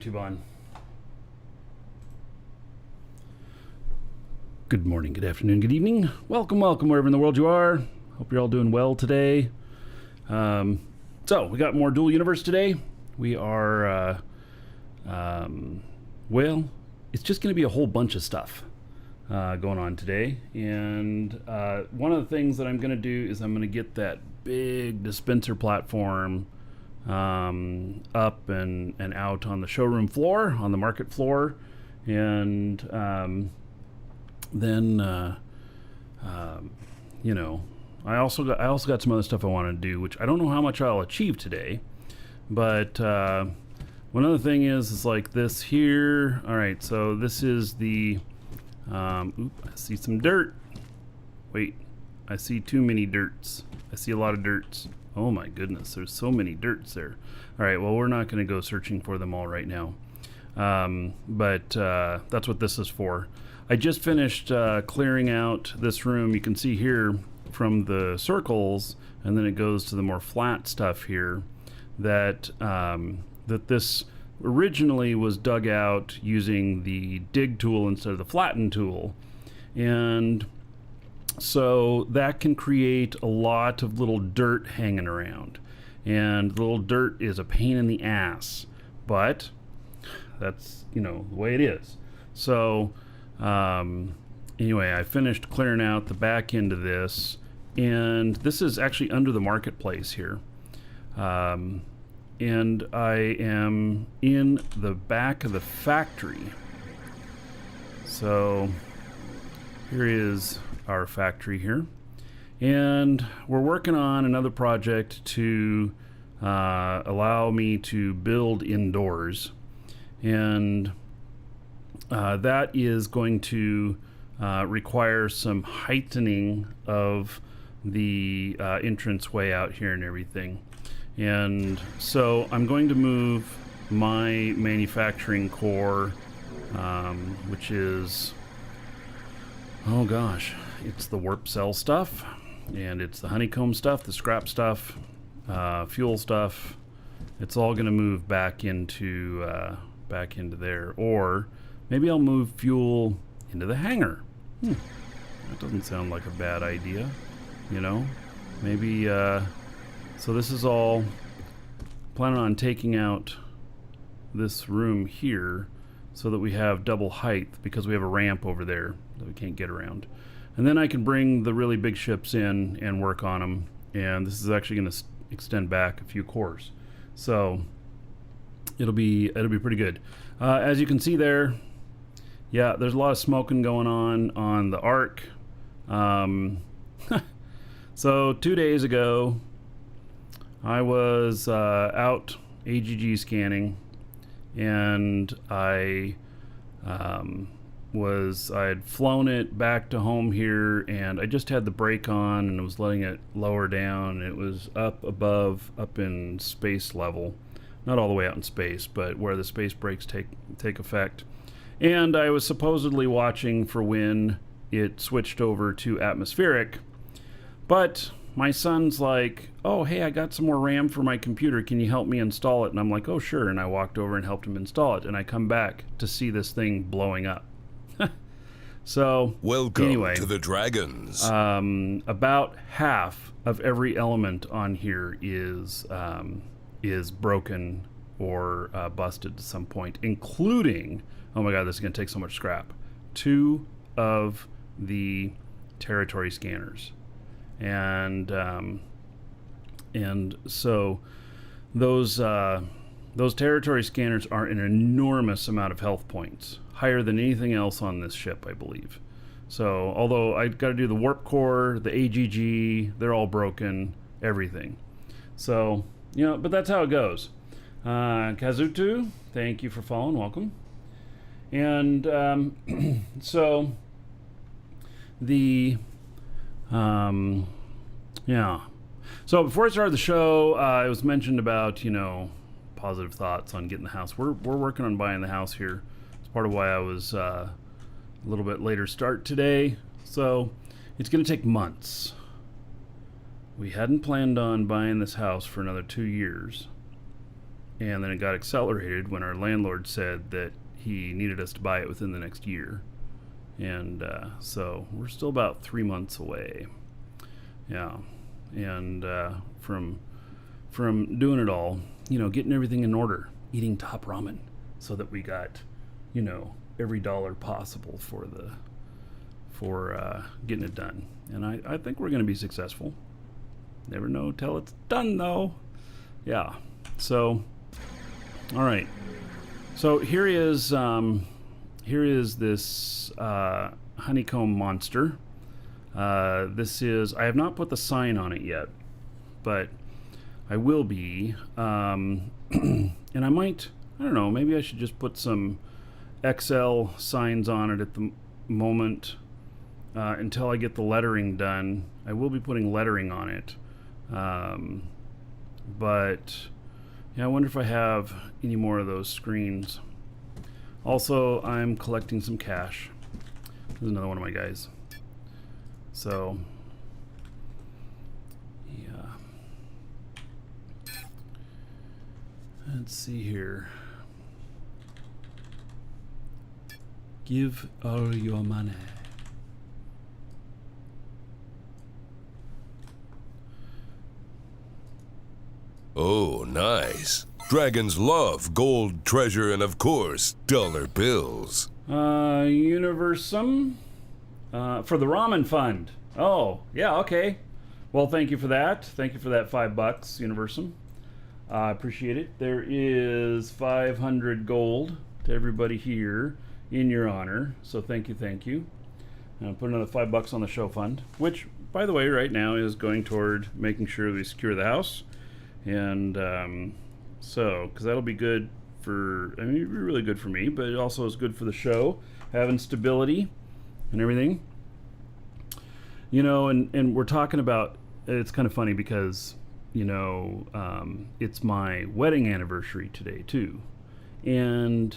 Tubon. Good morning, good afternoon, good evening. Welcome wherever in the world you are. Hope you're all doing well today. So we got more Dual Universe today. We are, well, it's just going to be a whole bunch of stuff going on today. And one of the things that I'm going to do is I'm going to get that big dispenser platform up and out on the showroom floor, on the market floor, and then you know, I also got some other stuff I want to do, which I don't know how much I'll achieve today, but one other thing is like this here. All right, so this is the I see some dirt. Wait, I see too many dirts. I see a lot of dirts. Oh my goodness, there's so many dirts there. All right, well, we're not going to go searching for them all right now. But that's what this is for. I just finished clearing out this room. You can see here from the circles, and then it goes to the more flat stuff here, that that this originally was dug out using the dig tool instead of the flatten tool. And so that can create a lot of little dirt hanging around. And little dirt is a pain in the ass. But that's, you know, the way it is. So anyway, I finished clearing out the back end of this. And this is actually under the marketplace here. And I am in the back of the factory. So here is our factory here, and we're working on another project to allow me to build indoors, and that is going to require some heightening of the entranceway out here and everything. And so I'm going to move my manufacturing core, which is, oh gosh, it's the warp cell stuff, and it's the honeycomb stuff, the scrap stuff, fuel stuff. It's all going to move back into there, or maybe I'll move fuel into the hangar. That doesn't sound like a bad idea, you know. Maybe so this is all planning on taking out this room here so that we have double height, because we have a ramp over there that we can't get around. And then I can bring the really big ships in and work on them. And this is actually going to extend back a few cores. So it'll be pretty good. As you can see there, yeah, there's a lot of smoking going on the Ark. So 2 days ago, I was out AGG scanning, and I had flown it back to home here, and I just had the brake on and was letting it lower down. It was up in space level, not all the way out in space, but where the space brakes take effect. And I was supposedly watching for when it switched over to atmospheric, but my son's like, oh, hey, I got some more RAM for my computer. Can you help me install it? And I'm like, oh, sure. And I walked over and helped him install it. And I come back to see this thing blowing up. So, welcome anyway, to the Dragons. About half of every element on here is broken or busted to some point, including, oh my God, this is going to take so much scrap, 2 of the territory scanners. And so those territory scanners are an enormous amount of health points, higher than anything else on this ship, I believe. So although I got to do the warp core, the AGG, they're all broken, everything. So, you know, but that's how it goes. Kazutu, thank you for following, welcome. And so the yeah. So before I started the show, it was mentioned about, you know, positive thoughts on getting the house. We're working on buying the house here. It's part of why I was a little bit later start today. So it's going to take months. We hadn't planned on buying this house for another 2 years. and then it got accelerated when our landlord said that he needed us to buy it within the next year. And so we're still about 3 months away. Yeah. And from doing it all, getting everything in order, eating top ramen so that we got, every dollar possible for getting it done. And I think we're going to be successful. Never know till it's done, though. Yeah. So, all right. So here is this honeycomb monster. This is, I have not put the sign on it yet, but I will be. And I don't know, maybe I should just put some XL signs on it at the moment until I get the lettering done. I will be putting lettering on it. But yeah, I wonder if I have any more of those screens. Also, I'm collecting some cash. There's another one of my guys. So, yeah. Let's see here. Give all your money. Oh, nice. Dragons love gold, treasure, and of course, dollar bills. Universum. For the ramen fund. Oh, yeah, okay. Well, thank you for that. Thank you for that $5, Universum. I appreciate it. There is 500 gold to everybody here in your honor. So thank you, thank you. I'll put another $5 on the show fund, which, by the way, right now is going toward making sure we secure the house. And because that'll be good it'll be really good for me, but it also is good for the show, having stability and everything. And we're talking about, it's kind of funny because, it's my wedding anniversary today too. And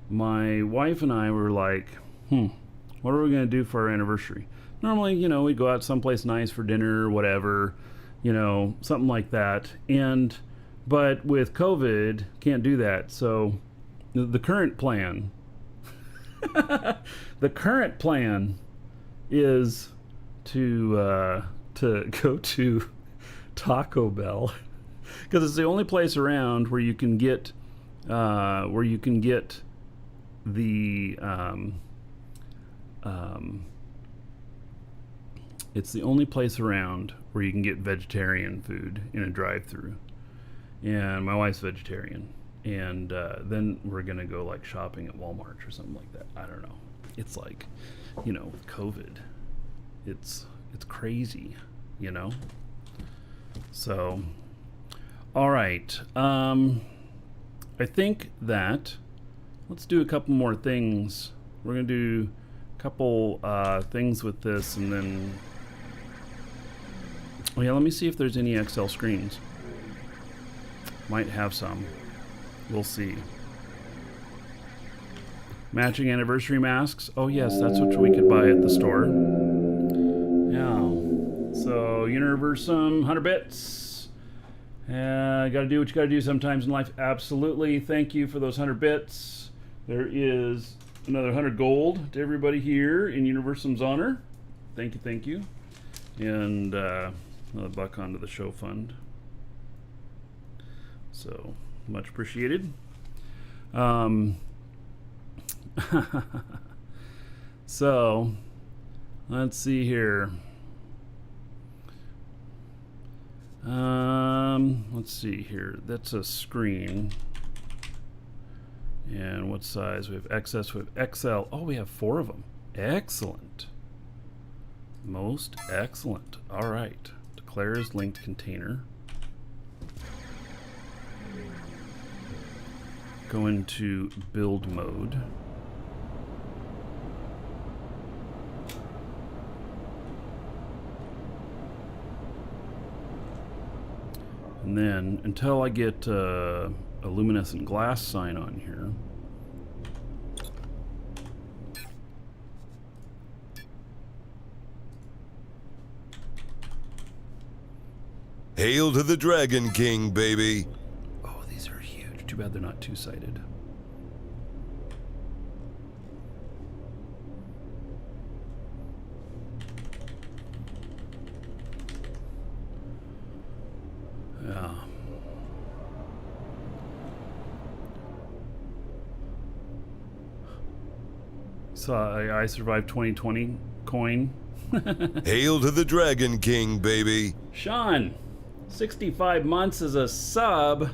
my wife and I were like, what are we going to do for our anniversary? Normally, we go out someplace nice for dinner or whatever, something like that. But with COVID, can't do that. So the current plan, is to go to Taco Bell, because it's the only place around where you can get the it's the only place around where you can get vegetarian food in a drive-through. And my wife's vegetarian. And then we're going to go like shopping at Walmart or something like that. I don't know. It's like, with COVID, it's crazy, So, all right. I think that let's do a couple more things. We're going to do a couple things with this, and then let me see if there's any XL screens. Might have some. We'll see. Matching anniversary masks. Oh yes, that's what we could buy at the store. Yeah. So Universum, 100 bits. Gotta do what you gotta do sometimes in life. Absolutely. Thank you for those 100 bits. There is another 100 gold to everybody here in Universum's honor. Thank you, thank you. And another buck onto the show fund. So, much appreciated. So, let's see here. Let's see here. That's a screen. And what size? We have XS, we have XL. Oh, we have 4 of them. Excellent. Most excellent. All right. Declares linked container. Go into build mode. And then until I get a luminescent glass sign on here, Hail to the Dragon King, baby. oh, these are huge. Too bad they're not two-sided. Yeah. So I survived 2020 coin. Hail to the Dragon King, baby. Sean, 65 months as a sub.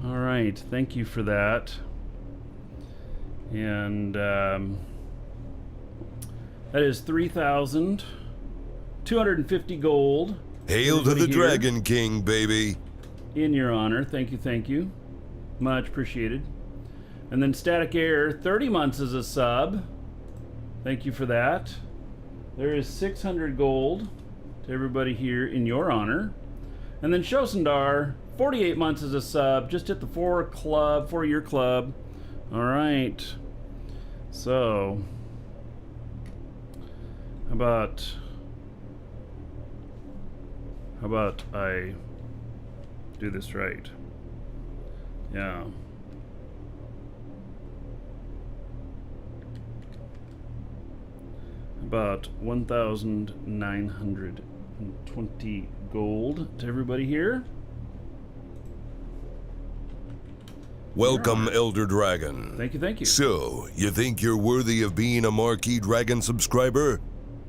All right, thank you for that. And that is 3,250 gold. Hail to the Dragon King, baby. In your honor, thank you, thank you. Much appreciated. And then Static Air, 30 months as a sub. Thank you for that. There is 600 gold to everybody here in your honor. And then Shosendar, 48 months as a sub. Just hit the 4-year club. All right. So, how about I do this right? Yeah. About 1,920 gold to everybody here. Welcome, Elder Dragon. Thank you, thank you. So, you think you're worthy of being a Marquee Dragon subscriber?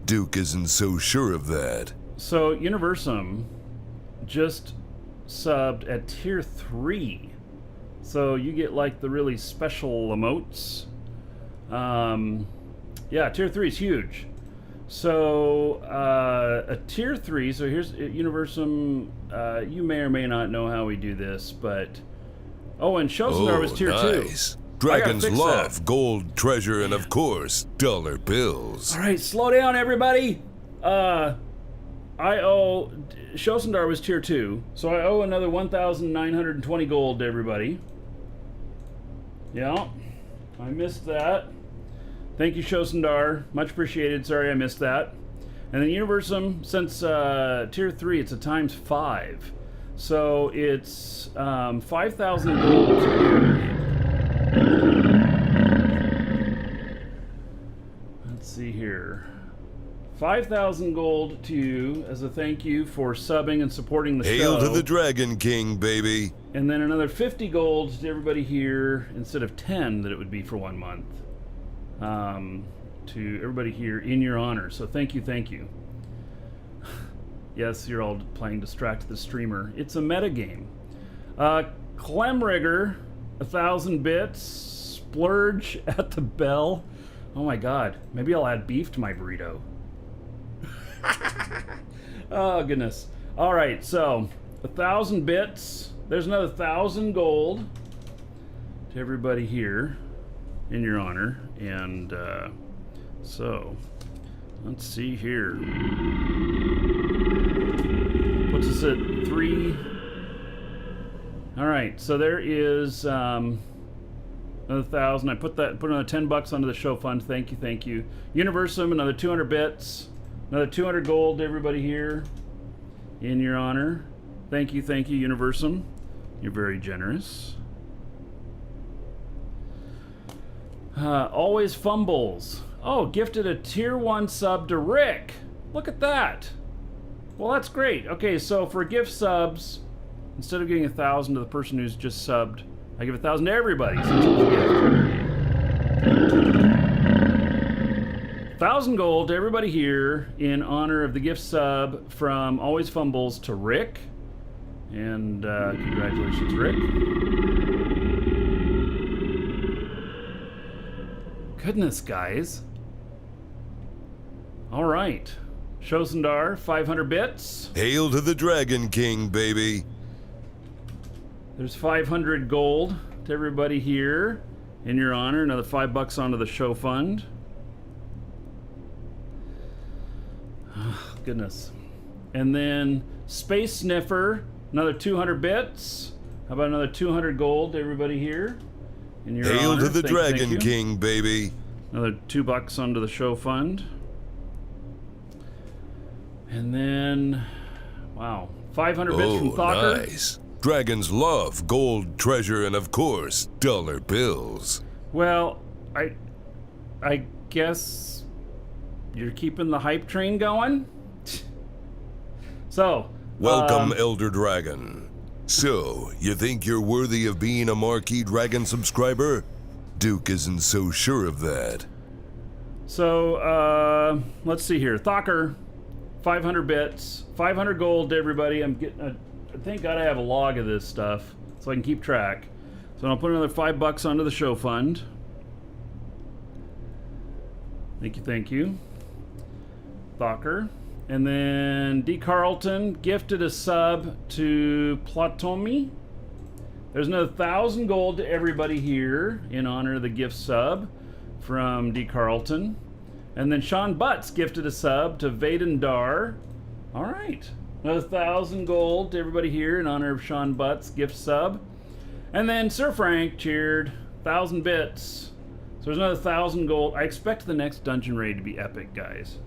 Duke isn't so sure of that. So, Universum just subbed at tier 3. So, you get like the really special emotes. Yeah, tier 3 is huge. So, a tier 3, so here's Universum. You may or may not know how we do this, but. Oh, and Shosendar was tier 2. Dragons love gold, treasure, and of course, dollar bills. All right, slow down, everybody. Shosendar was tier 2, so I owe another 1,920 gold to everybody. Yeah, I missed that. Thank you, Shosendar. Much appreciated. Sorry I missed that. And then Universum, since tier 3, it's a times 5. So it's 5,000 gold to you. Let's see here. 5,000 gold to you as a thank you for subbing and supporting the show. Hail to the Dragon King, baby. And then another 50 gold to everybody here instead of 10 that it would be for 1 month. To everybody here in your honor. So thank you, thank you. Yes, you're all playing Distract the Streamer. It's a metagame. Clemrigger, 1,000 bits. Splurge at the bell. Oh my god. Maybe I'll add beef to my burrito. Oh, goodness. Alright, so 1,000 bits. There's another 1,000 gold to everybody here in your honor. And so let's see here. Puts us at 3. All right, so there is another 1,000. I put another $10 onto the show fund. Thank you, thank you. Universum, another 200 bits, another 200 gold to everybody here in your honor. Thank you, Universum. You're very generous. Always Fumbles. Oh, gifted a tier 1 sub to Rick. Look at that. Well, that's great. Okay, so for gift subs, instead of giving 1,000 to the person who's just subbed, I give 1,000 to everybody since it's a gift. 1,000 gold to everybody here in honor of the gift sub from Always Fumbles to Rick. And congratulations, Rick. Goodness, guys. All right. Shosendar, 500 bits. Hail to the Dragon King, baby. There's 500 gold to everybody here in your honor. Another $5 onto the show fund. Oh, goodness. And then Space Sniffer, another 200 bits. How about another 200 gold to everybody here in your honor? Hail to the Dragon King, baby. Another $2 onto the show fund. And then, wow, 500 bits from Thacker. Nice. Dragons love gold, treasure, and of course, dollar bills. Well, I guess you're keeping the hype train going? So, Welcome, Elder Dragon. So, you think you're worthy of being a Marquee Dragon subscriber? Duke isn't so sure of that. So, let's see here. Thacker, 500 bits, 500 gold to everybody. I thank God I have a log of this stuff so I can keep track. So I'll put another $5 onto the show fund. Thank you. Thacker. And then D. Carlton gifted a sub to Platomi. There's another 1,000 gold to everybody here in honor of the gift sub from D. Carlton. And then Sean Butts gifted a sub to Vaden Dar. All right. Another 1,000 gold to everybody here in honor of Sean Butts gift sub. And then Sir Frank cheered 1,000 bits. So there's another 1,000 gold. I expect the next dungeon raid to be epic, guys.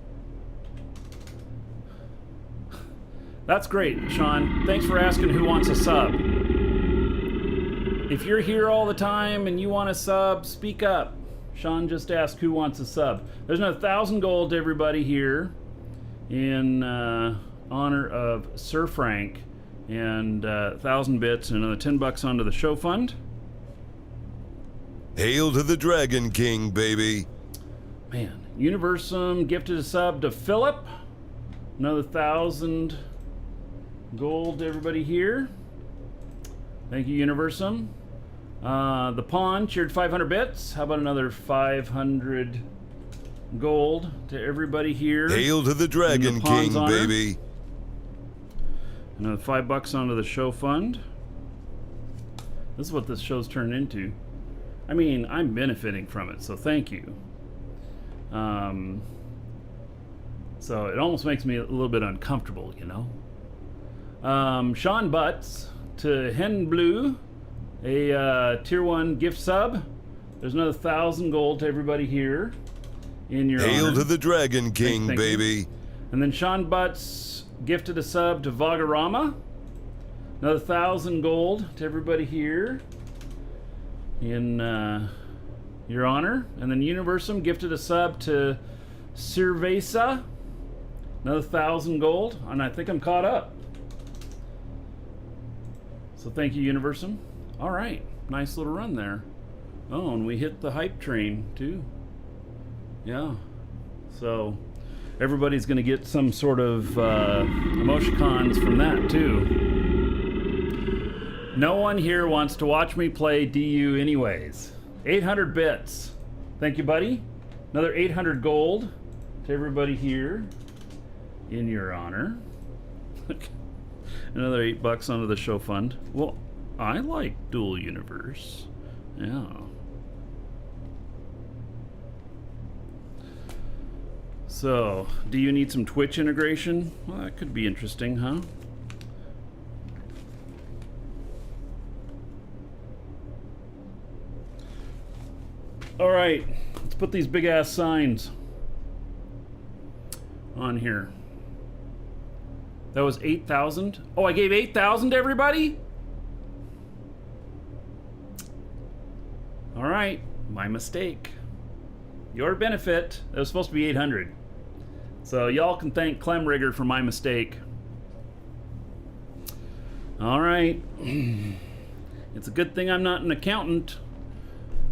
That's great, Sean. Thanks for asking who wants a sub. If you're here all the time and you want a sub, speak up. Sean just asked who wants a sub. There's another 1,000 gold to everybody here in honor of Sir Frank, and 1,000 bits and another $10 onto the show fund. Hail to the Dragon King, baby. Man, Universum gifted a sub to Philip. Another 1,000 gold to everybody here. Thank you, Universum. The Pawn cheered 500 bits. How about another 500 gold to everybody here? Hail to the Dragon King, baby. Another $5 onto the show fund. This is what this show's turned into. I mean, I'm benefiting from it, so thank you. So it almost makes me a little bit uncomfortable, you know. Sean Butts to Hen Blue, a tier 1 gift sub. There's another 1,000 gold to everybody here in your Hail honor. to the Dragon King, Thank baby. you. And then Sean Butts gifted a sub to Vagarama. Another 1,000 gold to everybody here in your honor. And then Universum gifted a sub to Cerveza. Another 1,000 gold. And I think I'm caught up. So thank you, Universum. All right. Nice little run there. Oh, and we hit the hype train, too. Yeah. So everybody's going to get some sort of emoticons from that, too. No one here wants to watch me play DU anyways. 800 bits. Thank you, buddy. Another 800 gold to everybody here in your honor. Another $8 onto the show fund. Well, I like Dual Universe. Yeah. So, do you need some Twitch integration? Well, that could be interesting, huh? All right, let's put these big ass signs on here. That was 8,000. Oh, I gave 8,000 to everybody? All right, my mistake. Your benefit. That was supposed to be 800. So y'all can thank Clem Rigger for my mistake. All right. It's a good thing I'm not an accountant.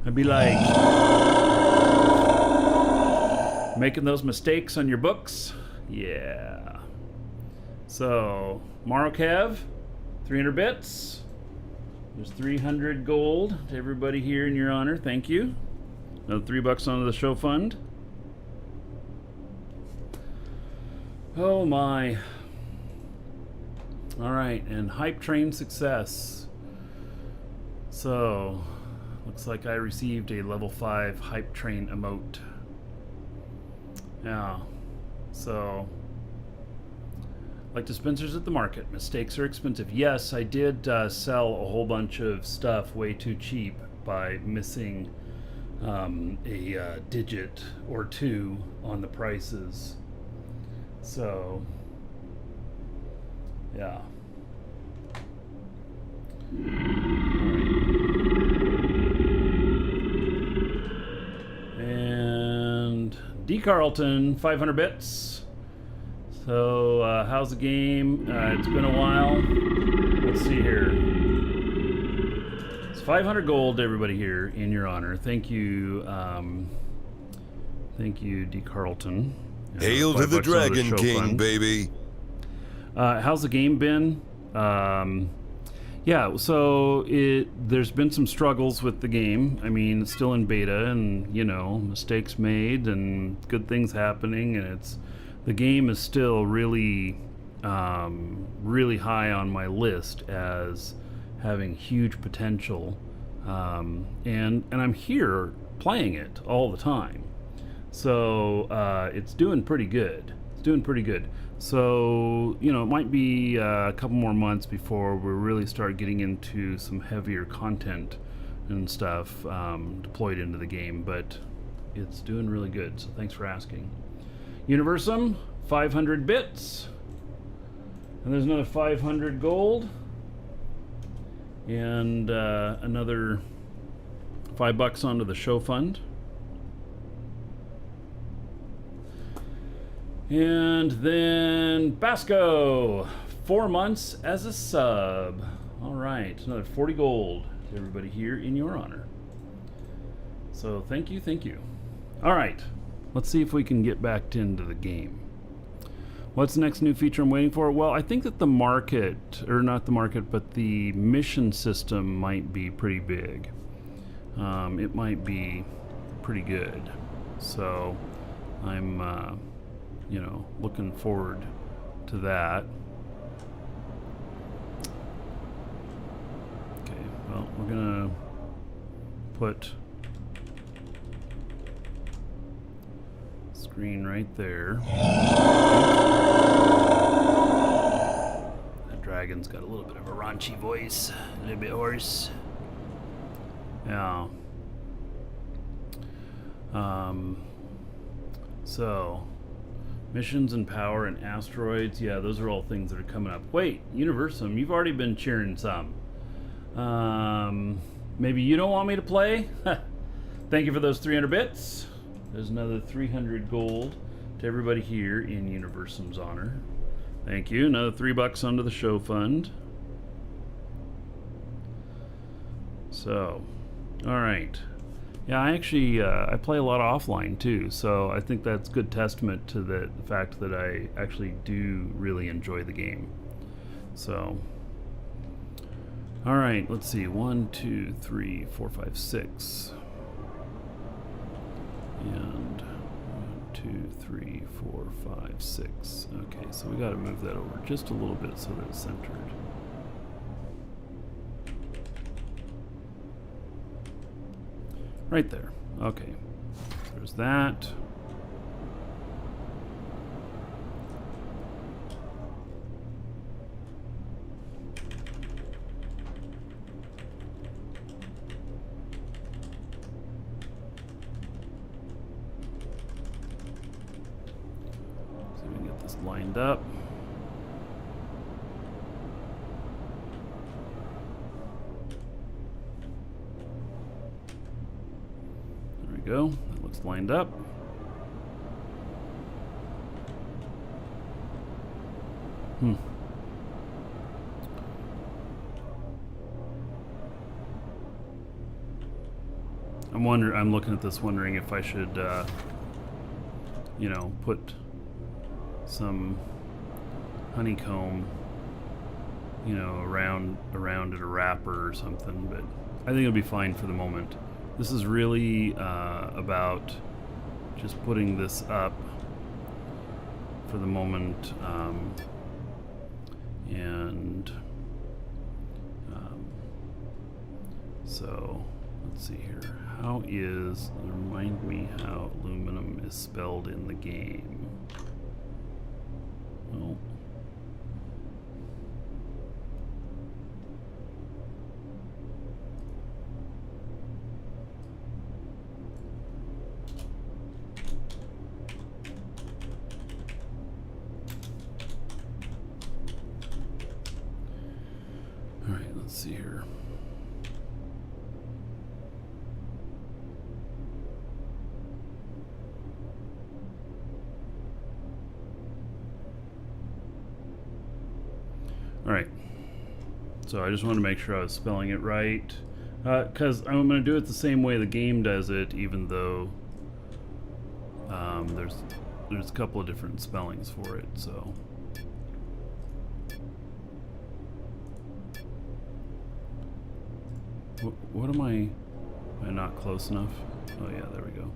I'd be like making those mistakes on your books. Yeah. So, Marokev, 300 bits. There's 300 gold to everybody here in your honor. Thank you. Another $3 onto the show fund. Oh my. All right, and hype train success. So, looks like I received a level 5 hype train emote. Yeah. So, like dispensers at the market, mistakes are expensive. Yes, I did sell a whole bunch of stuff way too cheap by missing a digit or two on the prices. So, yeah. And D. Carlton, 500 bits. So, how's the game? It's been a while. Let's see here. It's 500 gold to everybody here in your honor. Thank you, D. Carlton. Hail to the Dragon King, fund. baby. How's the game been? Yeah, so there's been some struggles with the game. I mean, it's still in beta, and you know, mistakes made and good things happening, and the game is still really, really high on my list as having huge potential, and I'm here playing it all the time, so it's doing pretty good. It's doing pretty good. So, you know, it might be a couple more months before we really start getting into some heavier content and stuff deployed into the game, but it's doing really good, so thanks for asking. Universum, 500 bits. And there's another 500 gold. And another $5 onto the show fund. And then Basco, 4 months as a sub. All right, another 40 gold to everybody here in your honor. So thank you, thank you. All right, let's see if we can get back into the game. What's the next new feature I'm waiting for? Well, I think that the market, or not the market, but the mission system might be pretty big. It might be pretty good. So I'm you know, looking forward to that. Okay, well, we're gonna put screen right there. That dragon's got a little bit of a raunchy voice, a little bit hoarse. Yeah. So missions and power and asteroids, yeah, those are all things that are coming up. Wait, Universum, you've already been cheering some. Maybe you don't want me to play? Thank you for those 300 bits. There's another 300 gold to everybody here in Universum's honor. Thank you. Another $3 onto the show fund. So, all right. Yeah, I actually I play a lot offline too, so I think that's good testament to the fact that I actually do really enjoy the game. So, all right, let's see, 1, 2, 3, 4, 5, 6, and 1, 2, 3, 4, 5, 6. Okay, so we got to move that over just a little bit so that it's centered. Right there. Okay. There's that. So we can get this lined up. Go. That looks lined up. I'm looking at this wondering if I should you know, put some honeycomb, you know, around it, a wrapper or something, but I think it'll be fine for the moment. This is really about just putting this up for the moment, and so let's see here. How is, remind me how aluminum is spelled in the game. Oh. see here. All right. So I just wanted to make sure I was spelling it right, because I'm going to do it the same way the game does it, even though there's a couple of different spellings for it. So what am I not close enough? Oh yeah, there we go.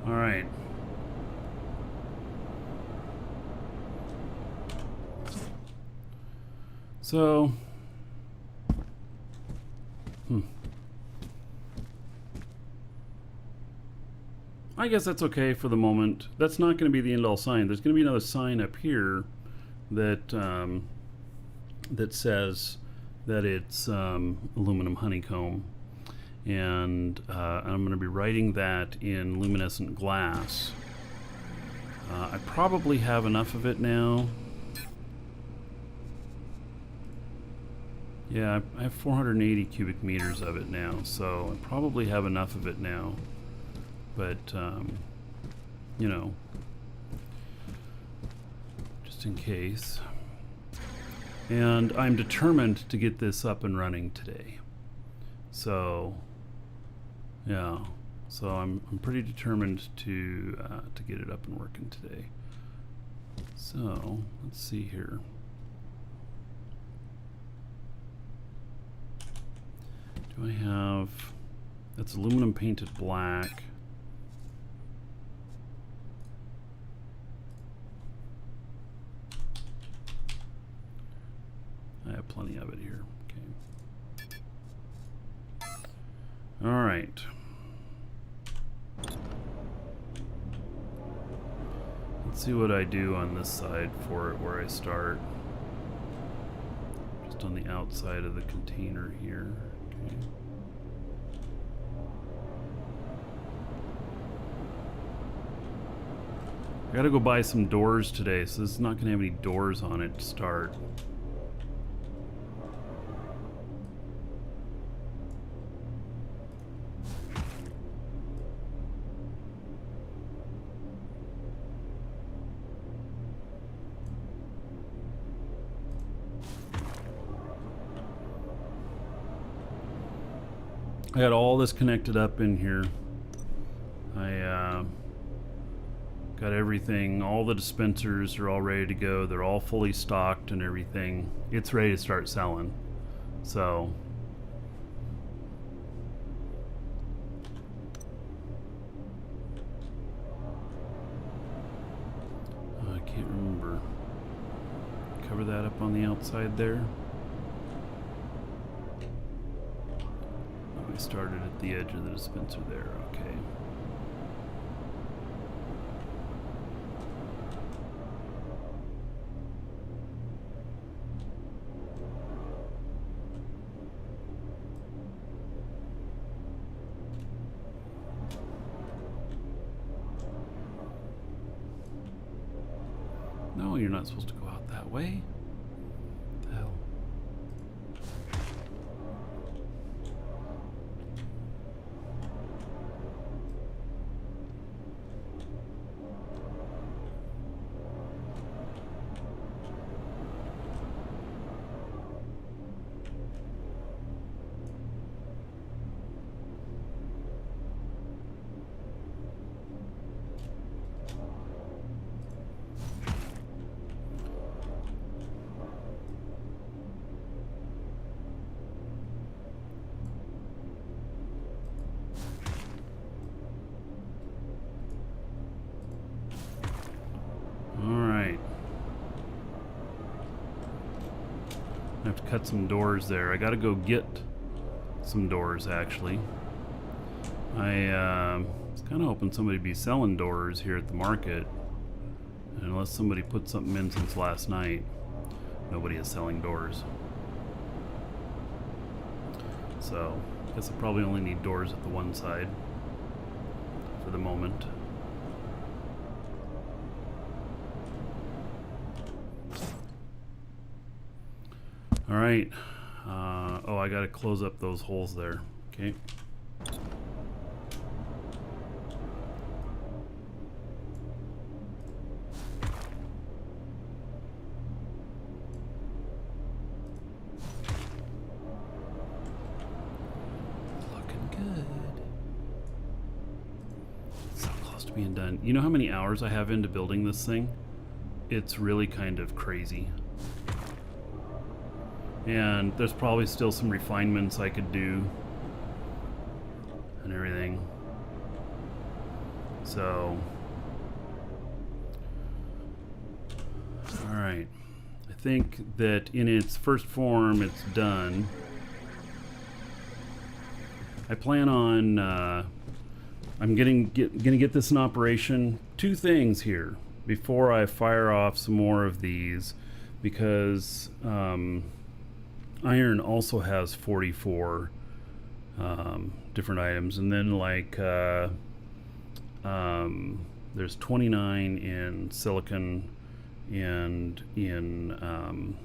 All right. So, I guess that's okay for the moment. That's not going to be the end-all sign. There's going to be another sign up here that that says that it's aluminum honeycomb. And I'm going to be writing that in luminescent glass. I probably have enough of it now. Yeah, I have 480 cubic meters of it now, so I probably have enough of it now. But, you know, just in case. And I'm determined to get this up and running today. So... yeah, so I'm pretty determined to get it up and working today. So let's see here. Do I have? That's aluminum painted black. I have plenty of it here. Okay. All right. Let's see what I do on this side for it, where I start. Just on the outside of the container here. Okay. I gotta go buy some doors today, so this is not gonna have any doors on it to start. I got all this connected up in here. I got everything, all the dispensers are all ready to go. They're all fully stocked and everything. It's ready to start selling. So I can't remember. Cover that up on the outside there. We started at the edge of the dispenser there, okay. No, you're not supposed to go out that way. What the hell? I have to cut some doors there. I gotta go get some doors, actually. I was Kind of hoping somebody'd be selling doors here at the market. And unless somebody put something in since last night, nobody is selling doors. So, I guess I probably only need doors at the one side for the moment. Alright. Oh, I gotta close up those holes there. Okay. Looking good. So close to being done. You know how many hours I have into building this thing? It's really kind of crazy. And there's probably still some refinements I could do and everything. So, alright. I think that in its first form, it's done. I plan on, I'm gonna get this in operation. Two things here before I fire off some more of these, because, iron also has 44 different items, and then like there's 29 in silicon and in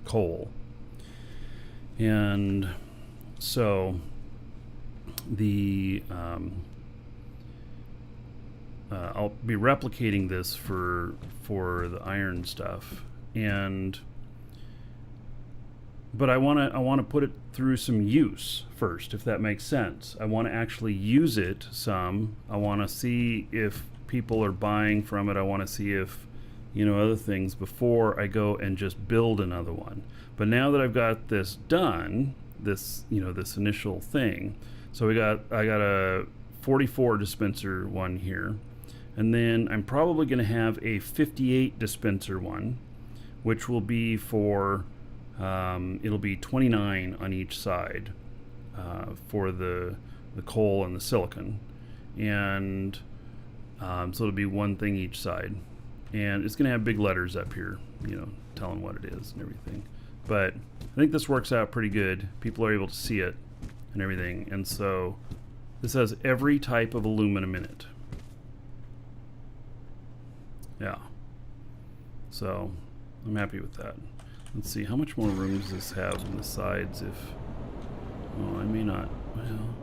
coal, and so the I'll be replicating this for the iron stuff, but I want to put it through some use first, if that makes sense. I want to actually use it some. I want to see if people are buying from it. I want to see if, you know, other things before I go and just build another one. But now that I've got this done, this, you know, this initial thing. So I got a 44 dispenser one here, and then I'm probably going to have a 58 dispenser one, which will be for it'll be 29 on each side for the coal and the silicon, and so it'll be one thing each side, and it's going to have big letters up here, you know, telling what it is and everything. But I think this works out pretty good. People are able to see it and everything, and so this has every type of aluminum in it. Yeah, so I'm happy with that. Let's see, how much more room does this have on the sides if... Oh, I may not... Well...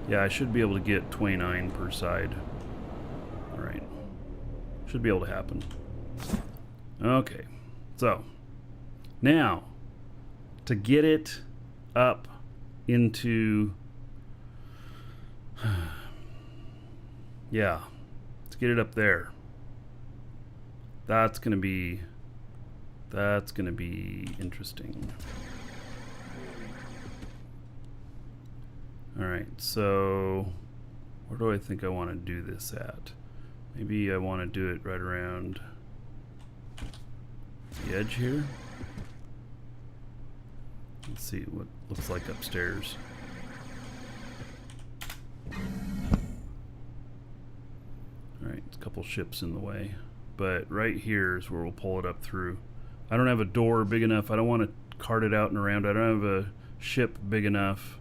Yeah, I should be able to get 29 per side. Alright. Should be able to happen. Okay. So, now, to get it up into... Yeah, let's get it up there. That's gonna be interesting. Alright, so where do I think I want to do this at? Maybe I want to do it right around the edge here. Let's see what it looks like upstairs. Alright, a couple ships in the way. But right here is where we'll pull it up through. I don't have a door big enough. I don't want to cart it out and around. I don't have a ship big enough.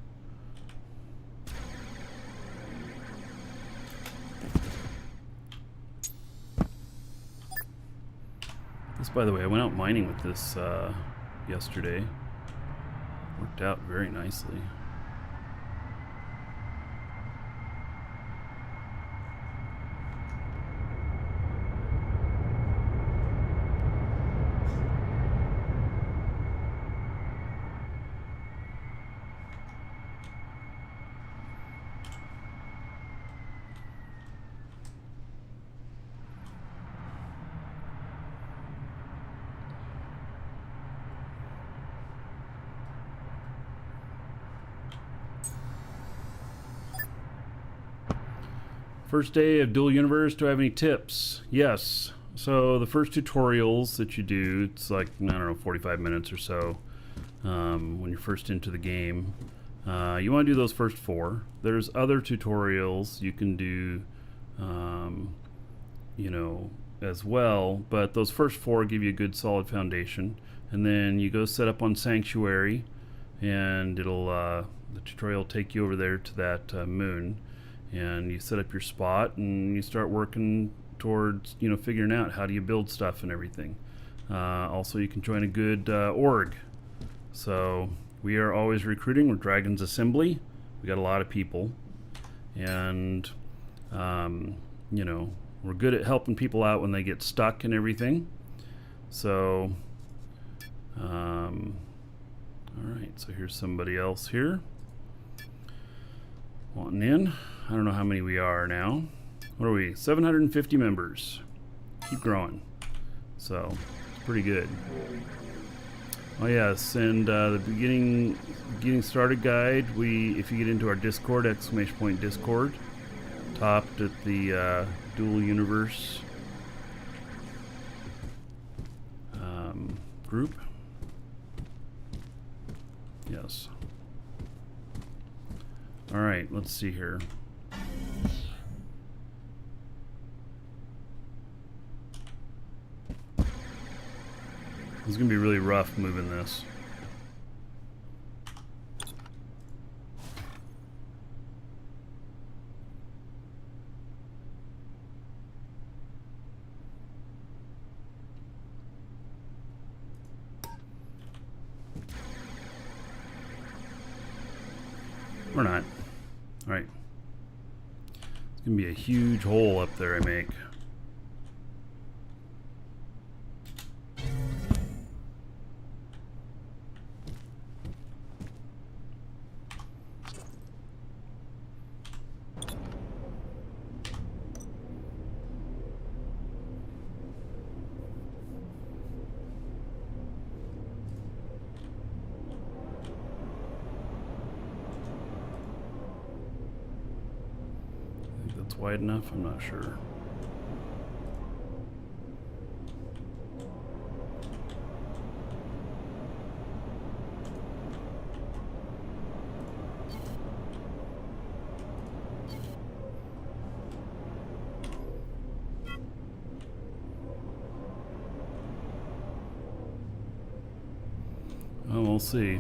This, by the way, I went out mining with this yesterday. Worked out very nicely. First day of Dual Universe, do I have any tips? Yes. So the first tutorials that you do, it's like, I don't know, 45 minutes or so when you're first into the game. You want to do those first 4. There's other tutorials you can do, you know, as well, but those first 4 give you a good solid foundation. And then you go set up on Sanctuary, and it'll the tutorial will take you over there to that moon, and you set up your spot and you start working towards, you know, figuring out how do you build stuff and everything. Also, you can join a good org. So we are always recruiting. We're Dragons Assembly. We got a lot of people, and you know, we're good at helping people out when they get stuck and everything. So all right, so here's somebody else here wanting in. I don't know how many we are now. What are we? 750 members. Keep growing. So it's pretty good. Oh yes, and the getting started guide. If you get into our Discord, !Discord, topped at the Dual Universe group. Yes. All right, let's see here. It's gonna be really rough moving this. Or not. All right. It's gonna be a huge hole up there I make. Wide enough? I'm not sure. Well, we'll see.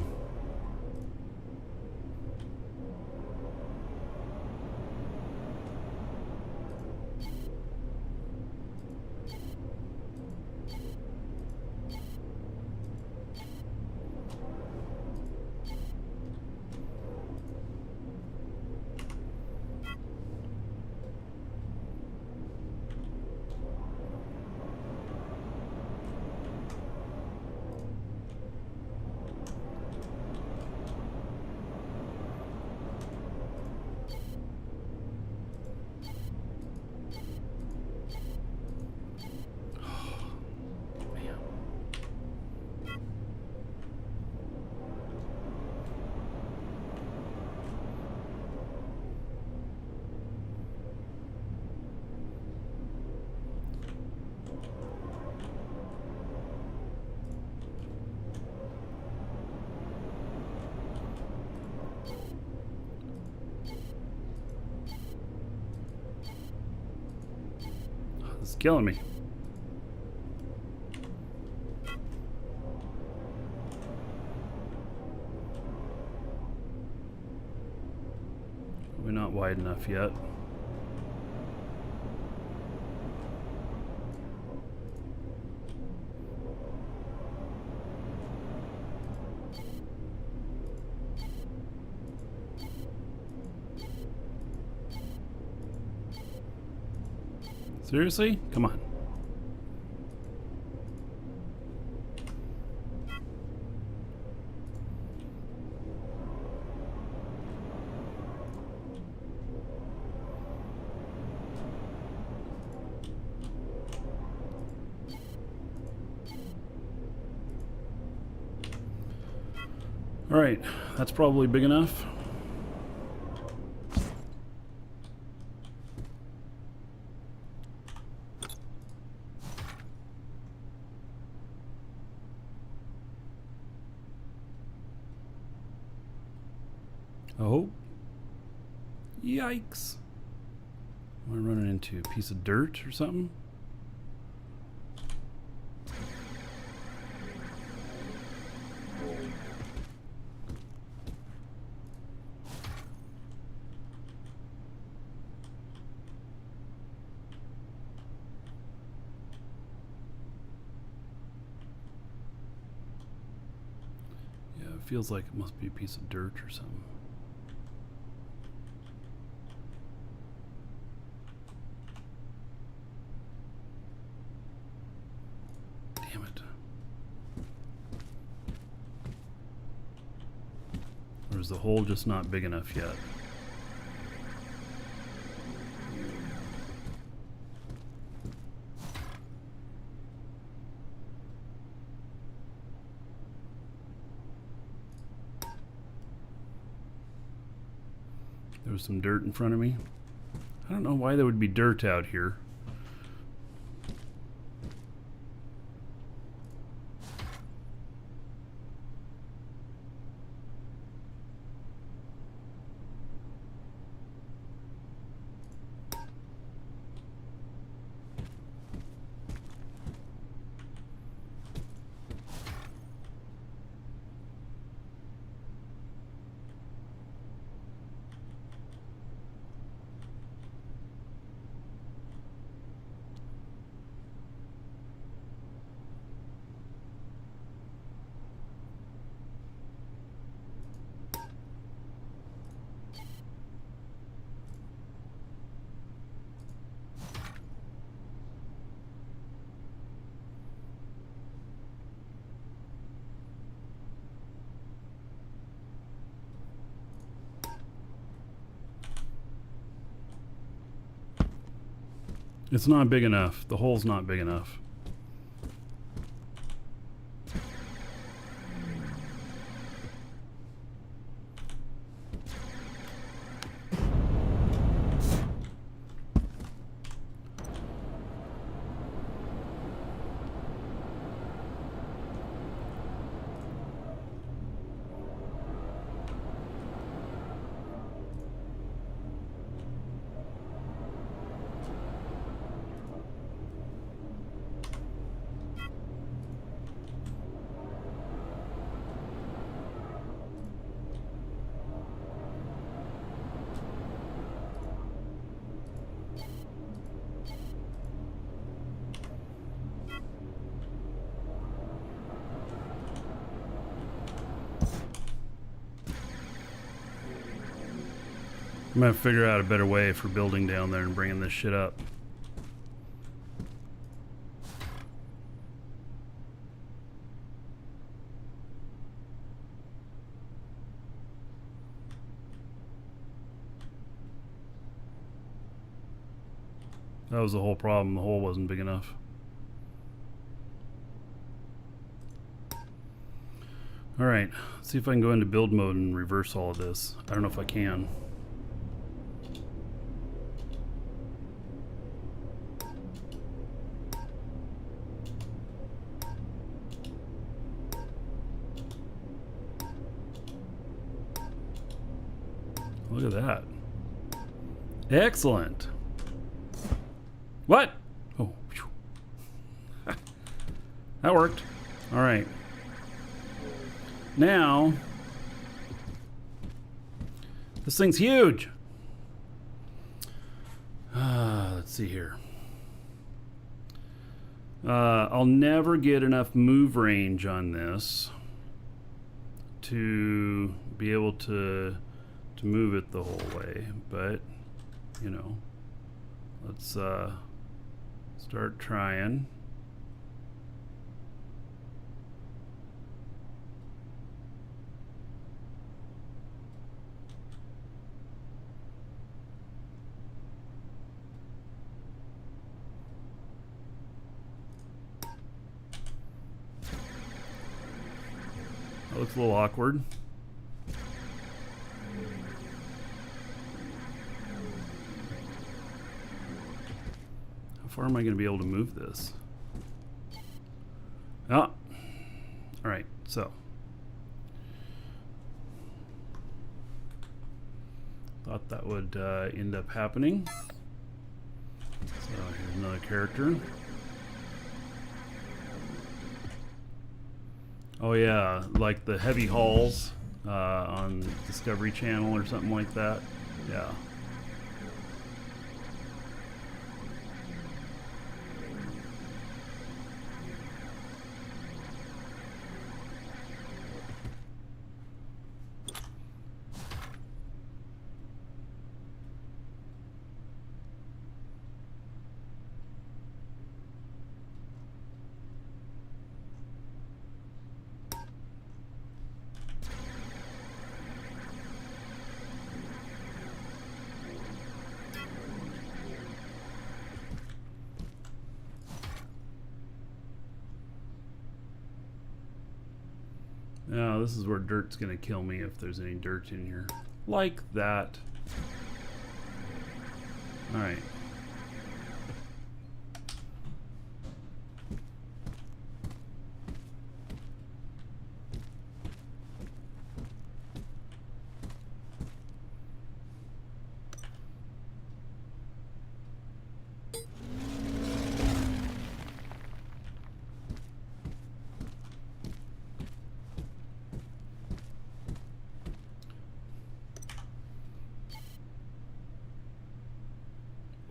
It's killing me. Probably not wide enough yet. Seriously? Come on. All right, that's probably big enough. Oh. Yikes. Am I running into a piece of dirt or something? Yeah, it feels like it must be a piece of dirt or something. Damn it. Or is the hole just not big enough yet? There was some dirt in front of me. I don't know why there would be dirt out here. It's not big enough. The hole's not big enough. I'm gonna figure out a better way for building down there and bringing this shit up. That was the whole problem. The hole wasn't big enough. Alright, let's see if I can go into build mode and reverse all of this. I don't know if I can. Look at that. Excellent. What? Oh, that worked. All right. Now, this thing's huge. Let's see here. I'll never get enough move range on this to be able to move it the whole way, but you know, let's start trying. That looks a little awkward. How far am I going to be able to move this? Oh, all right, so Thought that would end up happening. So here's another character. Oh yeah, like the heavy hauls on Discovery Channel or something like that. Yeah. Now this is where dirt's gonna kill me if there's any dirt in here. Like that. Alright.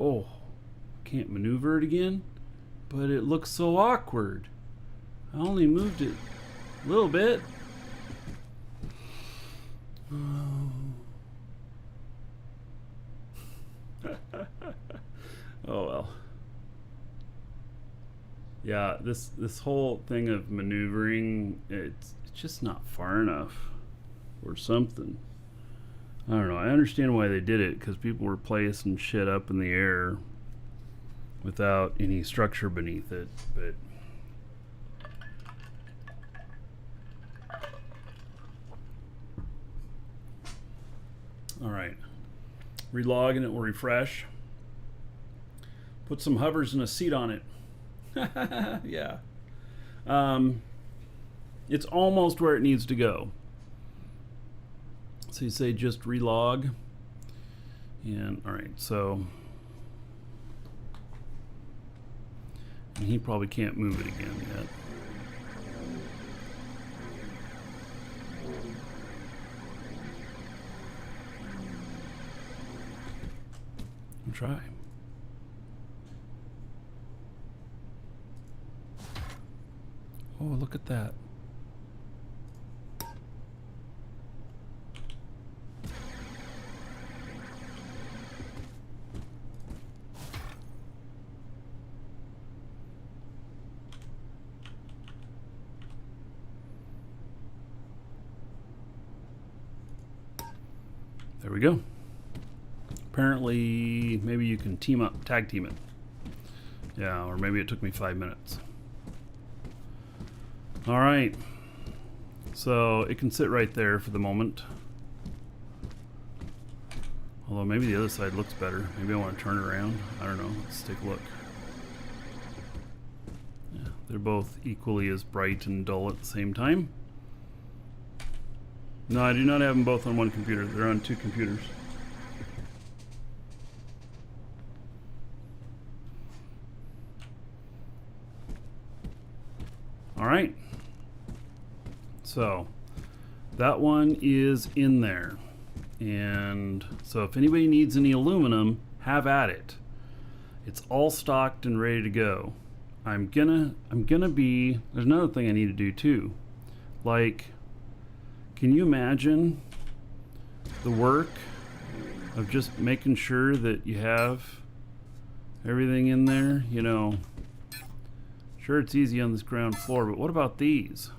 Oh, can't maneuver it again? But it looks so awkward. I only moved it a little bit. Oh well. Yeah, this whole thing of maneuvering, it's just not far enough or something. I don't know. I understand why they did it, because people were placing shit up in the air without any structure beneath it, but all right. Relog and it will refresh. Put some hovers and a seat on it. Yeah. It's almost where it needs to go. So you say just relog, and all right, so, and he probably can't move it again yet. I'll try. Oh, look at that. There we go. Apparently, maybe you can tag team it. Yeah, or maybe it took me 5 minutes. All right. So it can sit right there for the moment. Although maybe the other side looks better. Maybe I want to turn it around. I don't know. Let's take a look. Yeah, they're both equally as bright and dull at the same time. No, I do not have them both on one computer. They're on two computers. All right. So that one is in there. And so if anybody needs any aluminum, have at it. It's all stocked and ready to go. I'm gonna be, there's another thing I need to do too. Like, can you imagine the work of just making sure that you have everything in there? You know, sure, it's easy on this ground floor, but what about these?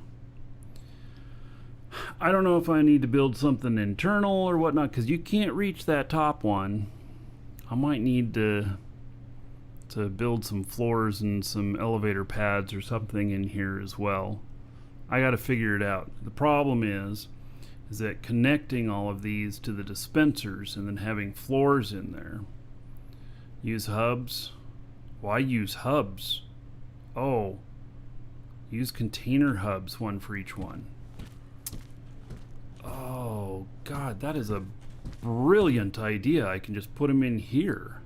I don't know if I need to build something internal or whatnot, because you can't reach that top one. I might need to build some floors and some elevator pads or something in here as well. I got to figure it out. The problem is that connecting all of these to the dispensers and then having floors in there. Use hubs. Why use hubs? Oh, use container hubs, one for each one. Oh God, that is a brilliant idea. I can just put them in here.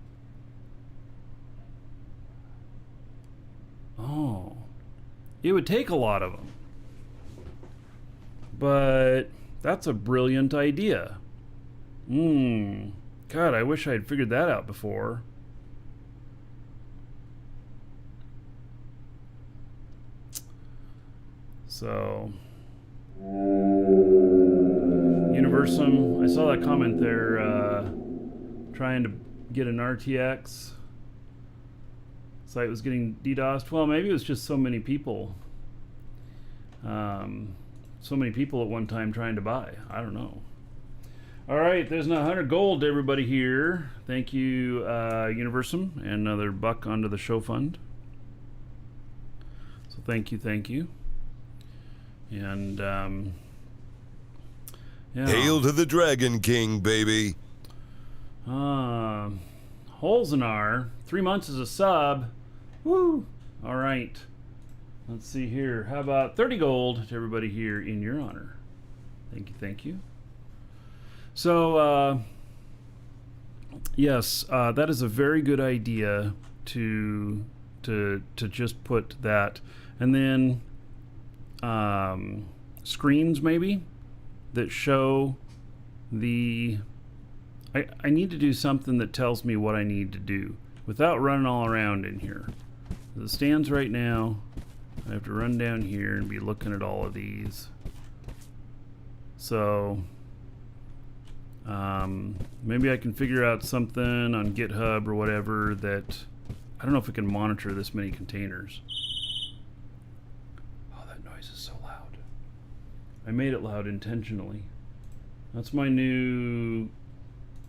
Oh, it would take a lot of them, but that's a brilliant idea. God, I wish I had figured that out before. So, Universum, I saw that comment there, trying to get an RTX. Site was getting DDoSed. Well, maybe it was just so many people. So many people at one time trying to buy. I don't know. All right, there's 100 gold to everybody here. Thank you, Universum, and another buck onto the show fund. So thank you, thank you. And yeah. Hail to the Dragon King, baby. Holzenar, 3 months as a sub. Woo! All right. Let's see here. How about 30 gold to everybody here in your honor? Thank you, thank you. So, yes, that is a very good idea to just put that, and then screens maybe that show the. I need to do something that tells me what I need to do without running all around in here. As it stands right now, I have to run down here and be looking at all of these. So maybe I can figure out something on GitHub or whatever that I don't know if it can monitor this many containers. Oh, that noise is so loud. I made it loud intentionally. That's my new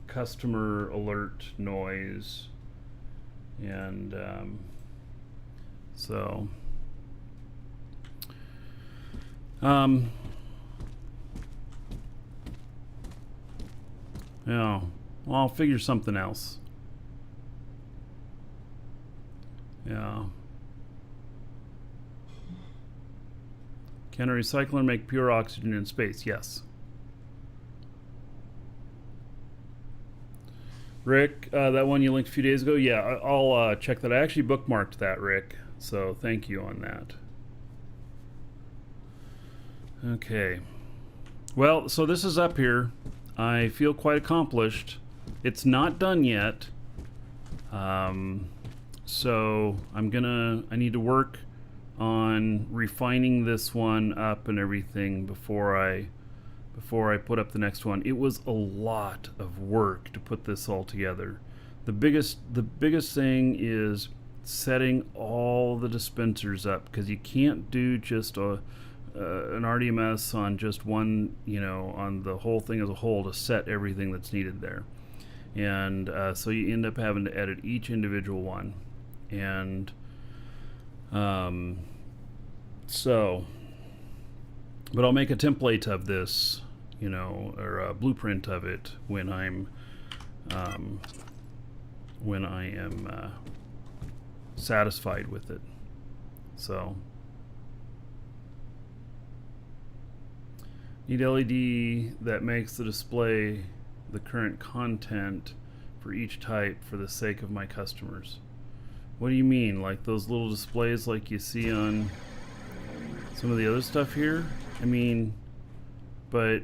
customer alert noise. And so yeah, well, I'll figure something else. Yeah. Can a recycler make pure oxygen in space? Yes. Rick, that one you linked a few days ago, yeah, I'll check that. I actually bookmarked that, Rick, so thank you on that. Okay. Well, so this is up here. I feel quite accomplished. It's not done yet. So I need to work on refining this one up and everything before I put up the next one. It was a lot of work to put this all together. The biggest thing is setting all the dispensers up, because you can't do just an RDMS on just one, on the whole thing as a whole to set everything that's needed there. And so you end up having to edit each individual one. And but I'll make a template of this, or a blueprint of it when I am satisfied with it. So need LED that makes the display the current content for each type for the sake of my customers. What do you mean? Like those little displays like you see on some of the other stuff here? I mean, but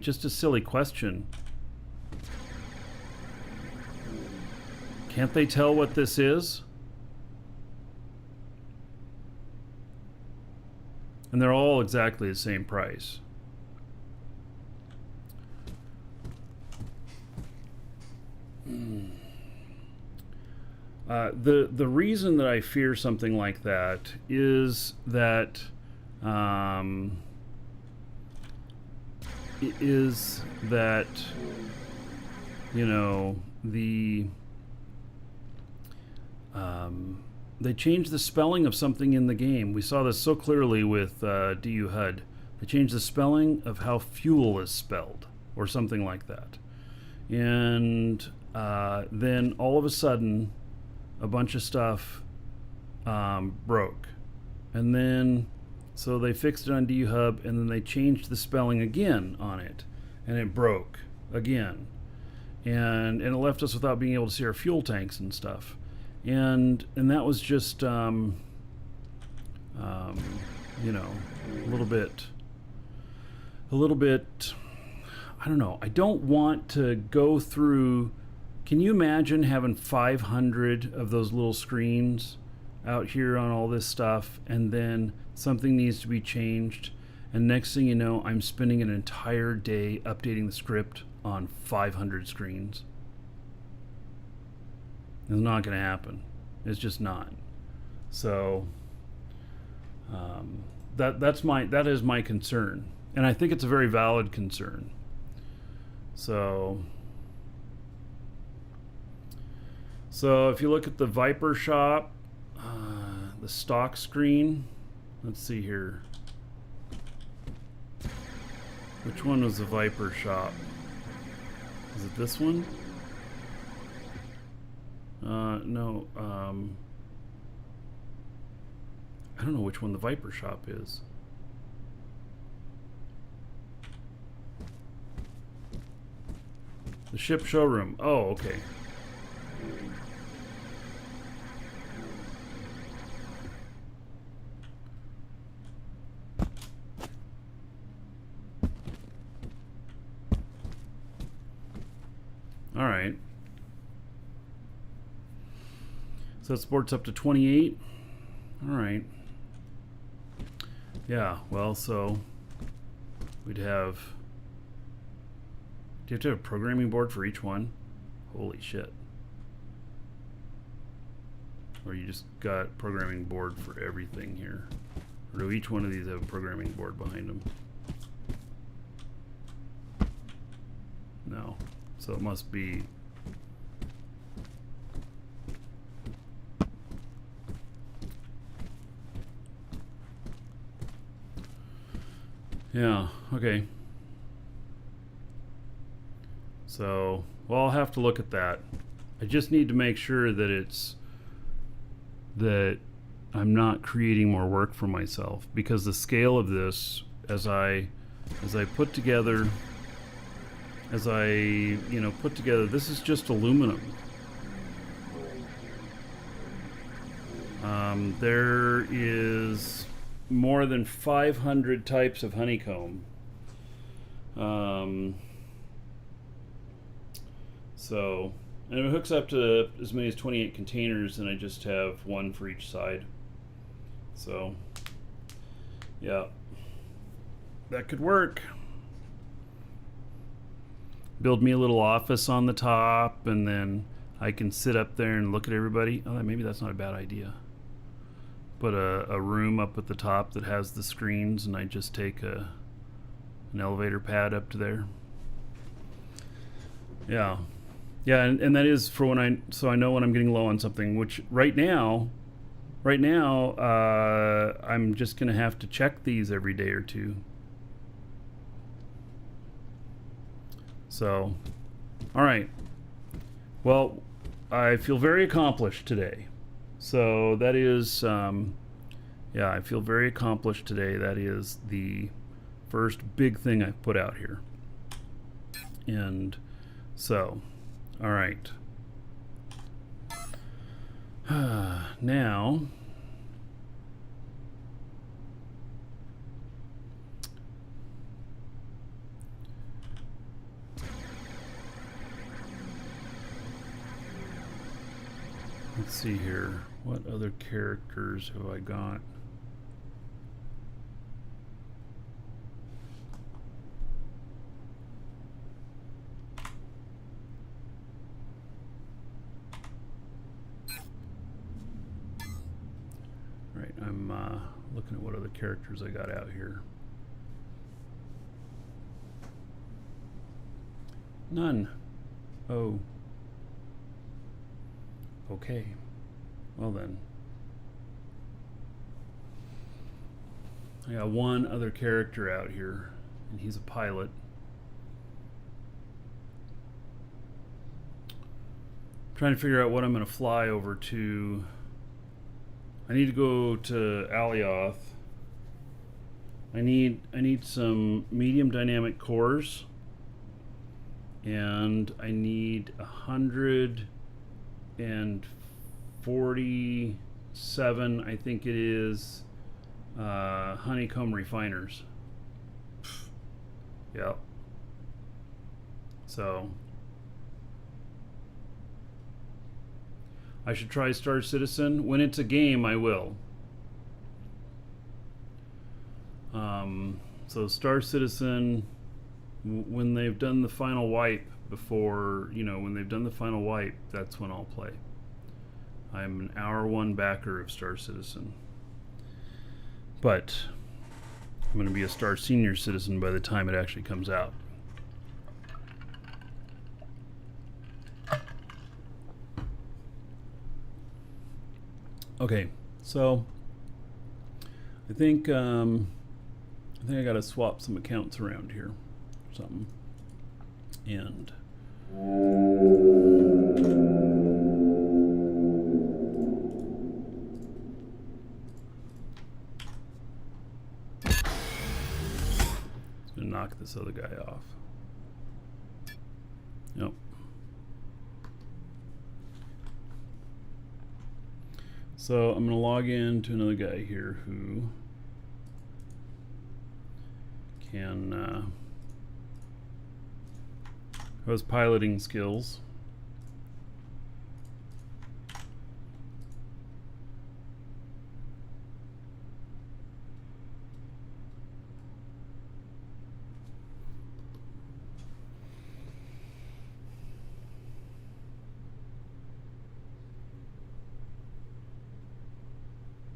just a silly question. Can't they tell what this is? And they're all exactly the same price. The reason that I fear something like that is that they changed the spelling of something in the game. We saw this so clearly with DU HUD. They changed the spelling of how fuel is spelled, or something like that. And then all of a sudden, a bunch of stuff broke. And then So they fixed it on DHub, and then they changed the spelling again on it, and it broke again. And it left us without being able to see our fuel tanks and stuff. And that was just, you know, a little bit, I don't know. I don't want to go through. Can you imagine having 500 of those little screens out here on all this stuff, and then something needs to be changed, and next thing you know, I'm spending an entire day updating the script on 500 screens? It's not going to happen. It's just not. So that is my concern, and I think it's a very valid concern. So if you look at the Viper shop, the stock screen, let's see here. Which one was the Viper shop? Is it this one? No. I don't know which one the Viper shop is. The ship showroom. Oh, okay. All right. So that sports up to 28. All right. Yeah, well, so we'd have... Do you have to have a programming board for each one? Holy shit. Or you just got programming board for everything here? Or do each one of these have a programming board behind them? No. So it must be... Yeah, okay. So, well, I'll have to look at that. I just need to make sure that that I'm not creating more work for myself, because the scale of this, as I put together, put together, this is just aluminum. There is more than 500 types of honeycomb. So, and it hooks up to as many as 28 containers, and I just have one for each side. So, yeah, that could work. Build me a little office on the top, and then I can sit up there and look at everybody. Oh, maybe that's not a bad idea. Put a room up at the top that has the screens, and I just take an elevator pad up to there. Yeah. Yeah, and that is for when so I know when I'm getting low on something, which right now, I'm just going to have to check these every day or two. So, all right. Well, I feel very accomplished today. So that is, yeah, I feel very accomplished today. That is the first big thing I've put out here. And so, all right. Now, let's see here. What other characters have I got? Right, I'm looking at what other characters I got out here. None. Oh. Okay. Well then. I got one other character out here, and he's a pilot. I'm trying to figure out what I'm going to fly over to. I need to go to Alioth I need some medium dynamic cores, and I need 147, I think it is, honeycomb refiners. Yep. So I should try Star Citizen. When it's a game, I will. So Star Citizen, when they've done the final wipe, when they've done the final wipe, that's when I'll play. I'm an hour one backer of Star Citizen. But I'm going to be a Star Senior Citizen by the time it actually comes out. Okay, so I think I gotta swap some accounts around here, or something, and it's gonna knock this other guy off. Nope. So I'm going to log in to another guy here who who has piloting skills.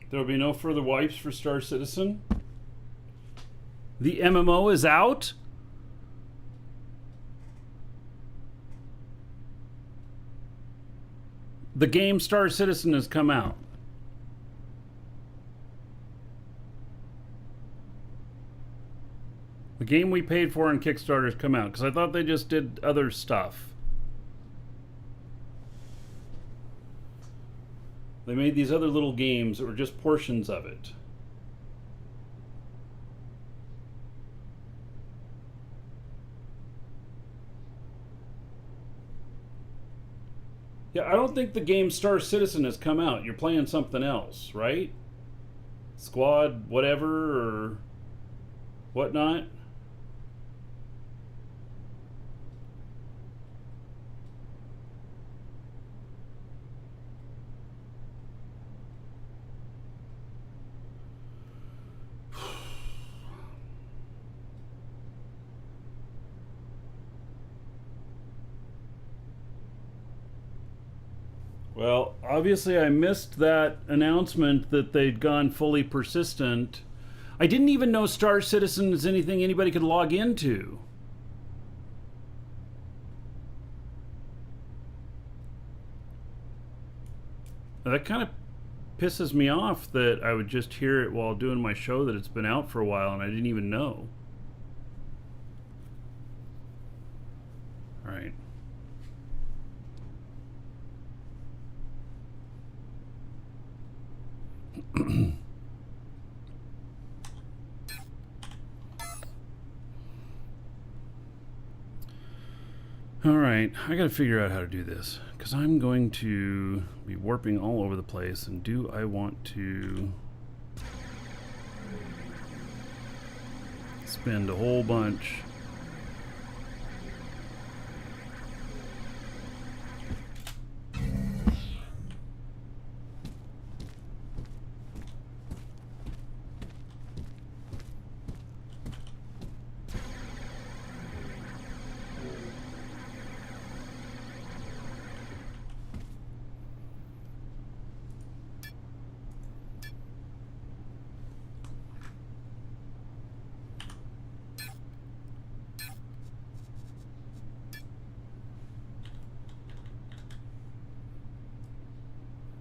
There will be no further wipes for Star Citizen. The MMO is out? The game Star Citizen has come out. The game we paid for on Kickstarter has come out, because I thought they just did other stuff. They made these other little games that were just portions of it. Yeah, I don't think the game Star Citizen has come out. You're playing something else, right? Squad, whatever, or whatnot. Well, obviously I missed that announcement that they'd gone fully persistent. I didn't even know Star Citizen is anything anybody could log into. That kind of pisses me off that I would just hear it while doing my show that it's been out for a while and I didn't even know. All right. Alright, I gotta figure out how to do this, because I'm going to be warping all over the place, and do I want to spend a whole bunch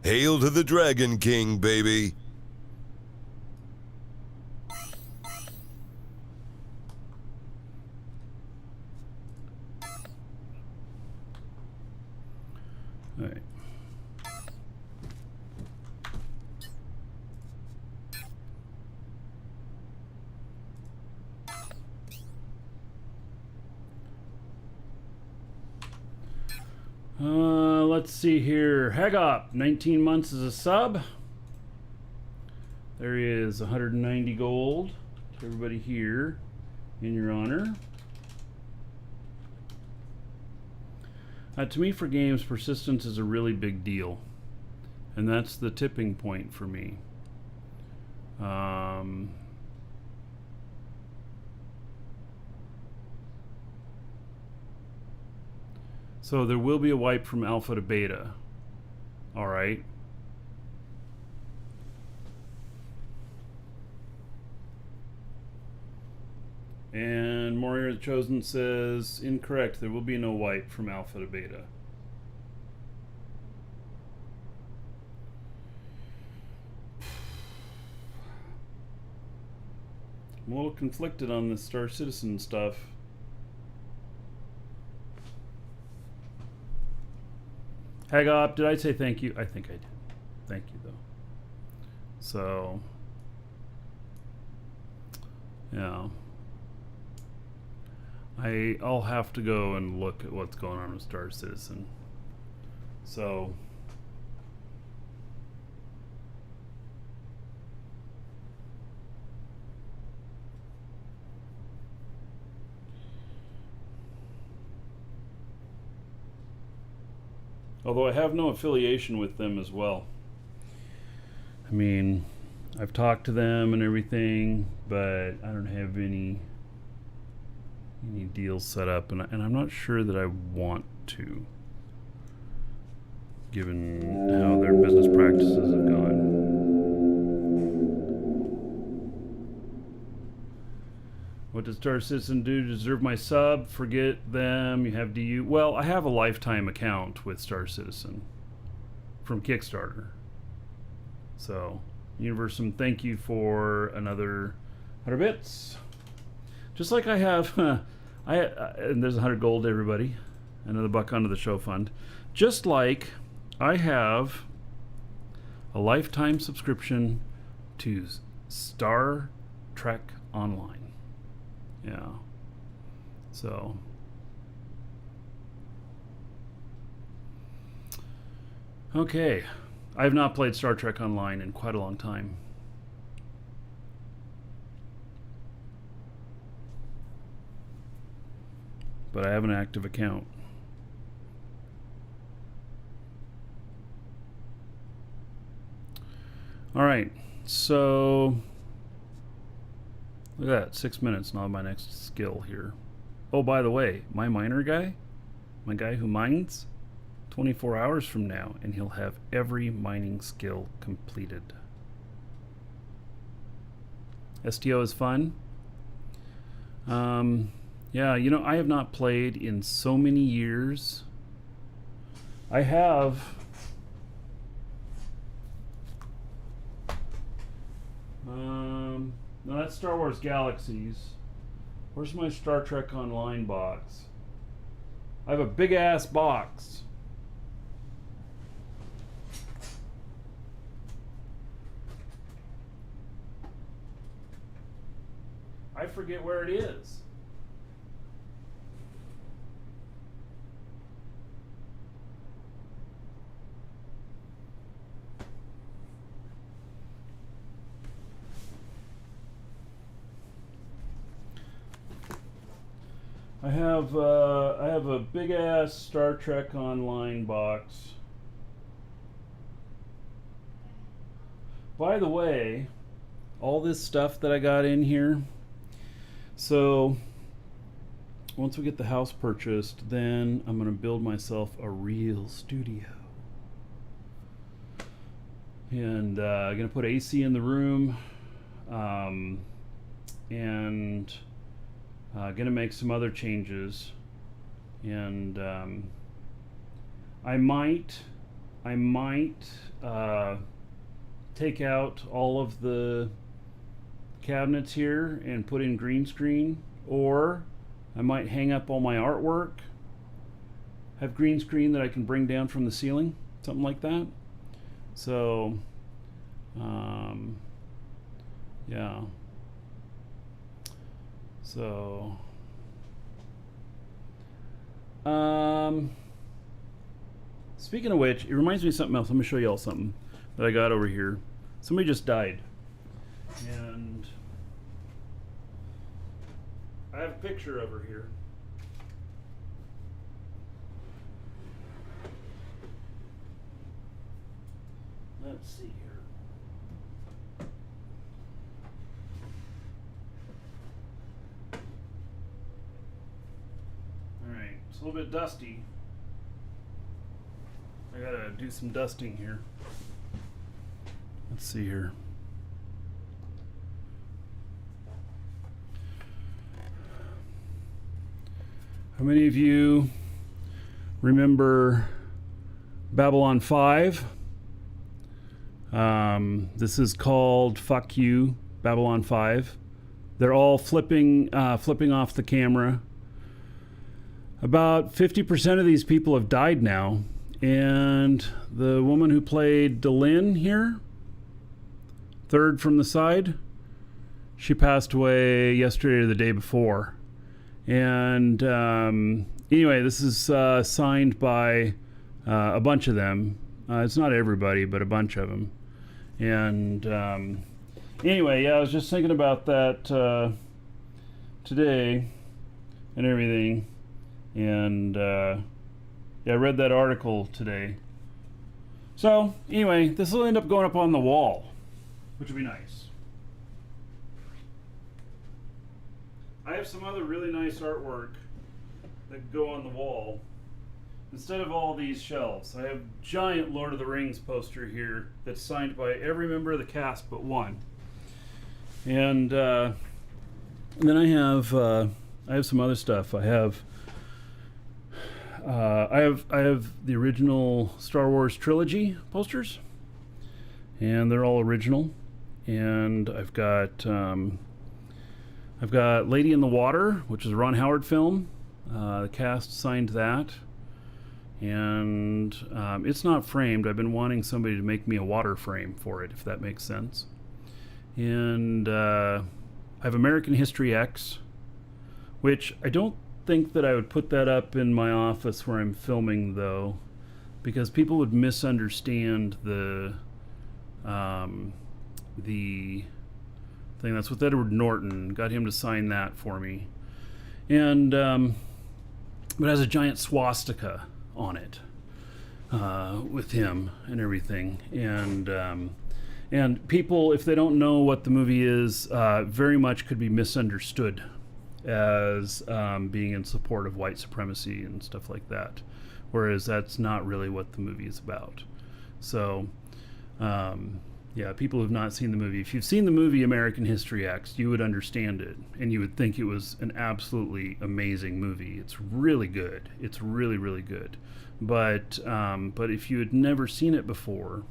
Hail to the Dragon King, baby. All right. Let's see here. Hagop, 19 months as a sub. There is 190 gold to everybody here in your honor. To me, for games, persistence is a really big deal. And that's the tipping point for me. So there will be a wipe from alpha to beta. All right. And Warrior the Chosen says, incorrect, there will be no wipe from alpha to beta. I'm a little conflicted on this Star Citizen stuff. Hagop, did I say thank you? I think I did. Thank you, though. So, yeah. I'll have to go and look at what's going on with Star Citizen. So, although I have no affiliation with them as well. I mean, I've talked to them and everything, but I don't have any deals set up, and I'm not sure that I want to, given how their business practices have gone. What does Star Citizen do to deserve my sub? Forget them. You have DU. Well, I have a lifetime account with Star Citizen from Kickstarter. So, Universum, thank you for another 100 bits. Just like I have, and there's 100 gold to everybody. Another buck onto the show fund. Just like I have a lifetime subscription to Star Trek Online. Yeah. So. Okay. I have not played Star Trek Online in quite a long time. But I have an active account. All right. So look at that, 6 minutes, now my next skill here. Oh, by the way, my miner guy, my guy who mines, 24 hours from now, and he'll have every mining skill completed. STO is fun. Yeah, you know, I have not played in so many years. I have... no, that's Star Wars Galaxies. Where's my Star Trek Online box? I have a big ass box. I forget where it is. I have a big ass Star Trek Online box. By the way, all this stuff that I got in here, so once we get the house purchased, then I'm going to build myself a real studio. And I'm going to put AC in the room, and going to make some other changes. And I might take out all of the cabinets here and put in green screen, or I might hang up all my artwork, have green screen that I can bring down from the ceiling, something like that. So yeah, so Speaking of which, it reminds me of something else. Let me show you all something that I got over here. Somebody just died. And I have a picture of her here. Let's see here. Alright, it's a little bit dusty. I gotta do some dusting here. Let's see here. How many of you remember Babylon 5? This is called Fuck You, Babylon 5. They're all flipping off the camera. About 50% of these people have died now. And the woman who played Delin here, third from the side, she passed away yesterday or the day before. And anyway, this is signed by a bunch of them. It's not everybody, but a bunch of them. And anyway, yeah, I was just thinking about that today and everything. And yeah, I read that article today. So anyway, this will end up going up on the wall, which would be nice. I have some other really nice artwork that go on the wall. Instead of all these shelves, I have giant Lord of the Rings poster here that's signed by every member of the cast but one. And then I have some other stuff. I have the original Star Wars trilogy posters, and they're all original. And I've got Lady in the Water, which is a Ron Howard film. The cast signed that, and it's not framed. I've been wanting somebody to make me a water frame for it, if that makes sense. And I have American History X, which I don't think that I would put that up in my office where I'm filming, though, because people would misunderstand the thing. That's with Edward Norton. Got him to sign that for me, and but it has a giant swastika on it with him and everything. And people, if they don't know what the movie is, very much could be misunderstood as being in support of white supremacy and stuff like that, whereas that's not really what the movie is about. So yeah, people who've not seen the movie, if you've seen the movie American History X, you would understand it, and you would think it was an absolutely amazing movie. It's really good. It's really, really good. But if you had never seen it before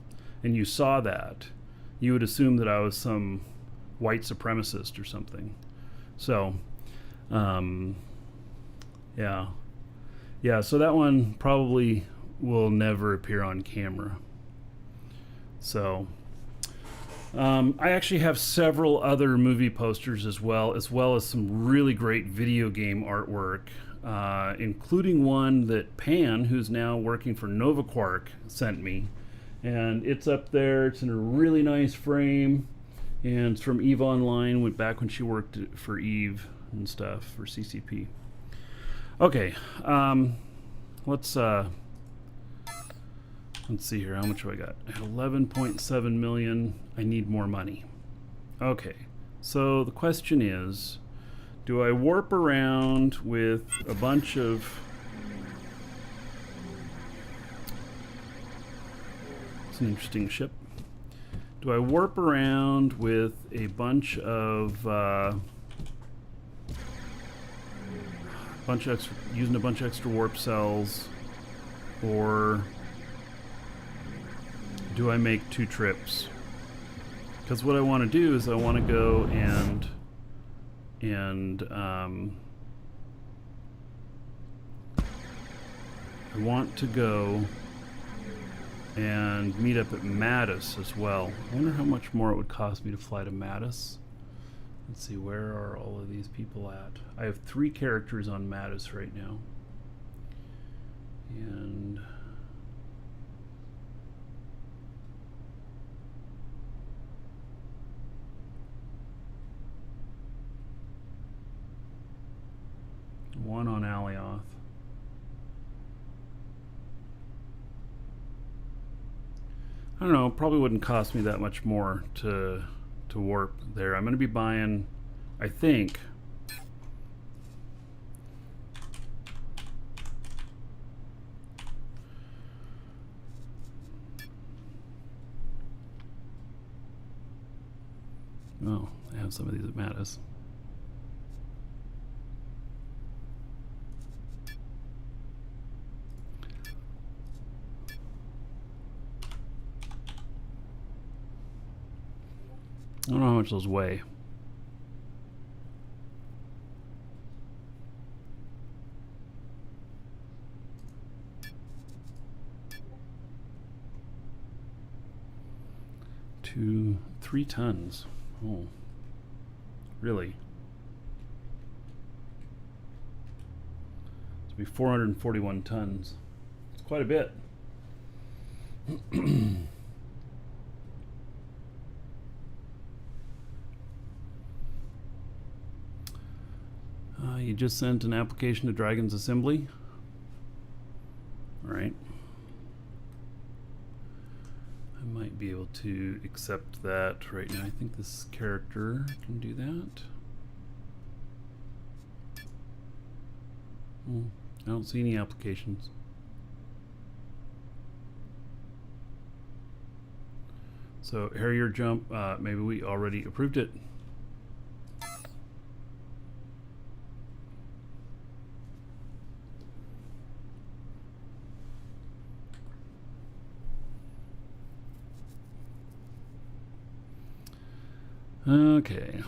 and you saw that, you would assume that I was some white supremacist or something. So yeah, so that one probably will never appear on camera. So I actually have several other movie posters as well as some really great video game artwork, including one that Pan, who's now working for Nova Quark, sent me. And it's up there. It's in a really nice frame. And it's from EVE Online, back when she worked for EVE and stuff, for CCP. Okay, let's see here. How much have I got? I have 11.7 million. I need more money. Okay, so the question is, do I warp around with a bunch of... It's an interesting ship. Do I warp around with a bunch of using a bunch of extra warp cells, or do I make 2 trips? Because what I want to do is I want to go and I want to go and meet up at Mattis as well. I wonder how much more it would cost me to fly to Mattis. Let's see, where are all of these people at? I have 3 characters on Mattis right now. And I don't know, probably wouldn't cost me that much more to warp there. I'm going to be buying, I think, oh, I have some of these at Mattis. I don't know how much those weigh. To 3 tons. Oh, really? It's be 441 tons. It's quite a bit. You just sent an application to Dragon's Assembly. All right. I might be able to accept that right now. I think this character can do that. I don't see any applications. So Harrier jump, maybe we already approved it. Okay.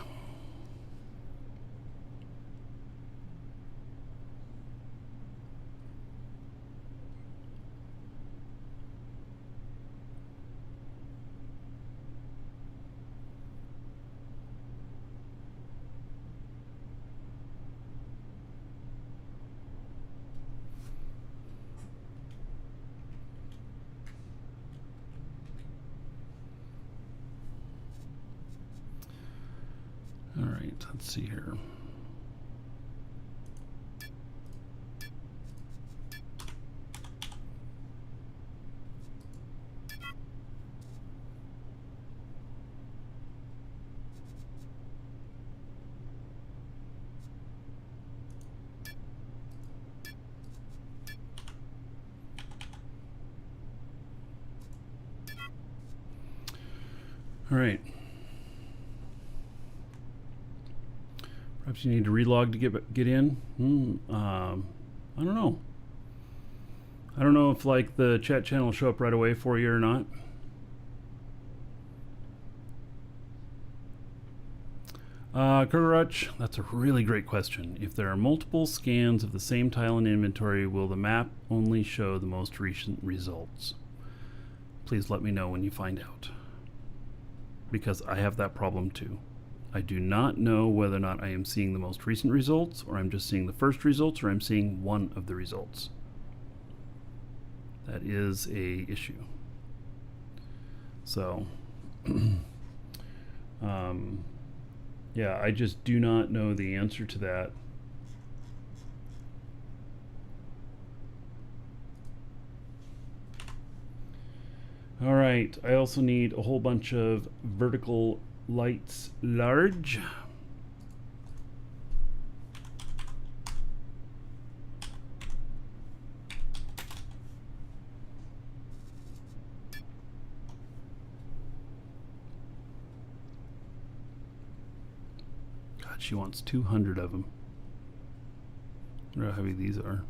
All right, let's see here. All right. Perhaps you need to relog to get in. I don't know. I don't know if like the chat channel will show up right away for you or not. Kurgarach, that's a really great question. If there are multiple scans of the same tile in inventory, will the map only show the most recent results? Please let me know when you find out, because I have that problem too. I do not know whether or not I am seeing the most recent results, or I'm just seeing the first results, or I'm seeing one of the results. That is a issue. So, yeah, I just do not know the answer to that. All right, I also need a whole bunch of vertical lights large. God, she wants 200 of them. I wonder how heavy these are.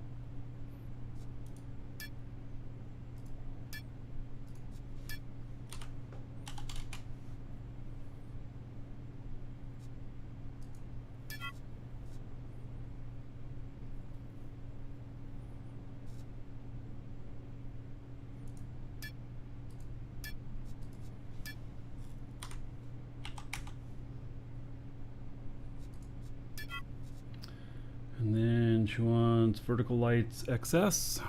And then she wants vertical lights XS.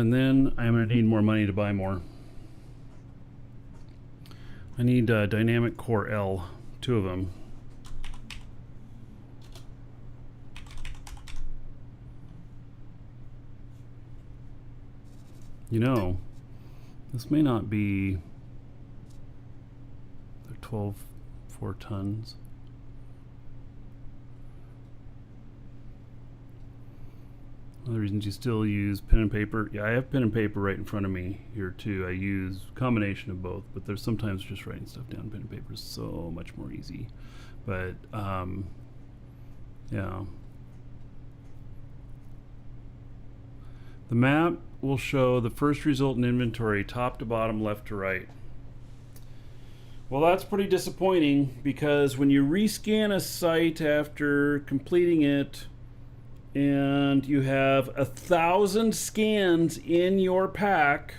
And then I'm going to need more money to buy more. I need Dynamic Core L, 2 of them. You know, this may not be, they're 4 tons. One of the reasons you still use pen and paper. Yeah, I have pen and paper right in front of me here too. I use a combination of both, but there's sometimes just writing stuff down. Pen and paper is so much more easy. But yeah. The map will show the first result in inventory, top to bottom, left to right. Well, that's pretty disappointing because when you rescan a site after completing it and you have 1,000 scans in your pack,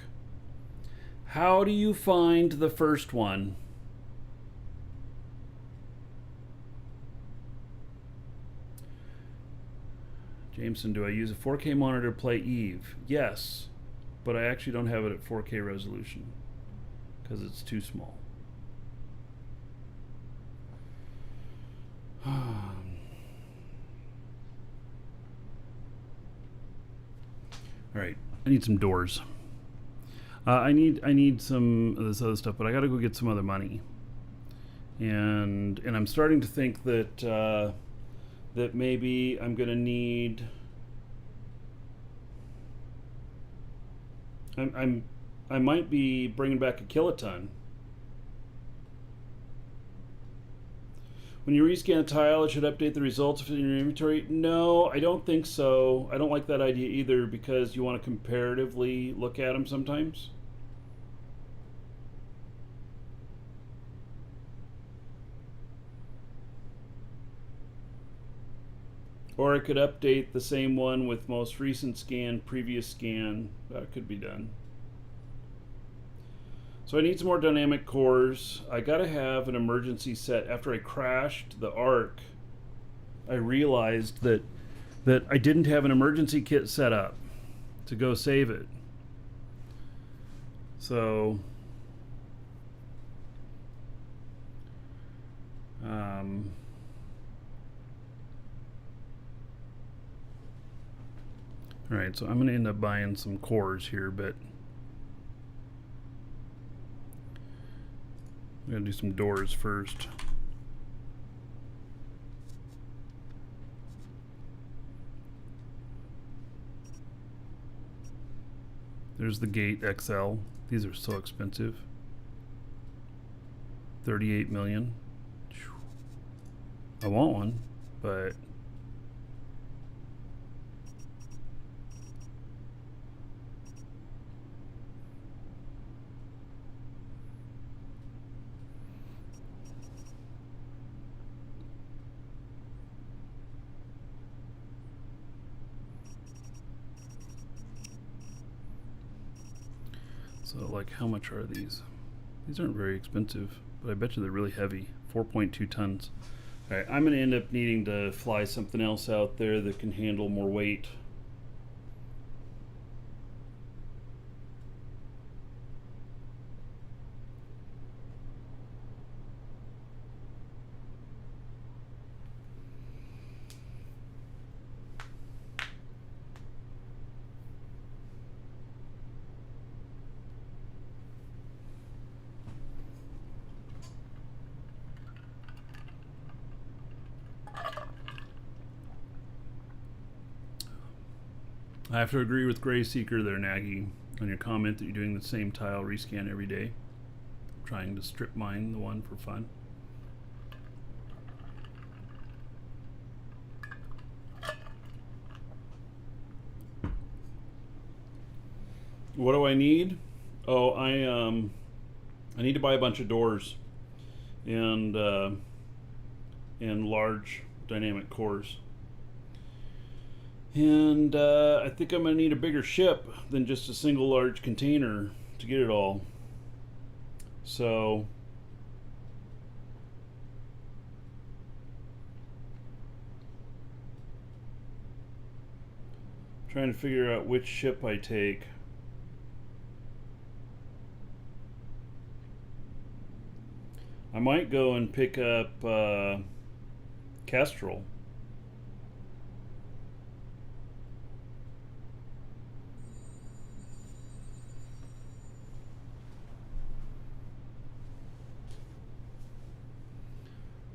how do you find the first one? Jameson, do I use a 4K monitor to play Eve? Yes, but I actually don't have it at 4K resolution because it's too small. All right, I need some doors. I need some of this other stuff, but I got to go get some other money. And I'm starting to think that that maybe I'm gonna need. I might be bringing back a kiloton. When you rescan a tile, it should update the results in your inventory. No, I don't think so. I don't like that idea either because you want to comparatively look at them sometimes. Or I could update the same one with most recent scan, previous scan. That could be done. So I need some more dynamic cores. I gotta have an emergency set. After I crashed the Ark, I realized that I didn't have an emergency kit set up to go save it. So all right, so I'm going to end up buying some cores here, but I'm going to do some doors first. There's the Gate XL. These are so expensive. 38 million. I want one, but so, like, how much are these? These aren't very expensive, but I bet you they're really heavy. 4.2 tons. All right, I'm going to end up needing to fly something else out there that can handle more weight. I have to agree with Gray Seeker there, Nagy, on your comment that you're doing the same tile rescan every day. I'm trying to strip mine the one for fun. What do I need? Oh, I need to buy a bunch of doors and large dynamic cores. And I think I'm going to need a bigger ship than just a single large container to get it all. So trying to figure out which ship I take. might go and pick up Kestrel.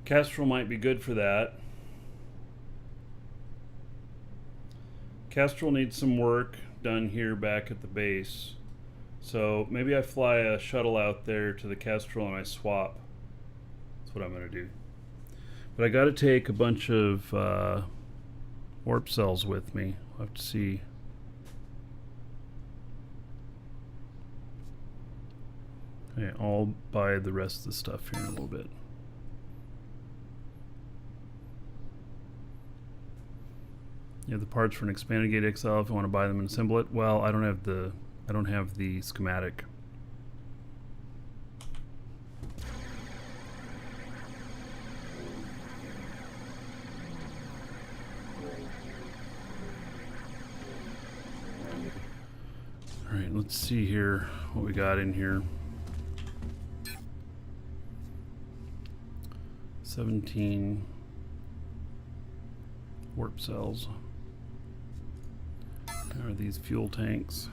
Kestrel might be good for that. Kestrel needs some work done here back at the base. So maybe I fly a shuttle out there to the Kestrel and I swap. That's what I'm going to do. But I got to take a bunch of warp cells with me. I'll have to see. Okay, I'll buy the rest of the stuff here in a little bit. You have the parts for an expanded gate XL if you want to buy them and assemble it. Well, I don't have the schematic. All right, let's see here what we got in here. 17 warp cells. Are these fuel tanks?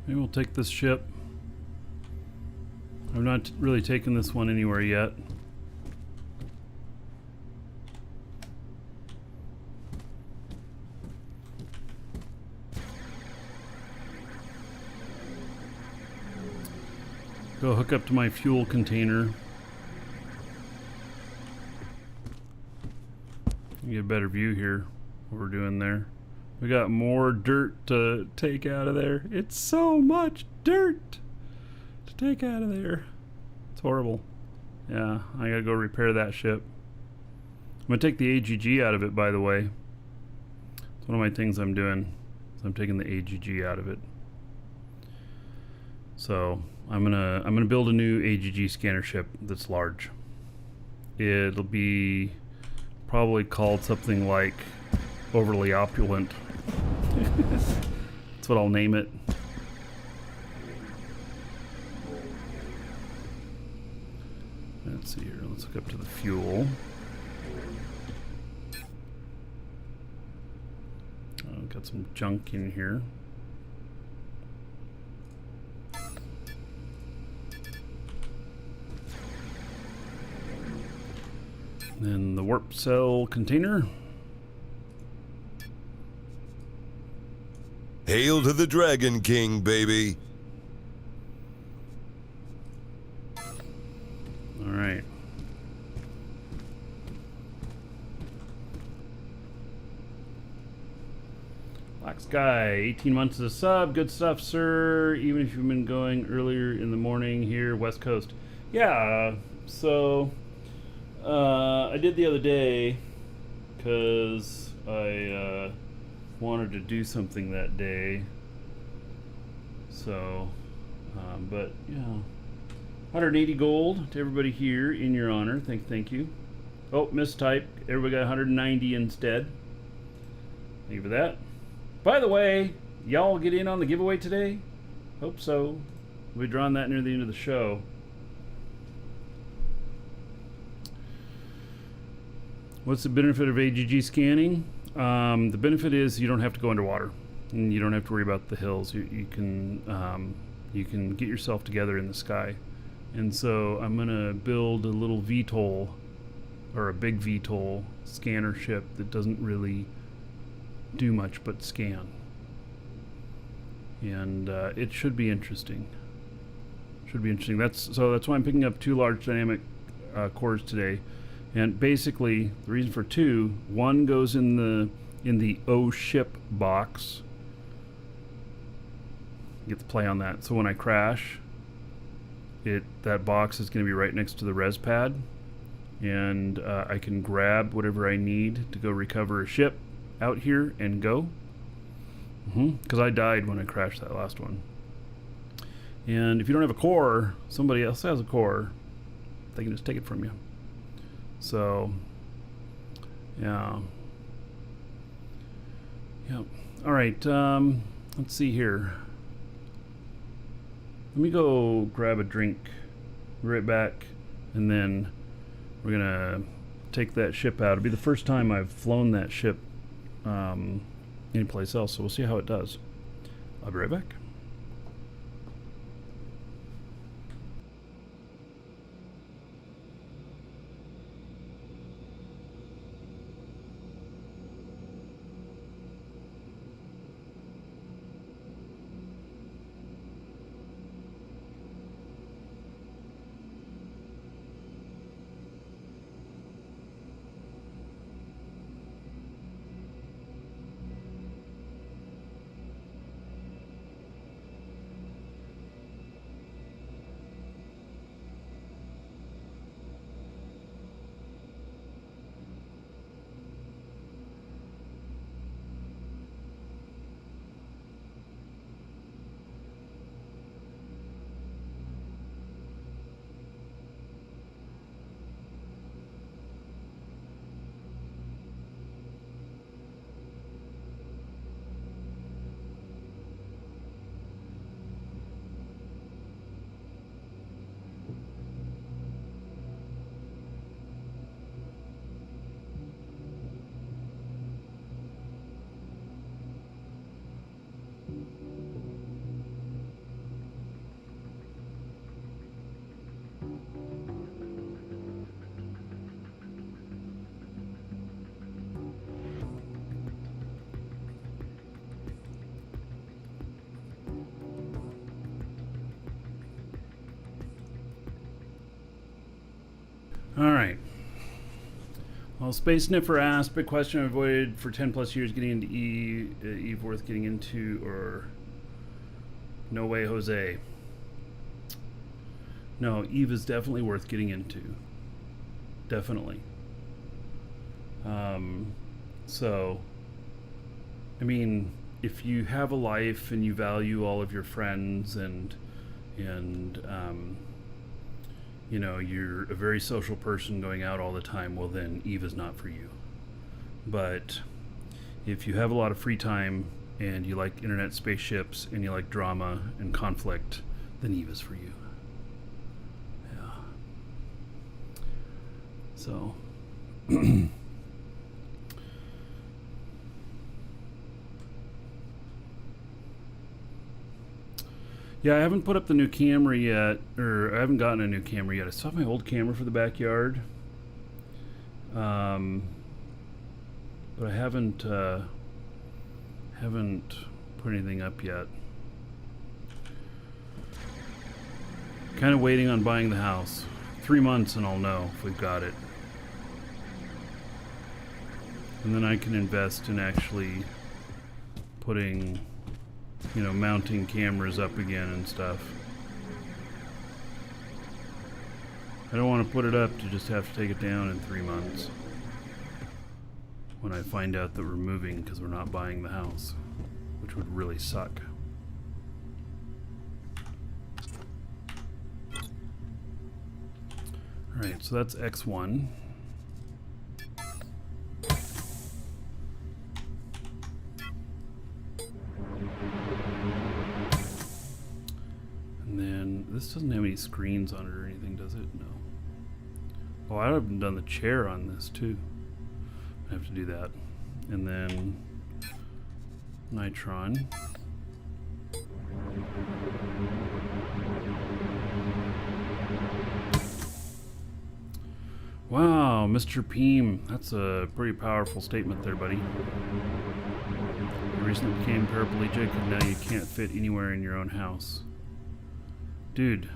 Maybe we'll take this ship. I've not really taken this one anywhere yet. Go hook up to my fuel container. You get a better view here, what we're doing there. We got more dirt to take out of there. It's so much dirt to take out of there. It's horrible. Yeah, I gotta go repair that ship. I'm gonna take the AGG out of it, by the way. It's one of my things I'm doing. So I'm taking the AGG out of it. So I'm gonna build a new AGG scanner ship that's large. It'll be probably called something like overly opulent. That's what I'll name it. Let's see here. Let's hook up to the fuel. Got some junk in here. Then the warp cell container. Hail to the Dragon King, baby. All right. Black Sky, 18 months as a sub. Good stuff, sir. Even if you've been going earlier in the morning here, West Coast. Yeah, so I did the other day because I wanted to do something that day. So, but yeah, 180 gold to everybody here in your honor. Thank you. Oh, mistype. Everybody got 190 instead. Thank you for that. By the way, y'all get in on the giveaway today? Hope so. We'll be drawing that near the end of the show. What's the benefit of AGG scanning? The benefit is you don't have to go underwater, and you don't have to worry about the hills. You can get yourself together in the sky. And so I'm gonna build a little VTOL, or a big VTOL scanner ship that doesn't really do much but scan. And it should be interesting. That's why I'm picking up 2 large dynamic cores today. And basically, the reason for 2, one goes in the O ship box. You get to play on that. So when I crash, that box is going to be right next to the res pad, and I can grab whatever I need to go recover a ship out here and go. Because I died when I crashed that last one. And if you don't have a core, somebody else has a core. They can just take it from you. So, yeah. Yep. All right. Let's see here. Let me go grab a drink. Be right back, and then we're gonna take that ship out. It'll be the first time I've flown that ship anyplace else, so we'll see how it does. I'll be right back. All right. Well, Space Sniffer asked, big question I avoided for 10 plus years getting into Eve worth getting into, or no way, Jose? No, Eve is definitely worth getting into. Definitely. So, I mean, if you have a life and you value all of your friends and you know, you're a very social person going out all the time, well then Eve is not for you. But if you have a lot of free time and you like internet spaceships and you like drama and conflict, then Eve is for you. Yeah. So yeah, I haven't put up the new camera yet, or I haven't gotten a new camera yet. I still have my old camera for the backyard, but I haven't put anything up yet. Kind of waiting on buying the house. 3 months and I'll know if we've got it, and then I can invest in actually putting, you know, mounting cameras up again and stuff. I don't want to put it up to just have to take it down in 3 months when I find out that we're moving because we're not buying the house, which would really suck. Alright, so that's X1. This doesn't have any screens on it or anything, does it? No. Oh, I haven't done the chair on this too. I have to do that. And then Nitron. Wow, Mr. Peem, that's a pretty powerful statement there, buddy. You recently became paraplegic and now you can't fit anywhere in your own house. Dude.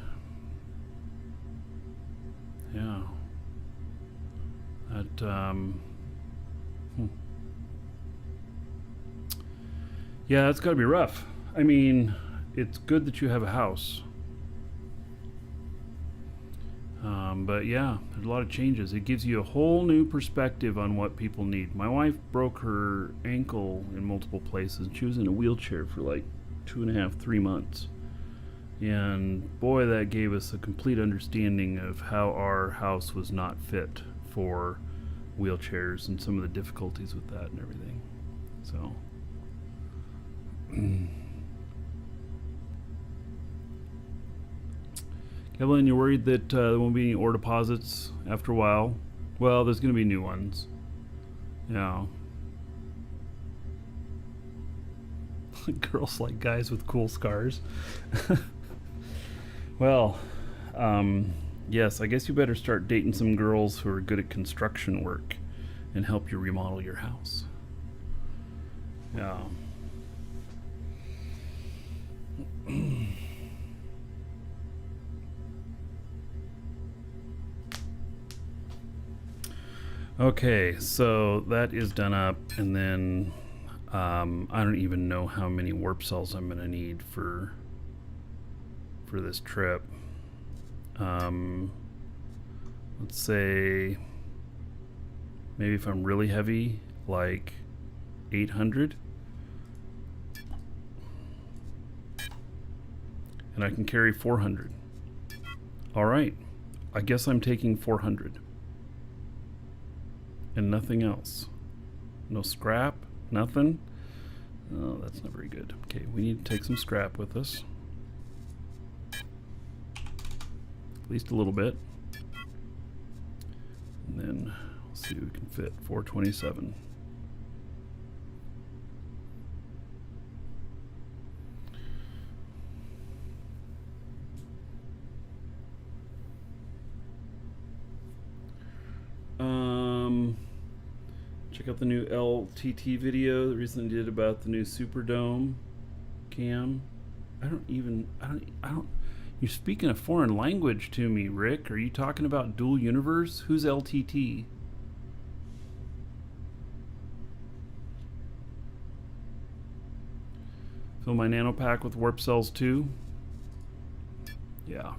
Yeah. That, Yeah, that's gotta be rough. I mean, it's good that you have a house. But yeah, there's a lot of changes. It gives you a whole new perspective on what people need. My wife broke her ankle in multiple places. She was in a wheelchair for like 2.5, 3 months. And boy, that gave us a complete understanding of how our house was not fit for wheelchairs and some of the difficulties with that and everything. So, Evelyn, you're worried that there won't be any ore deposits after a while? Well, there's going to be new ones. Yeah. Girls like guys with cool scars. Well, yes, I guess you better start dating some girls who are good at construction work and help you remodel your house. Yeah. Okay, so that is done up, and then I don't even know how many warp cells I'm gonna need for this trip. Let's say maybe if I'm really heavy, like 800, and I can carry 400. All right, I guess I'm taking 400 and nothing else. No scrap, nothing. Oh, that's not very good. Okay, we need to take some scrap with us. At least a little bit. And then we'll see if we can fit 427. Check out the new LTT video that recently did about the new Superdome cam. I don't. You're speaking a foreign language to me, Rick. Are you talking about dual universe? Who's LTT? Fill my nano pack with warp cells too? Yeah.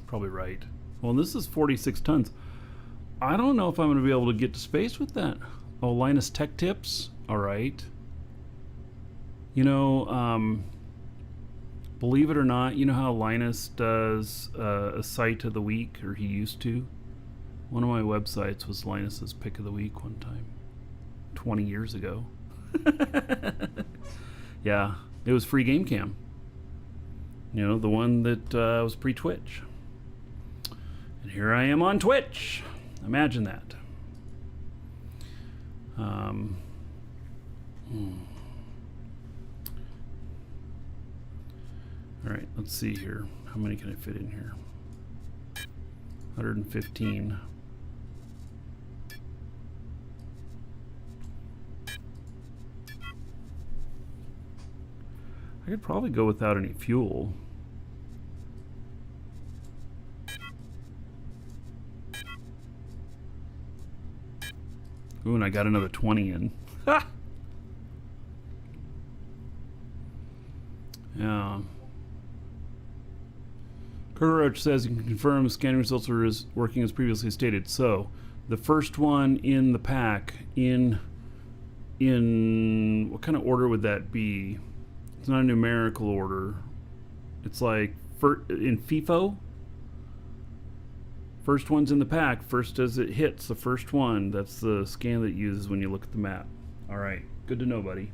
Probably right. Well, this is 46 tons. I don't know if I'm going to be able to get to space with that. Oh, Linus Tech Tips? Alright. You know, believe it or not, you know how Linus does a site of the week, or he used to? One of my websites was Linus's pick of the week one time. 20 years ago. Yeah, it was free game cam. You know, the one that was pre-Twitch. And here I am on Twitch. Imagine that. All right, let's see here. How many can I fit in here? 115. I could probably go without any fuel. Ooh, and I got another 20 in. Ha! Yeah. Roach says you can confirm scanning results are working as previously stated. So, the first one in the pack, in what kind of order would that be? It's not a numerical order. It's like in FIFO. First one's in the pack. First as it hits, the first one. That's the scan that it uses when you look at the map. All right, good to know, buddy.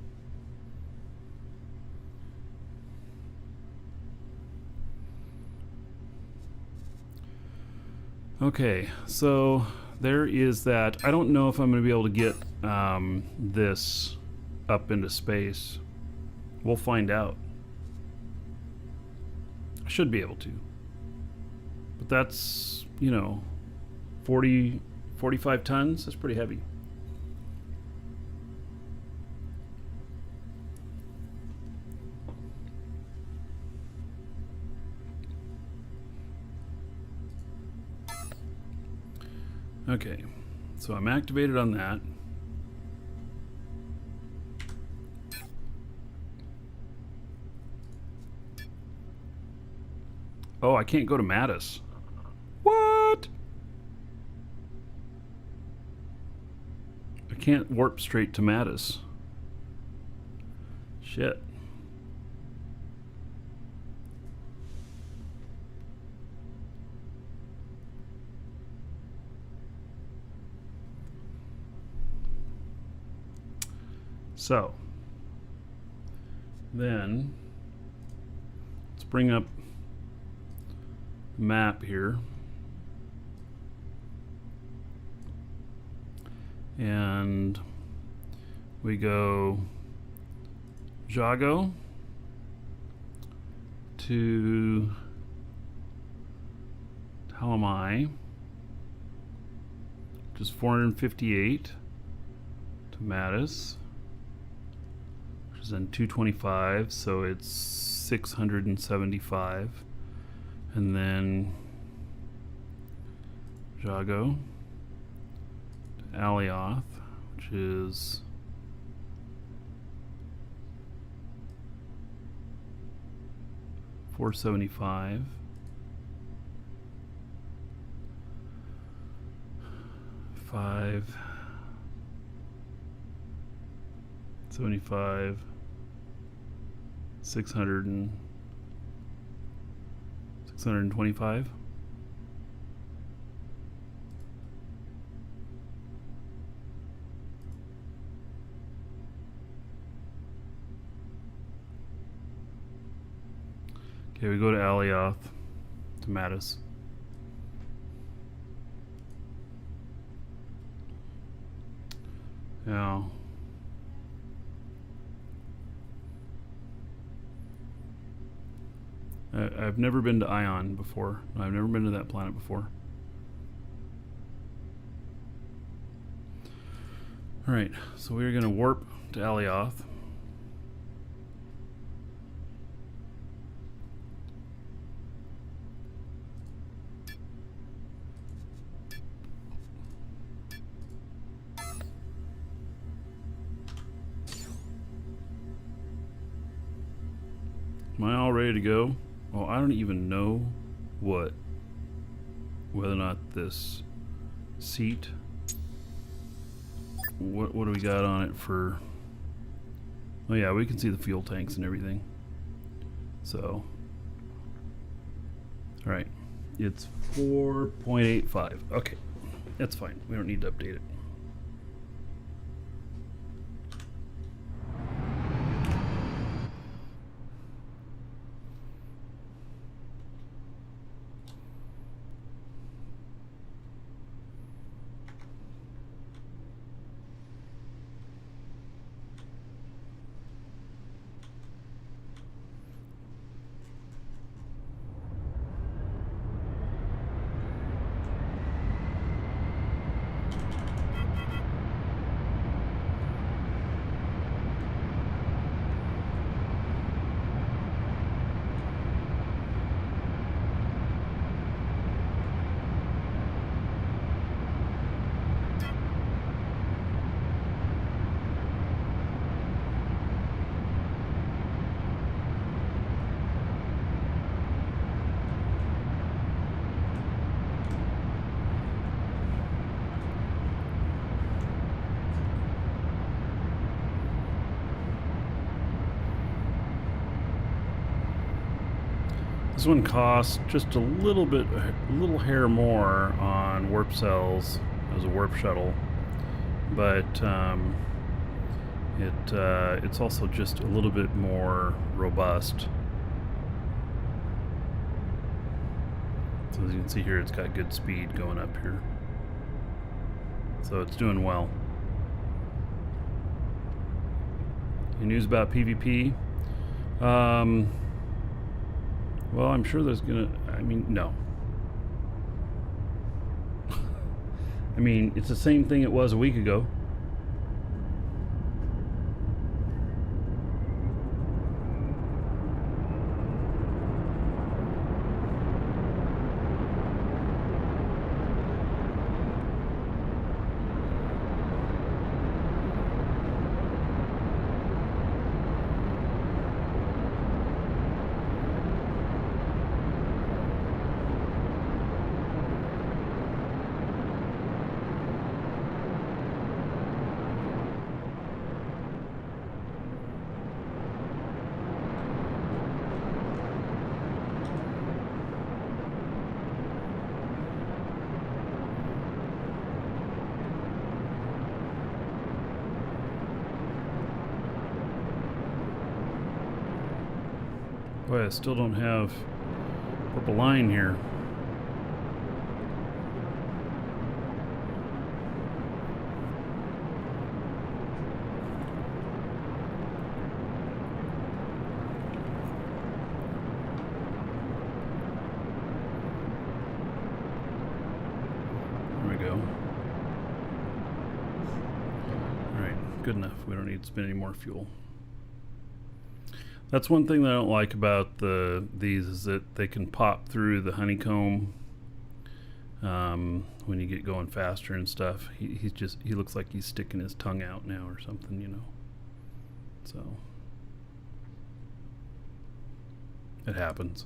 Okay, so there is that. I don't know if I'm going to be able to get this up into space. We'll find out. I should be able to. But that's, you know, 45 tons. That's pretty heavy. Okay, so I'm activated on that. Oh, I can't go to Mattis. What? I can't warp straight to Mattis. Shit. So, Then let's bring up the map here. And we go Jago to Talamai, which is 458, to Mattis, which is then 225, so it's 675, and then Jago to Alioth, which is 475. Five 75 600 and 625. Okay, we go to Alioth to Mattis. Now, I've never been to Ion before. I've never been to that planet before. Alright, so we're going to warp to Alioth. Am I all ready to go? Well, I don't even know whether or not this seat, what do we got on it for? Oh yeah, we can see the fuel tanks and everything. So, all right, it's 4.85. Okay, that's fine. We don't need to update it. This one costs just a little hair more on warp cells as a warp shuttle, but it's also just a little bit more robust. So as you can see here, it's got good speed going up here, so it's doing well. Any news about PvP? Well, I'm sure there's no. I mean, it's the same thing it was a week ago. Boy, I still don't have purple line here. There we go. Alright, good enough. We don't need to spend any more fuel. That's one thing that I don't like about these is that they can pop through the honeycomb when you get going faster and stuff. He looks like he's sticking his tongue out now or something, you know. So it happens.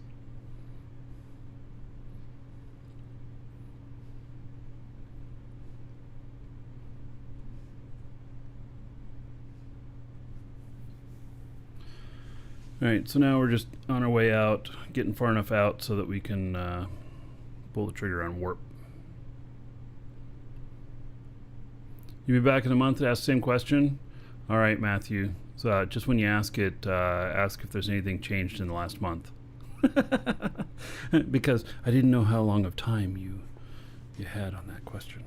Alright, so now we're just on our way out, getting far enough out so that we can pull the trigger on warp. You'll be back in a month to ask the same question? Alright, Matthew. So just when you ask it, ask if there's anything changed in the last month. Because I didn't know how long of time you had on that question.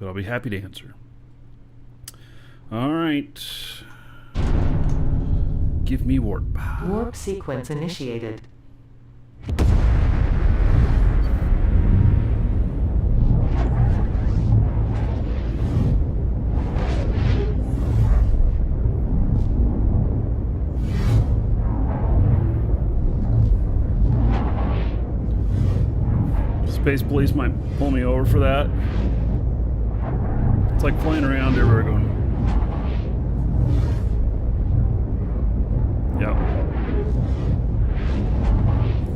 But I'll be happy to answer. Alright. Give me warp. Warp sequence initiated. Space police might pull me over for that. It's like flying around everywhere going. Yep.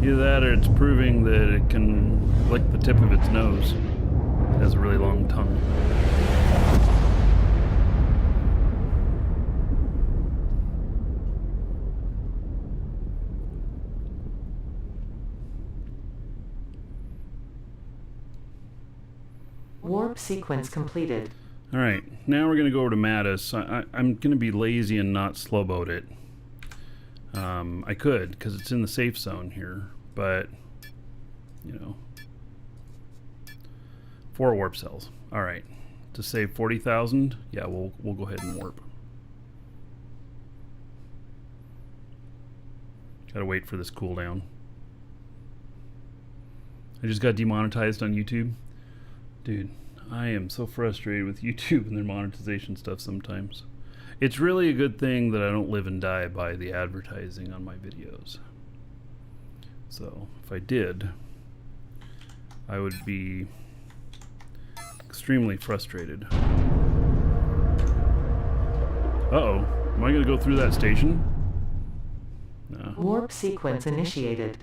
Either that or it's proving that it can lick the tip of its nose. It has a really long tongue. Warp sequence completed. Alright, now we're going to go over to Mattis. I'm going to be lazy and not slow boat it. I could, because it's in the safe zone here, but, you know. 4 warp cells. Alright, to save 40,000, yeah, we'll go ahead and warp. Gotta wait for this cooldown. I just got demonetized on YouTube. Dude, I am so frustrated with YouTube and their monetization stuff sometimes. It's really a good thing that I don't live and die by the advertising on my videos. So, if I did, I would be extremely frustrated. Uh-oh. Am I going to go through that station? No. Warp sequence initiated.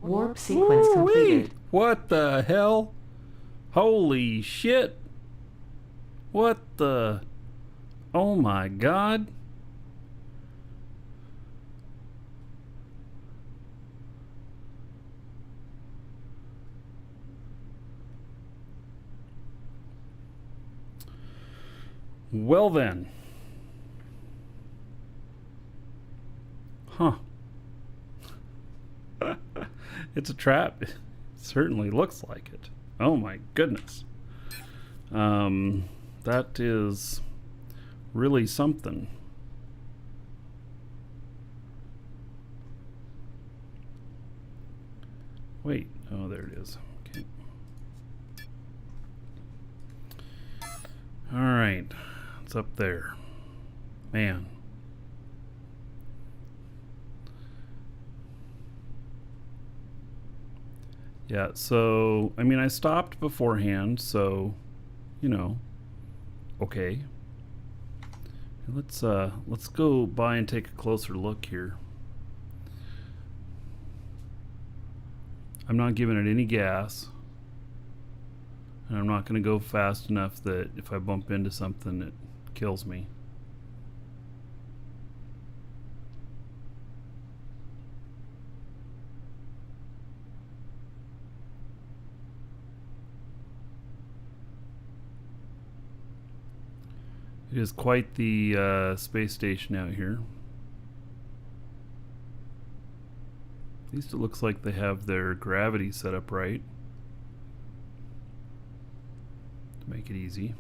Warp sequence completed. What the hell? Holy shit. What the... Oh my god. Well then. Huh. It's a trap. It certainly looks like it. Oh my goodness. That is really something. Wait. Oh, there it is. Okay. All right. It's up there. Man. Yeah, so, I mean, I stopped beforehand, so, you know, okay. Let's go by and take a closer look here. I'm not giving it any gas. And I'm not going to go fast enough that if I bump into something, it kills me. It is quite the space station out here. At least it looks like they have their gravity set up right to make it easy.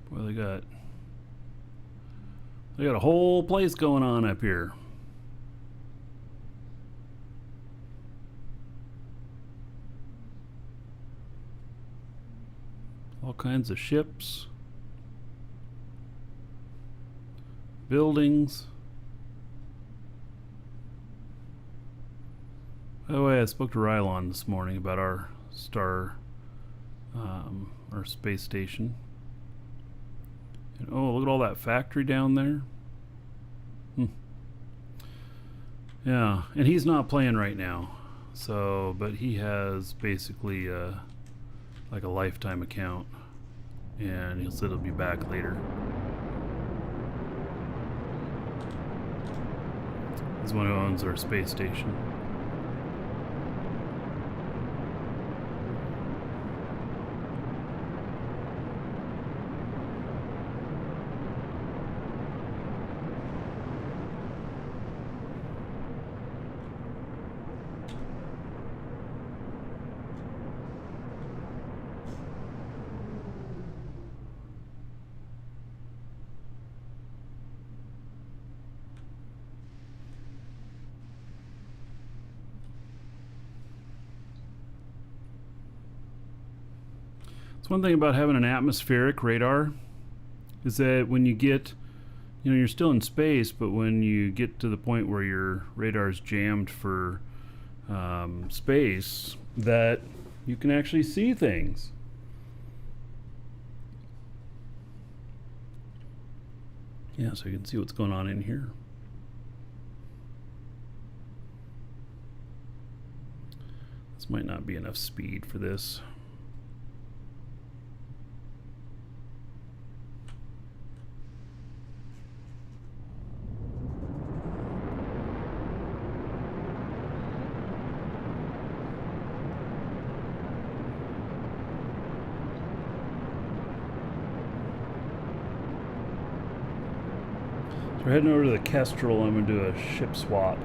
Well, they got a whole place going on up here. All kinds of ships, buildings. By the way, I spoke to Rylon this morning about our our space station. And, oh, look at all that factory down there. Yeah, and he's not playing right now. So, but he has basically like a lifetime account, and he'll said he'll be back later. He's one who owns our space station. So one thing about having an atmospheric radar is that when you get, you're still in space, but when you get to the point where your radar's jammed for space, that you can actually see things. Yeah, so you can see what's going on in here. This might not be enough speed for this. We're heading over to the Kestrel. I'm going to do a ship swap.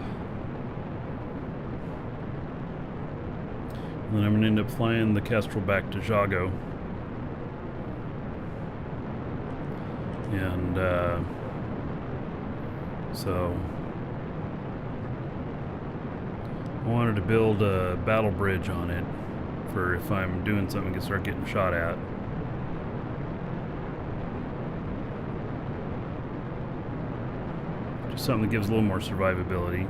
And then I'm going to end up flying the Kestrel back to Jago. And so I wanted to build a battle bridge on it for if I'm doing something I can start getting shot at. Just something that gives a little more survivability.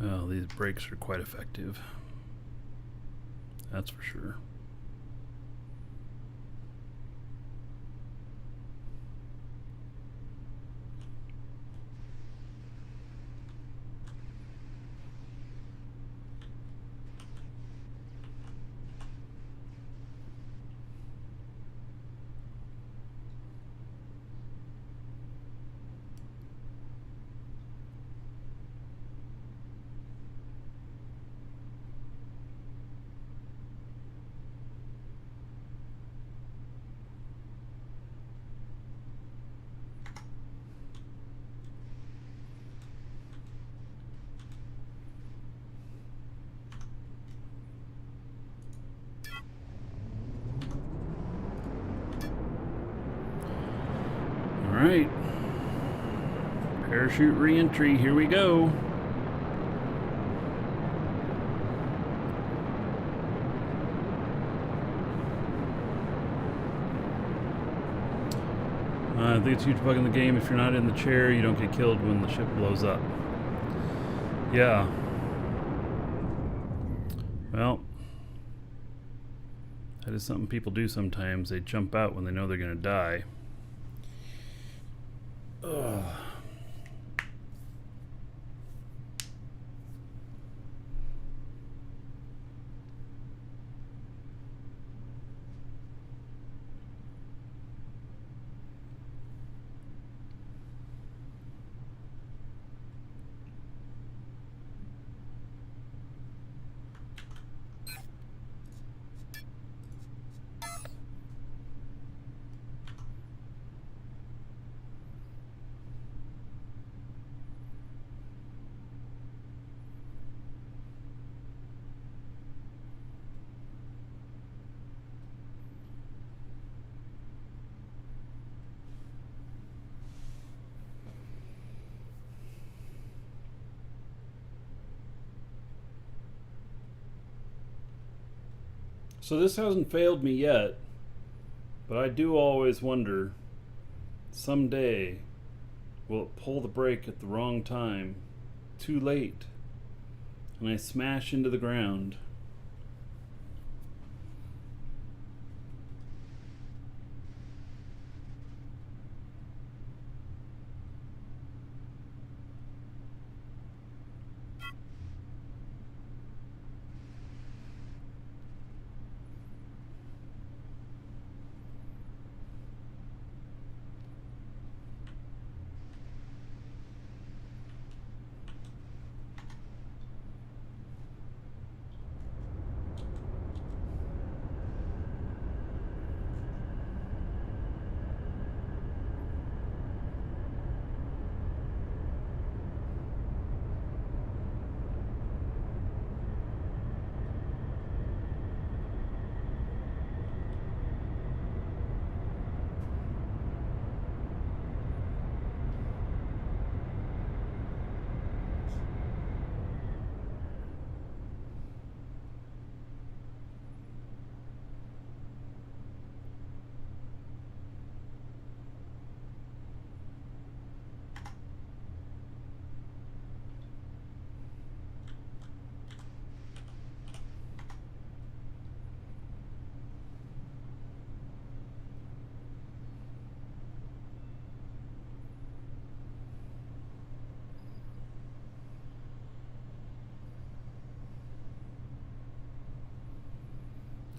Well, these brakes are quite effective. That's for sure. All right. Parachute re-entry, here we go. I think it's a huge bug in the game. If you're not in the chair, you don't get killed when the ship blows up. Yeah. Well, that is something people do sometimes. They jump out when they know they're going to die. Ugh. So this hasn't failed me yet, but I do always wonder, someday, will it pull the brake at the wrong time, too late, and I smash into the ground?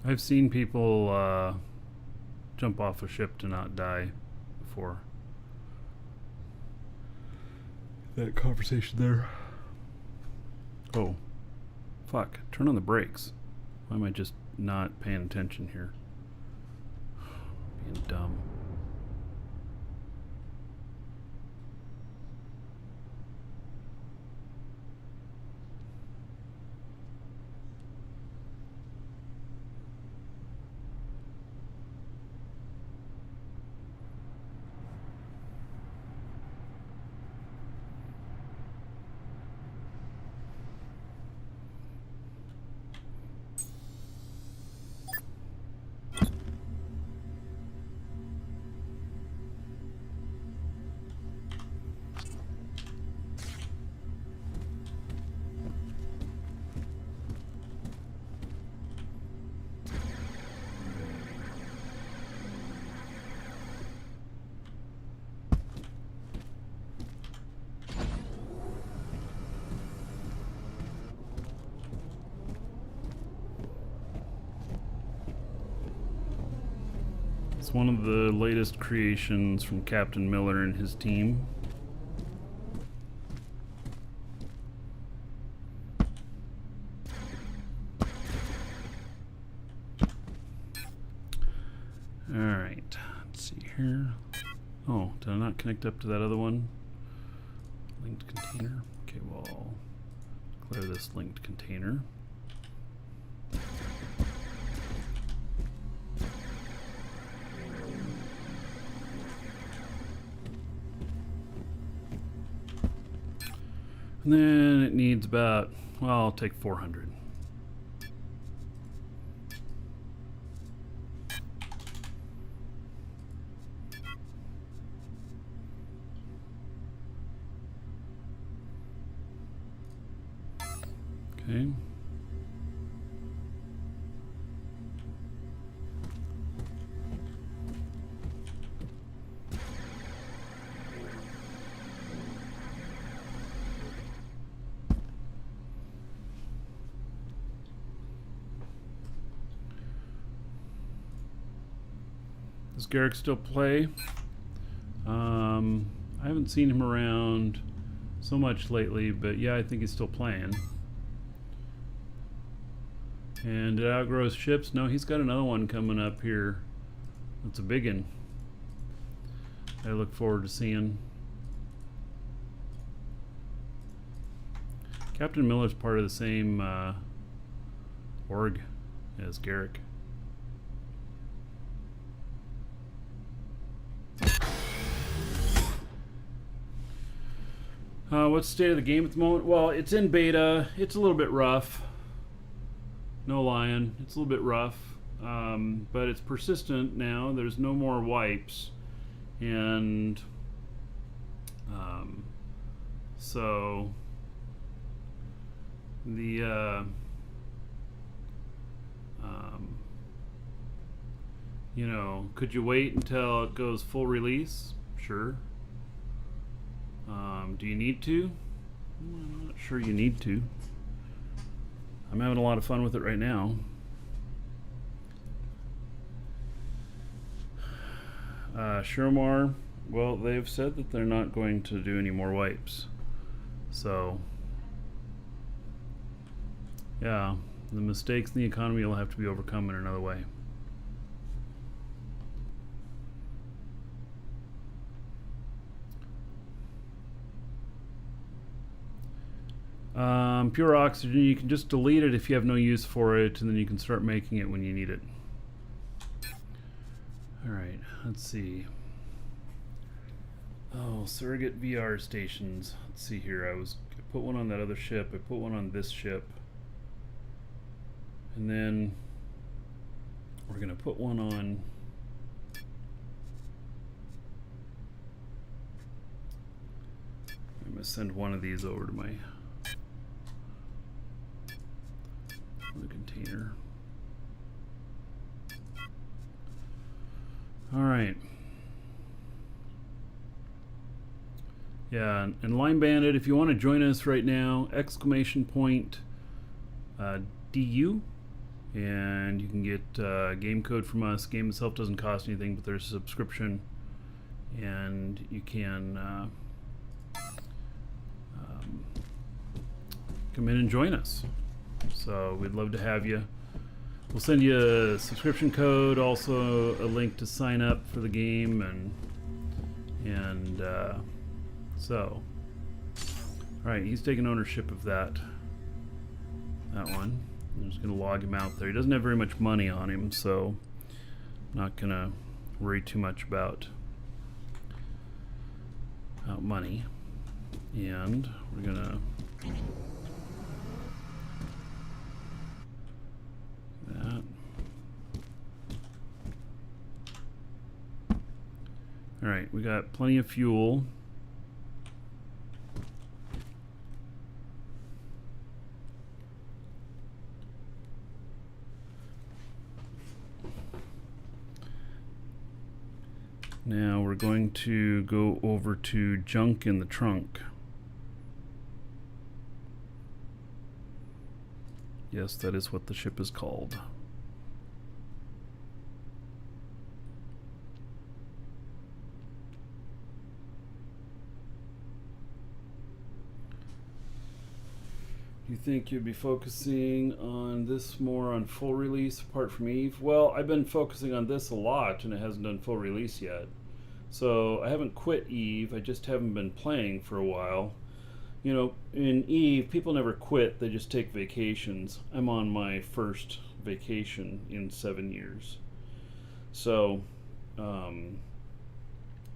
I've seen people jump off a ship to not die before. That conversation there. Oh, fuck. Turn on the brakes. Why am I just not paying attention here? Being dumb. It's one of the latest creations from Captain Miller and his team. Alright, let's see here. Oh, did I not connect up to that other one? Linked container. Okay, well, I'll clear this linked container. And then it needs about, well, I'll take 400. Okay. Does Garrick still play? I haven't seen him around so much lately, but yeah, I think he's still playing. And did it outgrow his ships? No, he's got another one coming up here. It's a big one. I look forward to seeing. Captain Miller's part of the same org as Garrick. What's the state of the game at the moment? Well, it's in beta. It's a little bit rough. No lying. It's a little bit rough. But it's persistent now. There's no more wipes. And so the you know, could you wait until it goes full release? Sure. Do you need to? I'm not sure you need to. I'm having a lot of fun with it right now. Shiromar, well, they've said that they're not going to do any more wipes. So, yeah, the mistakes in the economy will have to be overcome in another way. Pure oxygen, you can just delete it if you have no use for it, and then you can start making it when you need it. Alright, let's see. Oh, surrogate VR stations. Let's see here. I put one on that other ship. I put one on this ship. And then we're going to put one on I'm going to send one of these over to my the container. All right. Yeah, and Line Bandit, if you want to join us right now, ! DU, and you can get game code from us. Game itself doesn't cost anything, but there's a subscription, and you can come in and join us. So we'd love to have you. We'll send you a subscription code, also a link to sign up for the game, and so, all right, he's taking ownership of that one. I'm just gonna log him out there. He doesn't have very much money on him, so I'm not gonna worry too much about money. And we're gonna that. All right, we got plenty of fuel. Now we're going to go over to junk in the trunk. Yes, that is what the ship is called. you think you'd be focusing on this more on full release apart from Eve? Well, I've been focusing on this a lot and it hasn't done full release yet. So I haven't quit Eve, I just haven't been playing for a while. You know, in Eve, people never quit, they just take vacations. I'm on my first vacation in 7 years. So,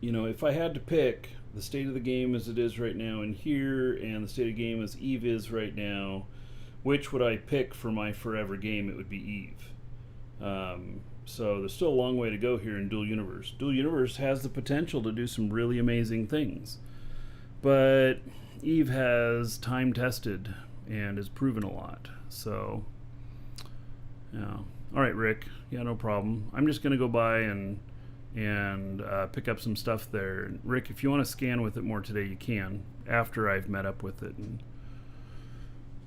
you know, if I had to pick the state of the game as it is right now in here and the state of the game as Eve is right now, which would I pick for my forever game? It would be Eve. So there's still a long way to go here in Dual Universe. Dual Universe has the potential to do some really amazing things. But Eve has time tested and has proven a lot. So, yeah. All right, Rick. Yeah, no problem. I'm just going to go by and pick up some stuff there. Rick, if you want to scan with it more today, you can, after I've met up with it and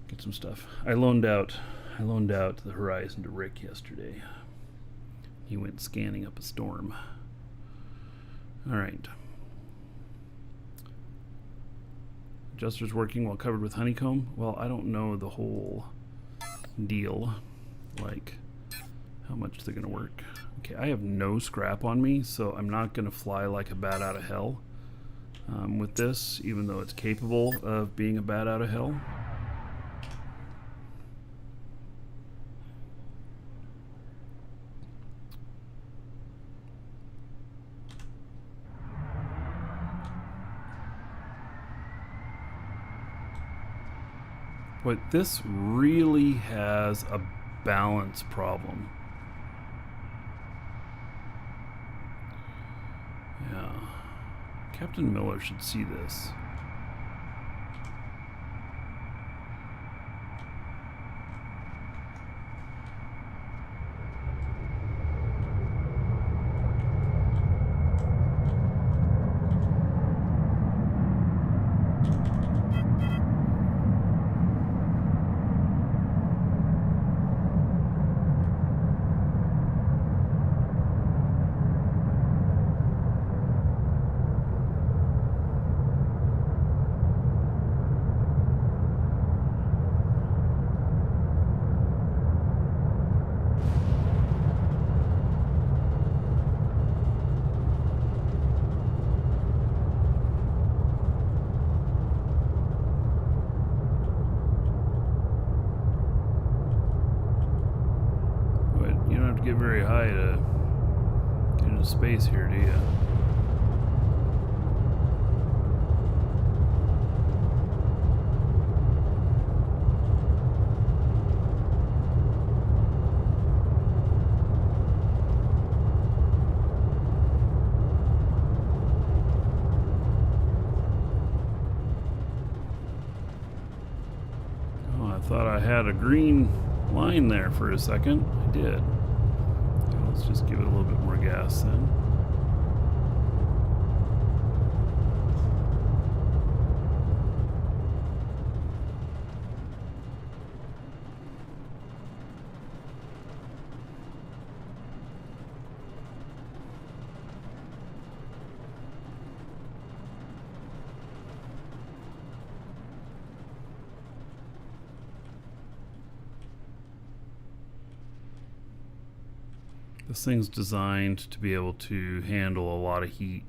get some stuff. I loaned out the Horizon to Rick yesterday. He went scanning up a storm. All right. Adjuster's working while covered with honeycomb. Well, I don't know the whole deal, like how much they're gonna work. Okay, I have no scrap on me, so I'm not gonna fly like a bat out of hell with this, even though it's capable of being a bat out of hell. But this really has a balance problem. Yeah. Captain Miller should see this. Get very high to get into space here, do you? Oh, I thought I had a green line there for a second. I did. Let's just give it a little bit more gas then. This thing's designed to be able to handle a lot of heat.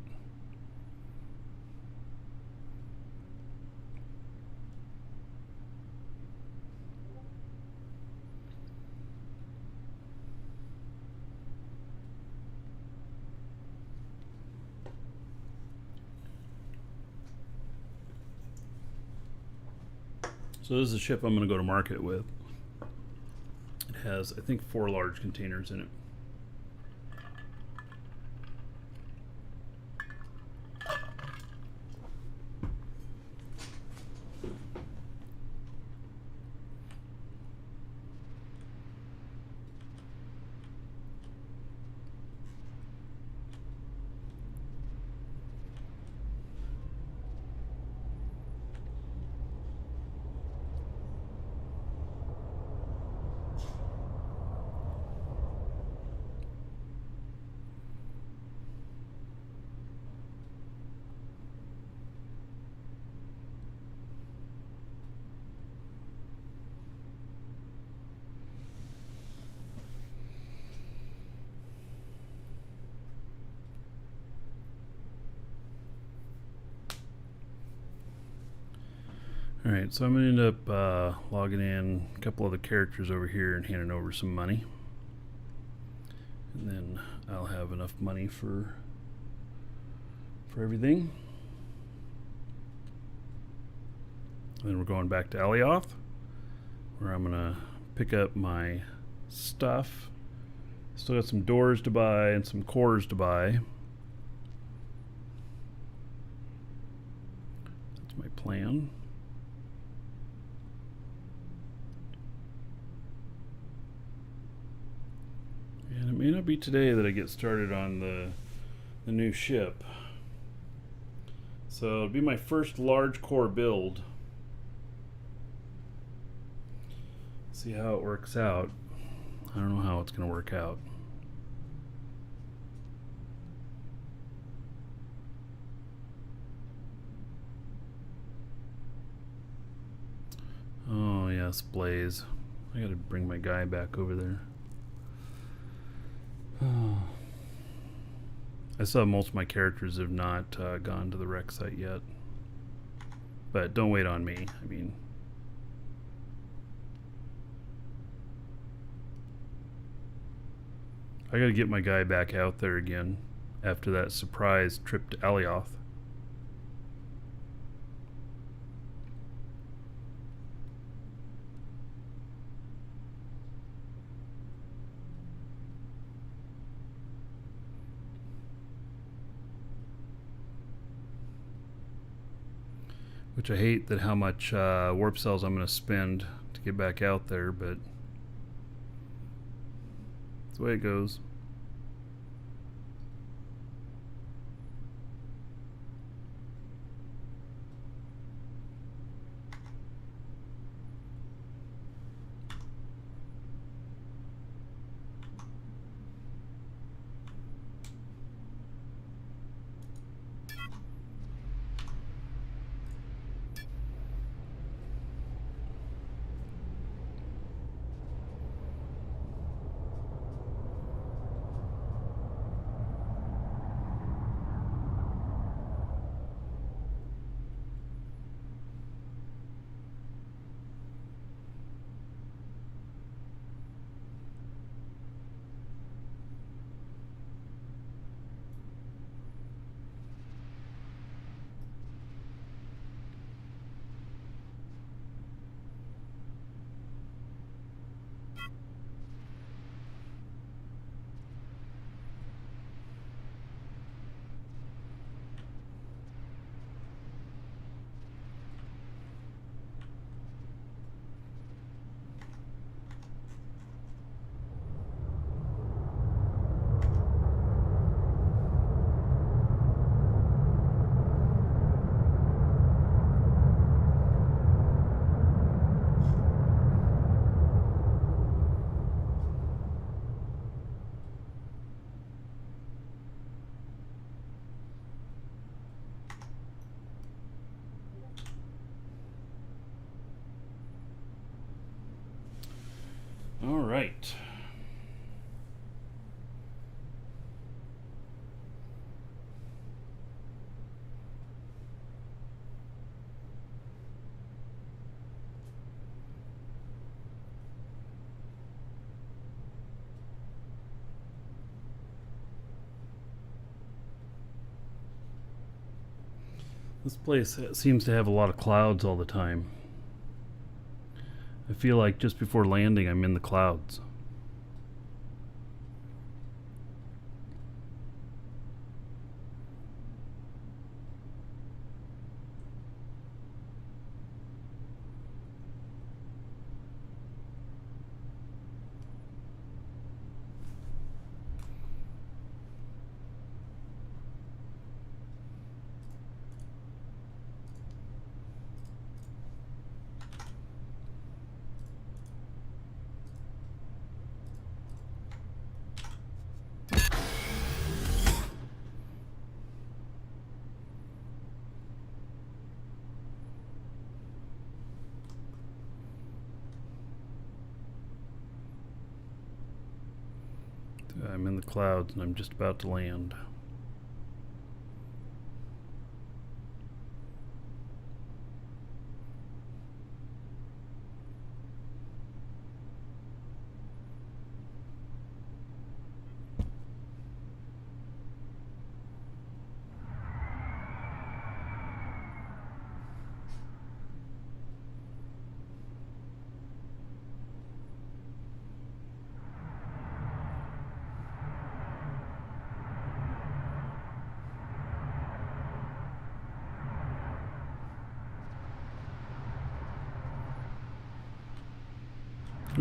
So this is a ship I'm going to go to market with. It has, I think, 4 large containers in it. Alright, so I'm going to end up logging in a couple other characters over here and handing over some money. And then I'll have enough money for everything. And then we're going back to Alioth, where I'm going to pick up my stuff. Still got some doors to buy and some cores to buy. That's my plan. And it may not be today that I get started on the new ship. So it'll be my first large core build. See how it works out. I don't know how it's going to work out. Oh yes, Blaze. I gotta bring my guy back over there. I saw most of my characters have not gone to the rec site yet. But don't wait on me. I mean, I gotta get my guy back out there again after that surprise trip to Alioth. Which I hate that how much warp cells I'm going to spend to get back out there, but that's the way it goes. All right. This place seems to have a lot of clouds all the time. I feel like just before landing, I'm in the clouds. I'm in the clouds and I'm just about to land.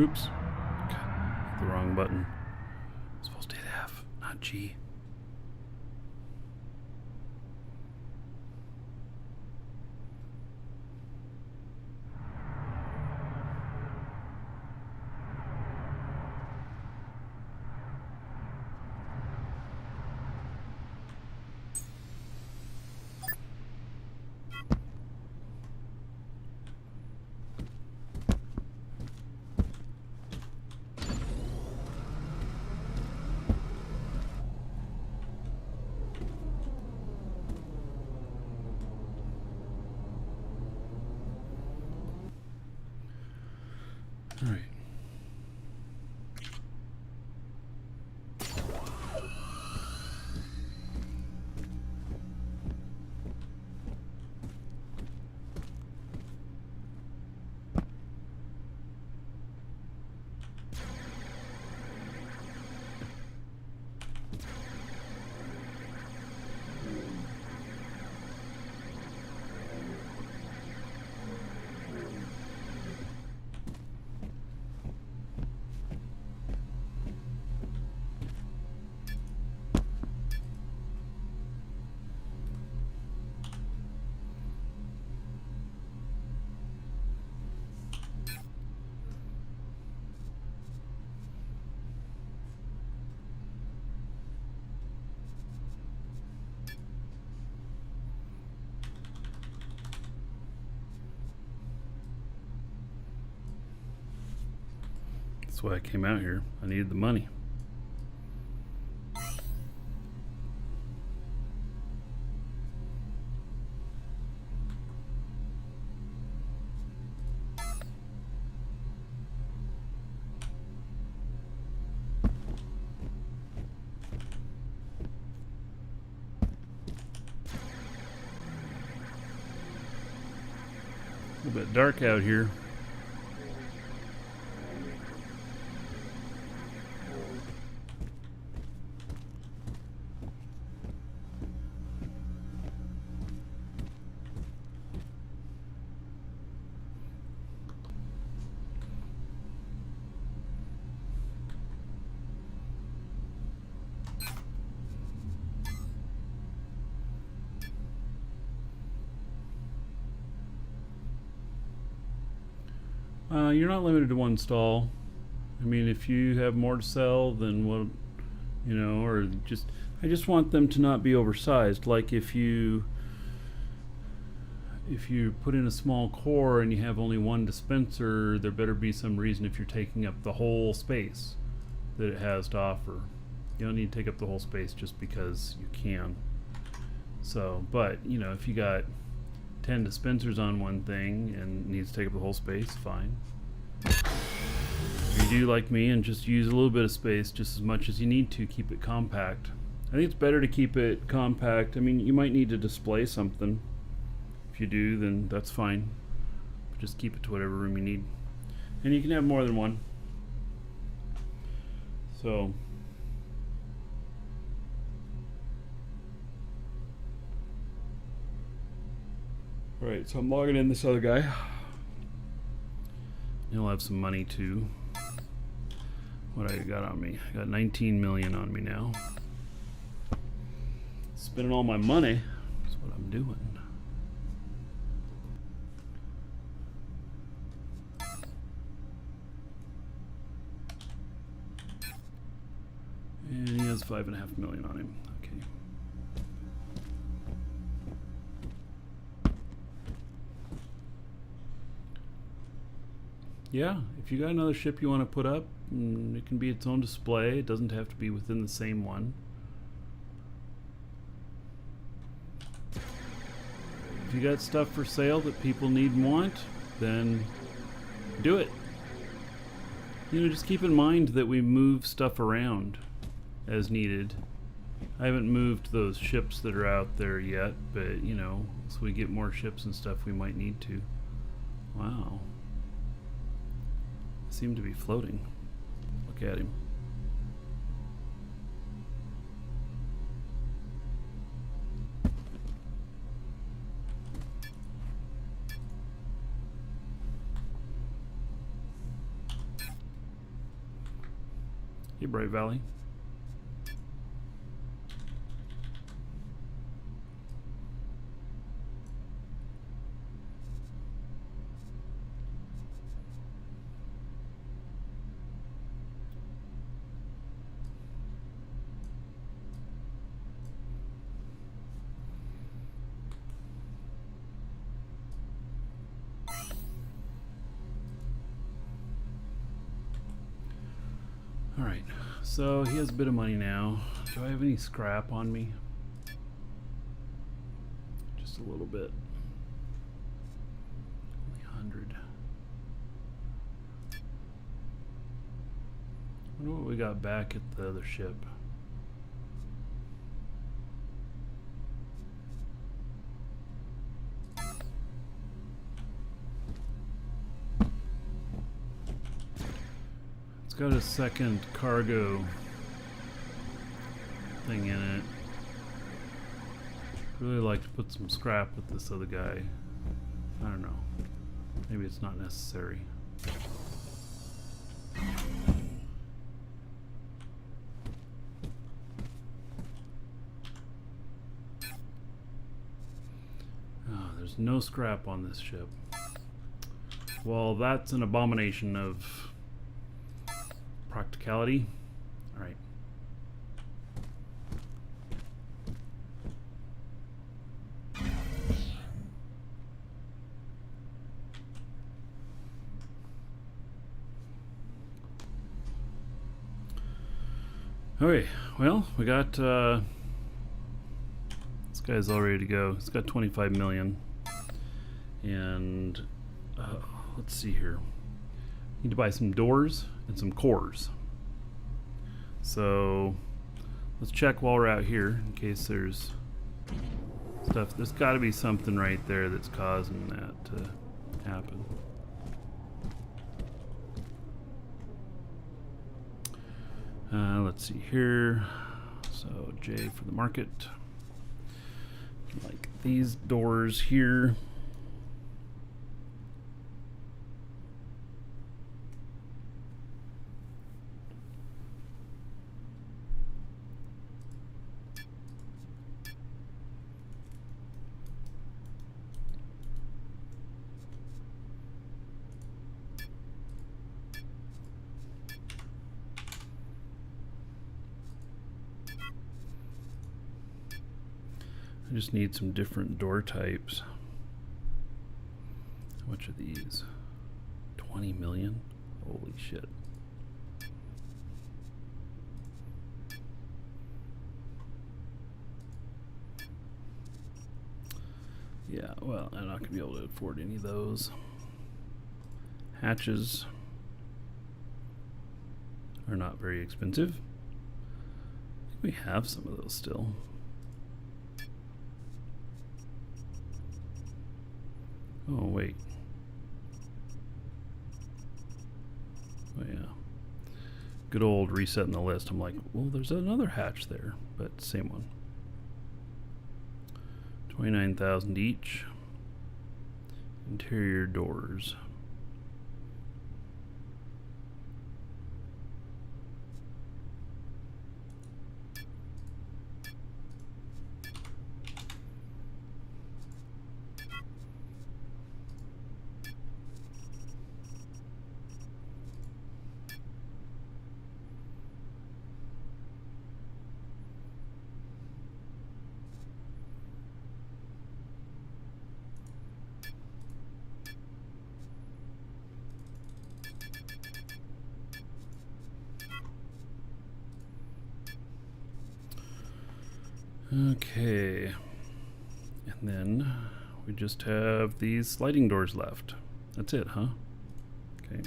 Oops. God, the wrong button. I'm supposed to hit F, not G. All right. That's why I came out here. I needed the money. A little bit dark out here. You're not limited to one stall. I mean, if you have more to sell, then what, you know, or just, I just want them to not be oversized. Like if you put in a small core and you have only one dispenser, there better be some reason if you're taking up the whole space that it has to offer. You don't need to take up the whole space just because you can. So, but, you know, if you got 10 dispensers on one thing and it needs to take up the whole space, fine. If you do like me and just use a little bit of space just as much as you need to, keep it compact. I think it's better to keep it compact. I mean, you might need to display something. If you do, then that's fine. But just keep it to whatever room you need. And you can have more than one. So alright, so I'm logging in this other guy. He'll have some money too. What I got on me? I got 19 million on me now. Spending all my money. That's what I'm doing. And he has 5.5 million on him. Okay. Yeah, if you got another ship you want to put up, it can be its own display. It doesn't have to be within the same one. If you got stuff for sale that people need and want, then do it. You know, just keep in mind that we move stuff around as needed. I haven't moved those ships that are out there yet, but you know, as we get more ships and stuff, we might need to. Wow. Seem to be floating. Look at him. Hey, Bright Valley. Alright, so he has a bit of money now. Do I have any scrap on me? Just a little bit. Only 100. I wonder what we got back at the other ship. It's got a second cargo thing in it. Really like to put some scrap with this other guy. I don't know. Maybe it's not necessary. Oh, there's no scrap on this ship. Well, that's an abomination of practicality. All right. Okay, well, we got this guy's all ready to go. It's got 25 million. And let's see here. Need to buy some doors and some cores. So let's check while we're out here in case there's stuff. There's got to be something right there that's causing that to happen. Let's see here. So J for the market. Like these doors here. I just need some different door types. How much are these? 20 million? Holy shit. Yeah, well, I'm not going to be able to afford any of those. Hatches are not very expensive. I think we have some of those still. Oh, wait. Oh, yeah. Good old resetting the list. I'm like, well, there's another hatch there, but same one. 29,000 each. Interior doors. Okay, and then we just have these sliding doors left. That's it, huh? Okay.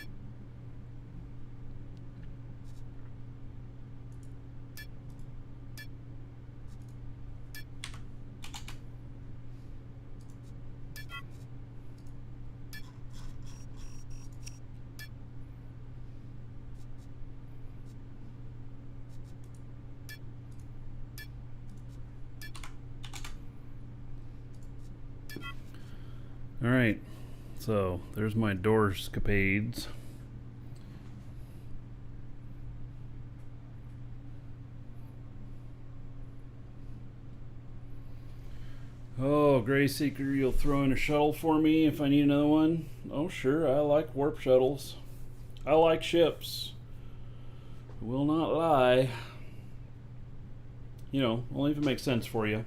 Alright, so there's my door escapades. Oh, Gray Seeker, you'll throw in a shuttle for me if I need another one? Oh, sure, I like warp shuttles. I like ships. I will not lie. You know, only if it makes sense for you.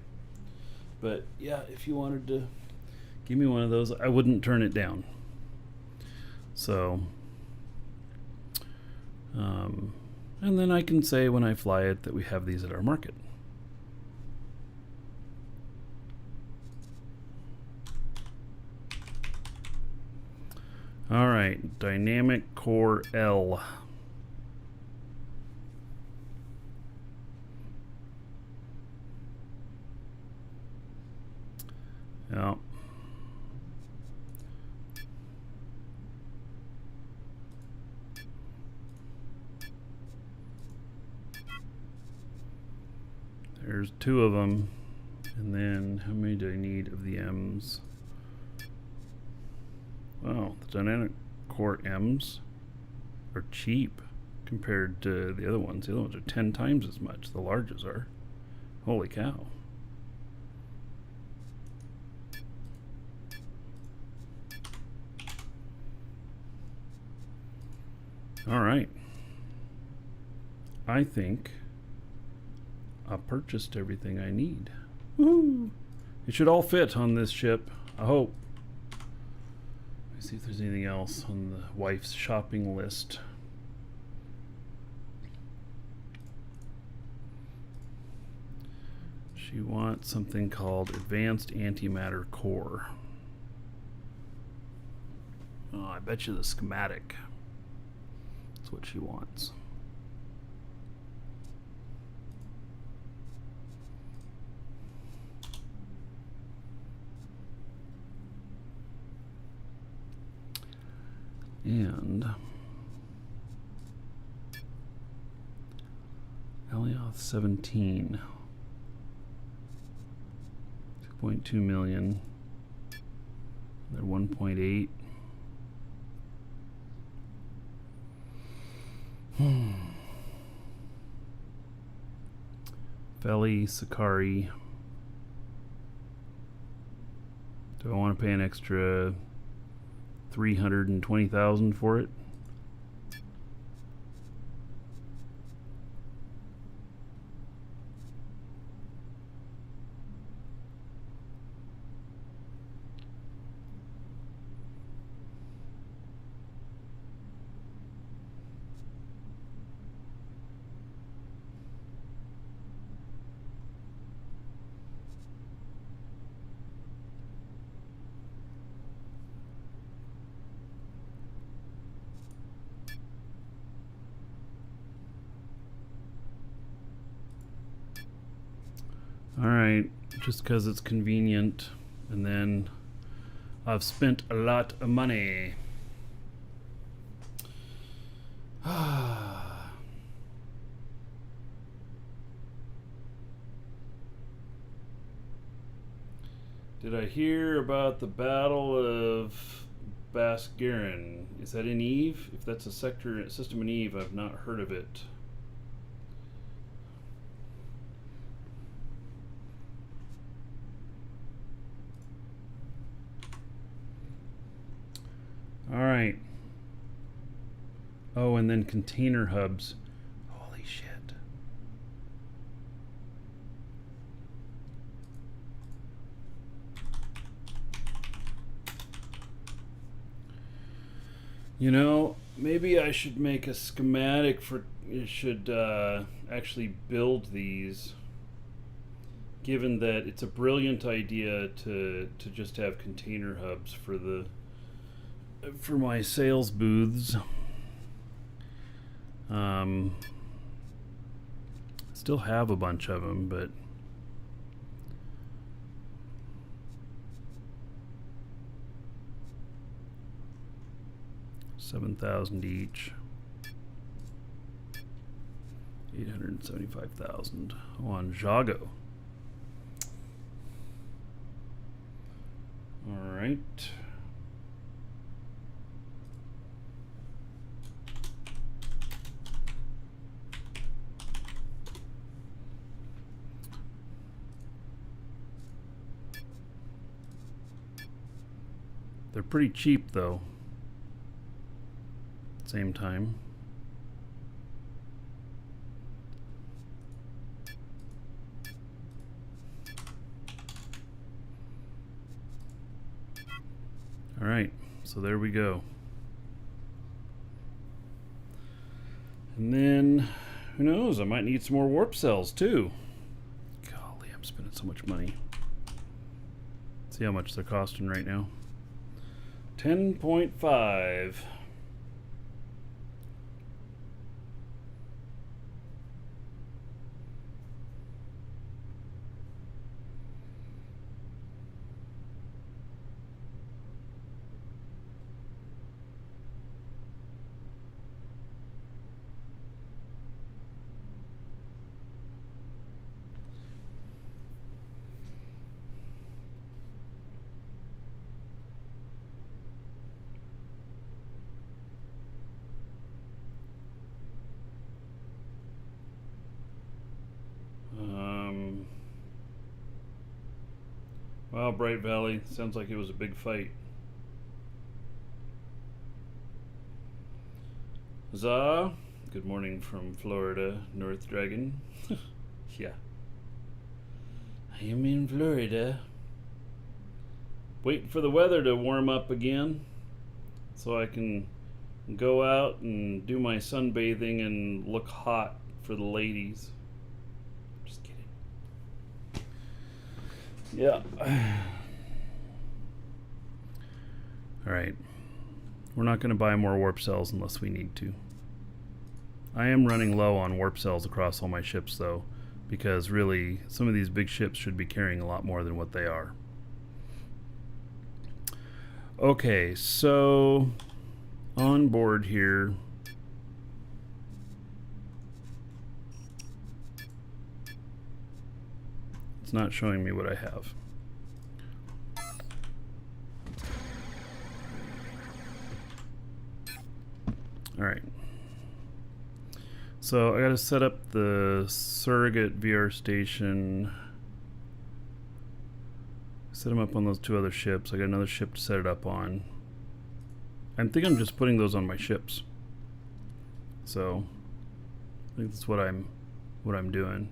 But yeah, if you wanted to give me one of those, I wouldn't turn it down. So, and then I can say when I fly it that we have these at our market. All right, Dynamic Core L. Yeah. There's 2 of them. And then how many do I need of the M's? Wow, the Dynamic Core M's are cheap compared to the other ones. The other ones are 10 times as much. The larges are. Holy cow. All right. I think I purchased everything I need. Woo! It should all fit on this ship, I hope. Let me see if there's anything else on the wife's shopping list. She wants something called Advanced Antimatter Core. Oh, I bet you the schematic. That's what she wants. And Elioth 17. 2.2 million. They're 1.8. Feli, Sakari. Do I want to pay an extra 320,000 for it? Alright, just because it's convenient, and then I've spent a lot of money. Did I hear about the Battle of Basgarin? Is that in Eve? If that's a system in Eve, I've not heard of it. All right. Oh, and then container hubs. Holy shit. You know, maybe I should make a schematic for it. Should actually build these, given that it's a brilliant idea to just have container hubs for my sales booths. Still have a bunch of them, but $7,000 each. 875,000 on Jago. All right. They're pretty cheap though. Same time. All right, so there we go. And then, who knows, I might need some more warp cells too. Golly, I'm spending so much money. See how much they're costing right now. 10.5. Wow, Bright Valley. Sounds like it was a big fight. Huzzah! Good morning from Florida, North Dragon. Yeah. I am in Florida. Waiting for the weather to warm up again so I can go out and do my sunbathing and look hot for the ladies. Just kidding. Yeah. Alright. We're not going to buy more warp cells unless we need to. I am running low on warp cells across all my ships though, because really some of these big ships should be carrying a lot more than what they are. Okay, so on board here, it's not showing me what I have. All right. So I got to set up the surrogate VR station. Set them up on those two other ships. I got another ship to set it up on. I think I'm just putting those on my ships. So I think that's what I'm doing.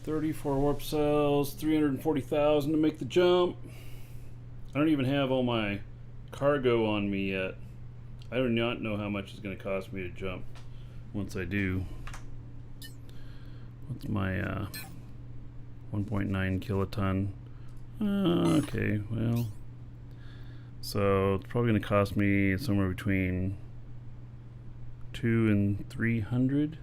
$34 warp cells, 340,000 to make the jump. I don't even have all my cargo on me yet. I do not know how much it's going to cost me to jump once I do. What's my 1.9 kiloton? Okay, well, so it's probably going to cost me somewhere between 200 and 300.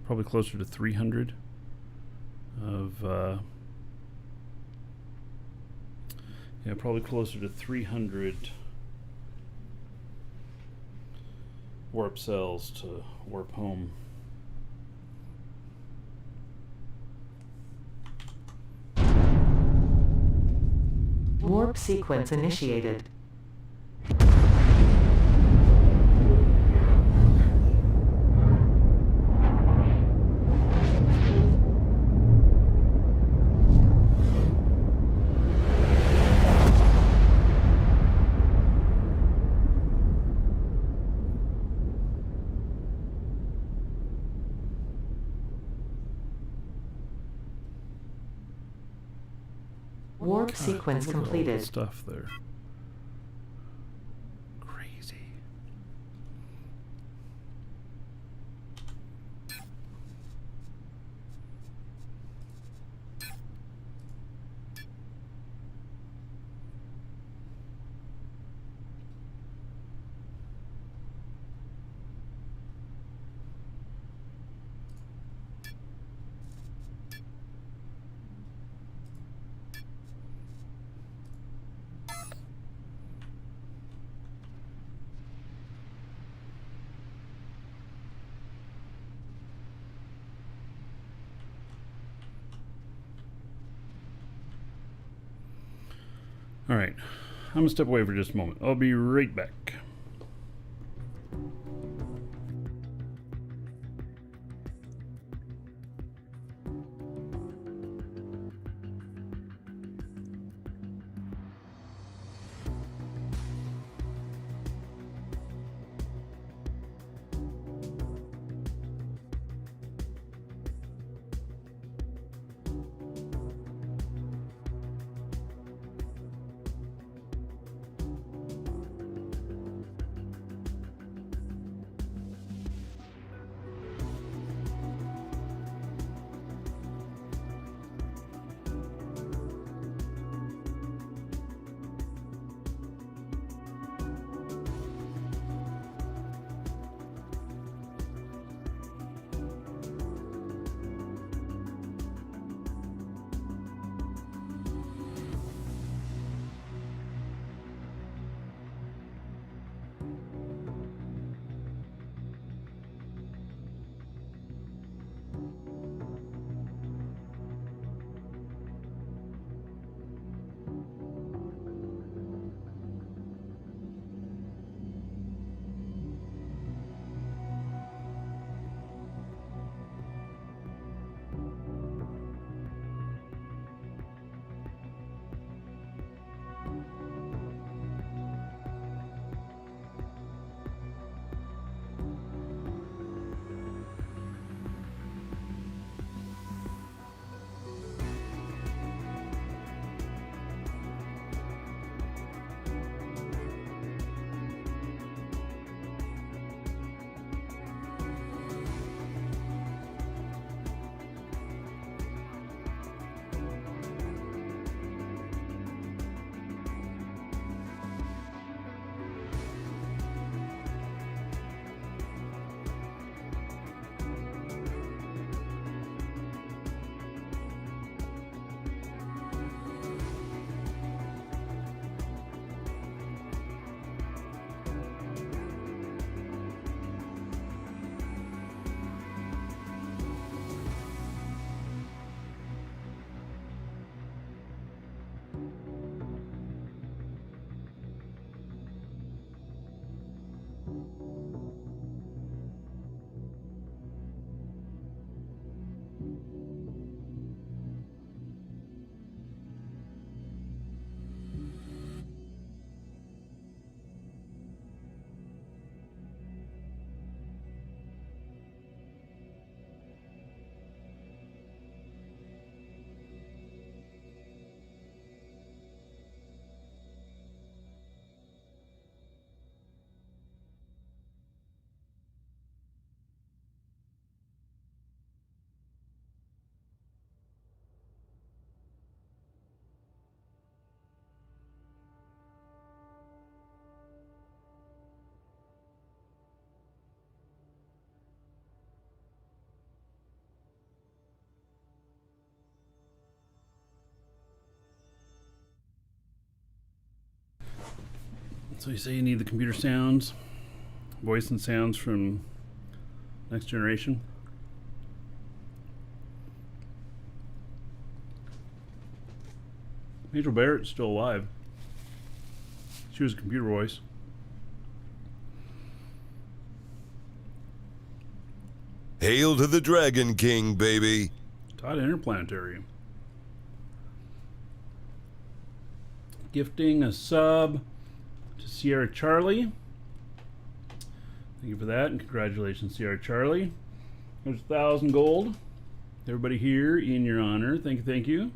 Probably closer to 300 of Yeah, probably closer to 300 warp cells to warp home. Warp sequence initiated. Warp God, sequence look at all the completed. stuff there. Crazy. All right, I'm gonna step away for just a moment. I'll be right back. So you say you need the computer sounds, voice and sounds from Next Generation. Major Barrett's still alive. She was a computer voice. Hail to the Dragon King, baby. Todd Interplanetary. Gifting a sub to Sierra Charlie. Thank you for that, and congratulations, Sierra Charlie. There's 1,000 gold. Everybody here in your honor. Thank you, thank you.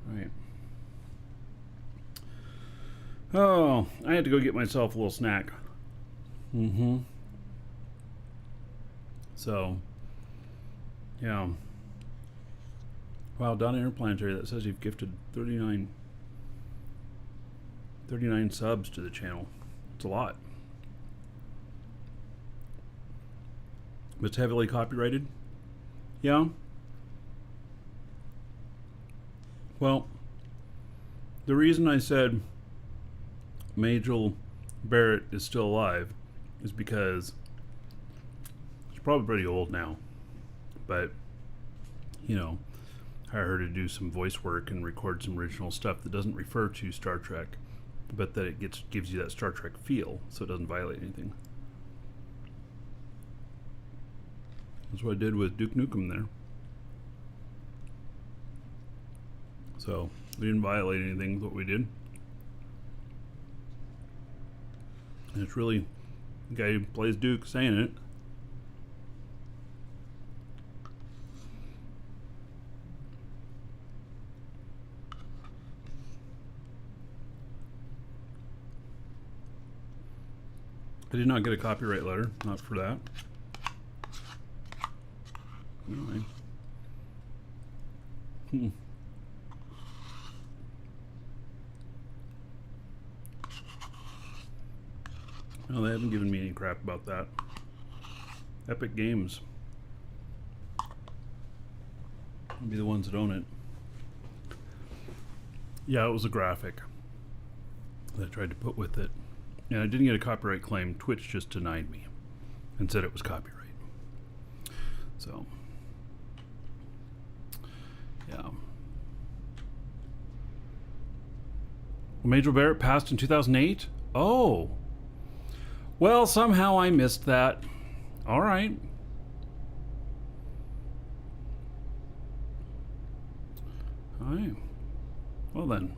All right. Oh, I had to go get myself a little snack. So, yeah. Wow, Donna Interplanetary, that says you've gifted 39 subs to the channel. It's a lot. But it's heavily copyrighted? Yeah. Well, the reason I said Majel Barrett is still alive is because she's probably pretty old now. But, you know, hire her to do some voice work and record some original stuff that doesn't refer to Star Trek, but that it gives you that Star Trek feel, so it doesn't violate anything. That's what I did with Duke Nukem there. So we didn't violate anything with what we did. And it's really the guy who plays Duke saying it. I did not get a copyright letter, not for that. Anyway. No, they haven't given me any crap about that. Epic Games will be the ones that own it. Yeah, it was a graphic that I tried to put with it. And I didn't get a copyright claim. Twitch just denied me and said it was copyright. So, yeah. Major Barrett passed in 2008? Oh. Well, somehow I missed that. All right. All right. Well then.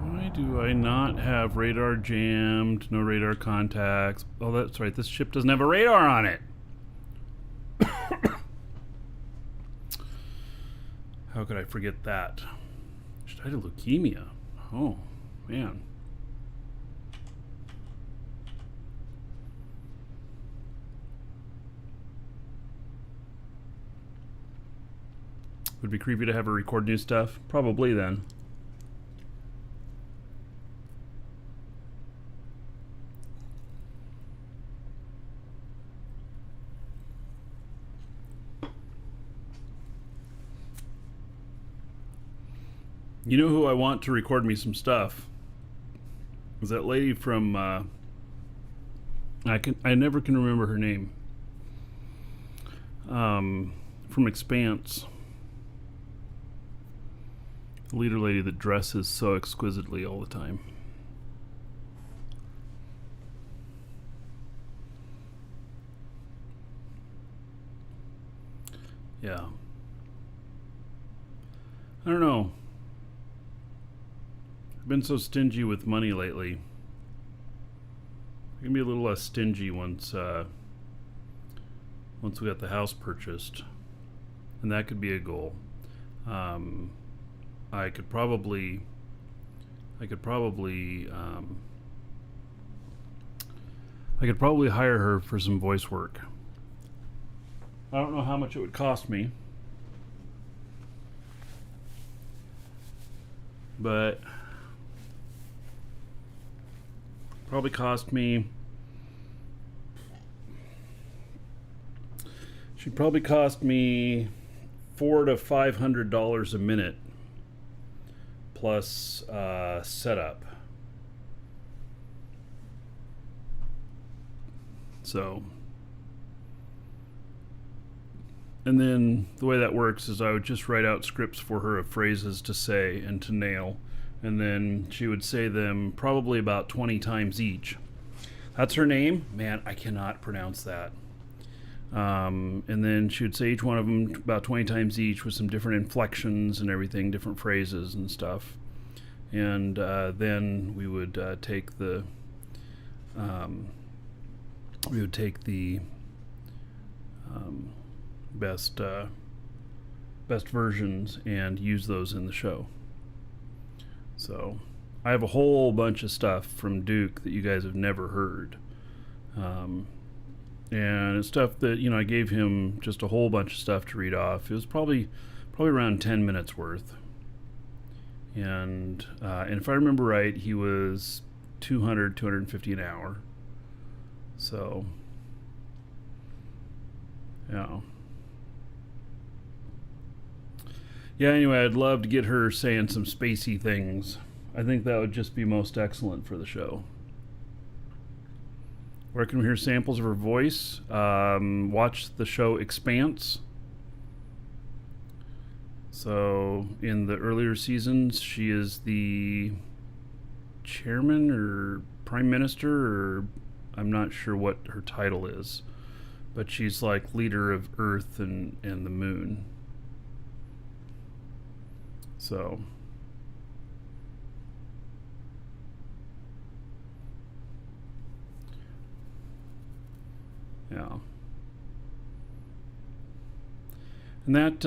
Why do I not have radar jammed? No radar contacts. Oh, that's right. This ship doesn't have a radar on it. How could I forget that? She died of leukemia. Oh, man. Would it be creepy to have her record new stuff? Probably then. You know who I want to record me some stuff? Is that lady from I never can remember her name. From Expanse. The leader lady that dresses so exquisitely all the time. Yeah. I don't know. I've been so stingy with money lately. I can be a little less stingy once we got the house purchased, and that could be a goal. I could probably hire her for some voice work. I don't know how much it would cost me, but probably cost me. She'd probably cost me $400 to $500 a minute plus setup. So, and then the way that works is I would just write out scripts for her of phrases to say and to nail, and then she would say them probably about 20 times each. That's her name. Man, I cannot pronounce that. And then she would say each one of them about 20 times each with some different inflections and everything, different phrases and stuff. And then we would take the best versions and use those in the show. So I have a whole bunch of stuff from Duke that you guys have never heard. And it's stuff that, I gave him just a whole bunch of stuff to read off. It was probably around 10 minutes worth. And if I remember right, he was $250 an hour. So, yeah. Yeah, anyway, I'd love to get her saying some spacey things. I think that would just be most excellent for the show. Where can we hear samples of her voice? Watch the show Expanse. So, in the earlier seasons, she is the chairman or prime minister, or I'm not sure what her title is. But she's like leader of Earth and the moon. So, yeah. And that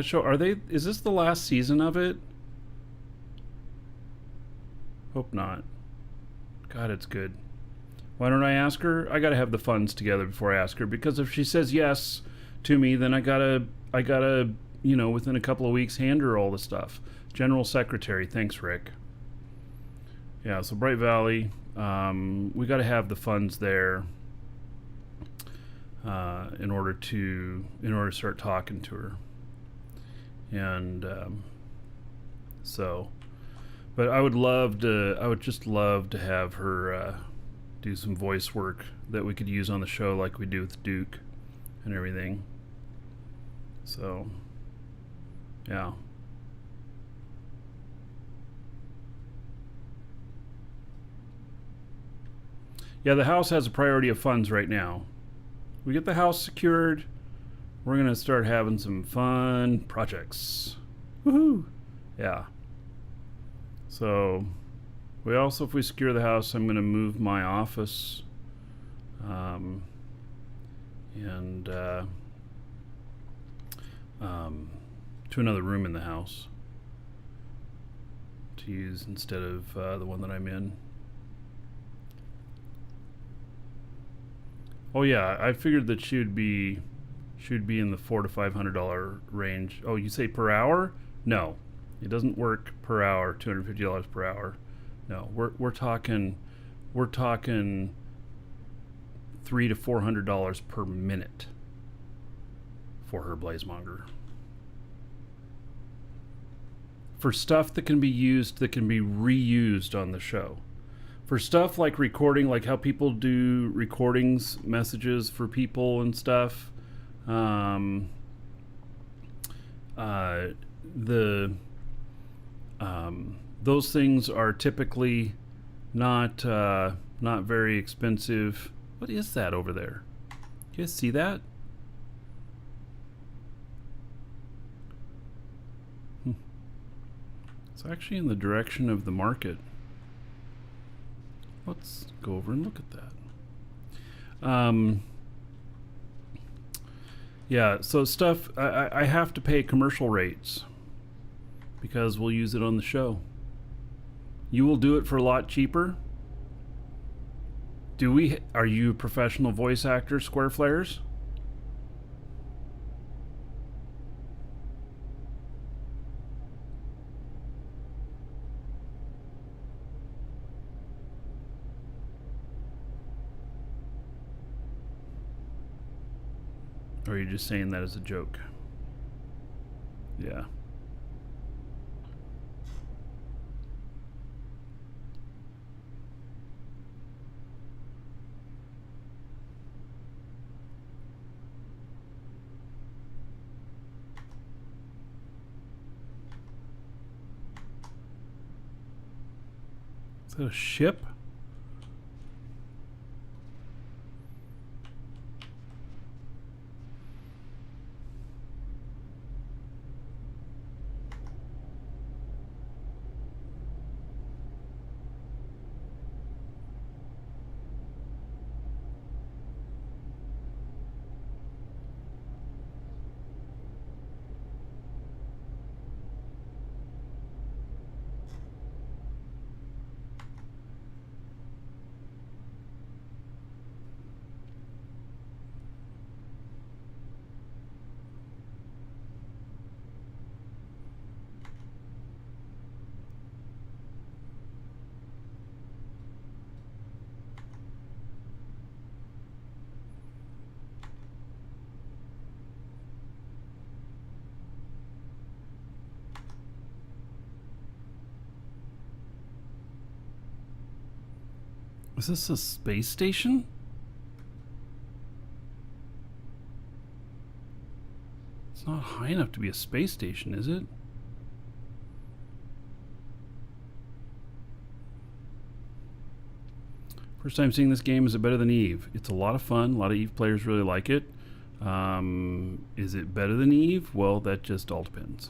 show, is this the last season of it? Hope not. God, it's good. Why don't I ask her? I gotta have the funds together before I ask her, because if she says yes to me, then I gotta, within a couple of weeks, hand her all the stuff. General Secretary, thanks, Rick. Yeah, so Bright Valley, we gotta have the funds there in order to start talking to her. And but I would just love to have her do some voice work that we could use on the show like we do with Duke and everything. So, yeah. Yeah, the house has a priority of funds right now. We get the house secured, we're going to start having some fun projects. Woohoo! Yeah. So, if we secure the house, I'm going to move my office to another room in the house to use instead of the one that I'm in. Oh yeah, I figured that she would be in the $400 to $500 range. Oh, you say per hour? No, it doesn't work per hour. $250 per hour. No, we're talking $300 to $400 per minute for her Blazemonger. For stuff that can be used, that can be reused on the show. For stuff like recording, like how people do recordings, messages for people and stuff, those things are typically not very expensive. What is that over there? You guys see that? It's actually in the direction of the market. Let's go over and look at that. Yeah, so stuff, I have to pay commercial rates because we'll use it on the show. You will do it for a lot cheaper. Are you professional voice actors, Square Flares? Or are you just saying that as a joke? Yeah. Is that a ship? Is this a space station? It's not high enough to be a space station, is it? First time seeing this game. Is it better than Eve? It's a lot of fun. A lot of Eve players really like it. Is it better than Eve? Well, that just all depends.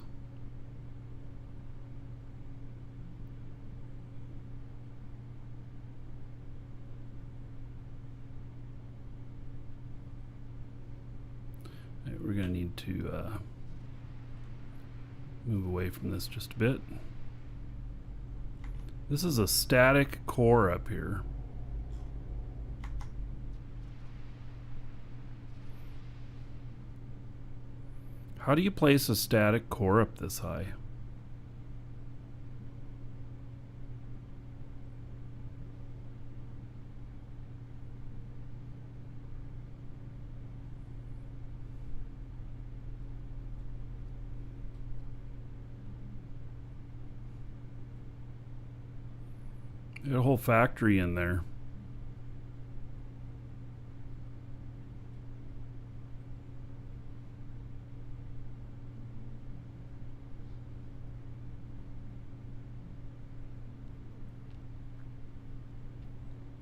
All right, we're going to need to move away from this just a bit. This is a static core up here. How do you place a static core up this high? There's a whole factory in there.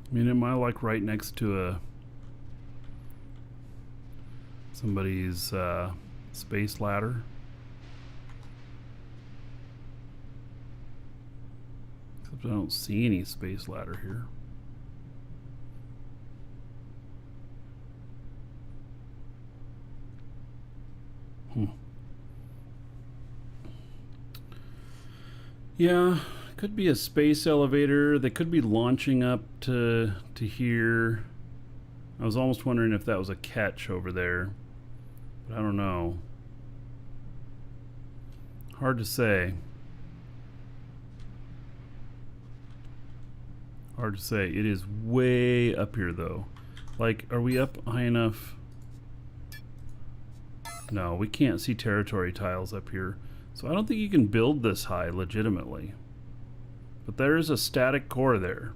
I mean, am I like right next to somebody's space ladder? Except I don't see any space ladder here. Yeah, could be a space elevator. They could be launching up to here. I was almost wondering if that was a catch over there, but I don't know. Hard to say. Hard to say. It is way up here though. Like, are we up high enough? No, we can't see territory tiles up here. So I don't think you can build this high legitimately. But there is a static core there.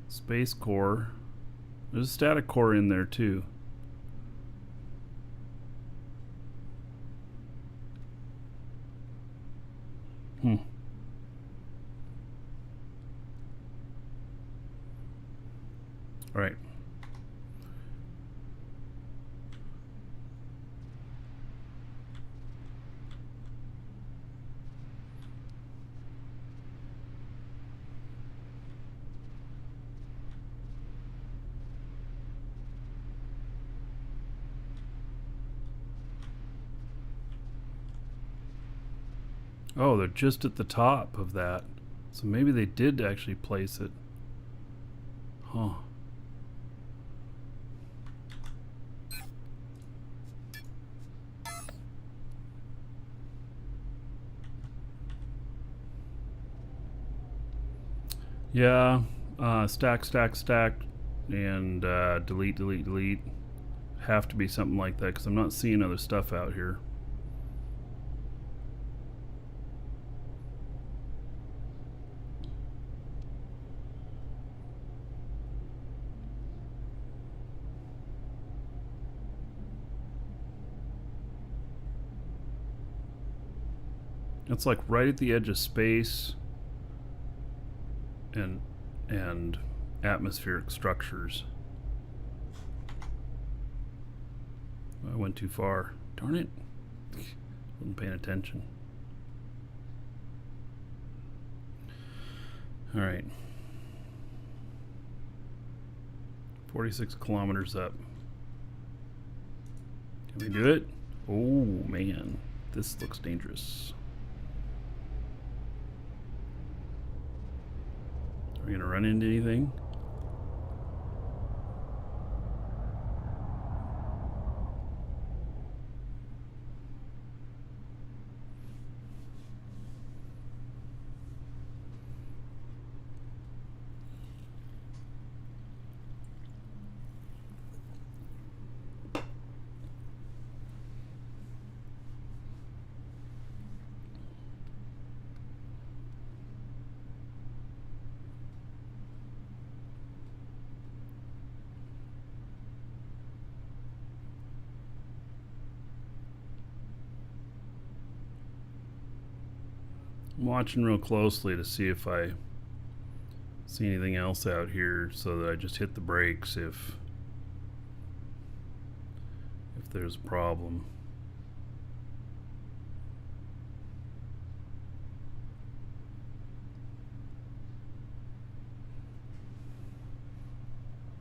Space core. There's a static core in there too. All right. Oh, they're just at the top of that. So maybe they did actually place it. Huh. Yeah, Stack, stack, stack, and delete, delete, delete. Have to be something like that because I'm not seeing other stuff out here. It's like right at the edge of space and atmospheric structures. I went too far. Darn it. Wasn't paying attention. Alright. 46 kilometers up. Can we do it? Oh man, this looks dangerous. Are we gonna run into anything? I'm watching real closely to see if I see anything else out here so that I just hit the brakes if there's a problem.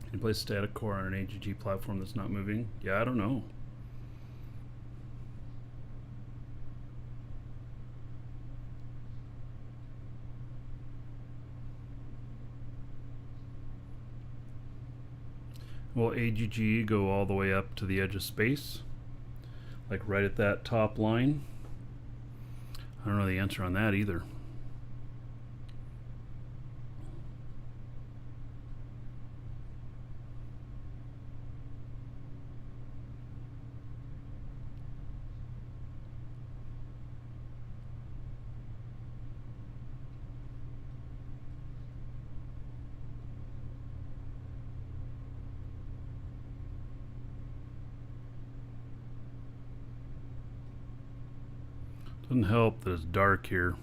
Can you place static core on an AGG platform that's not moving? Yeah, I don't know. Will AGG go all the way up to the edge of space? Like right at that top line? I don't know the answer on that either. Doesn't help that it's dark here.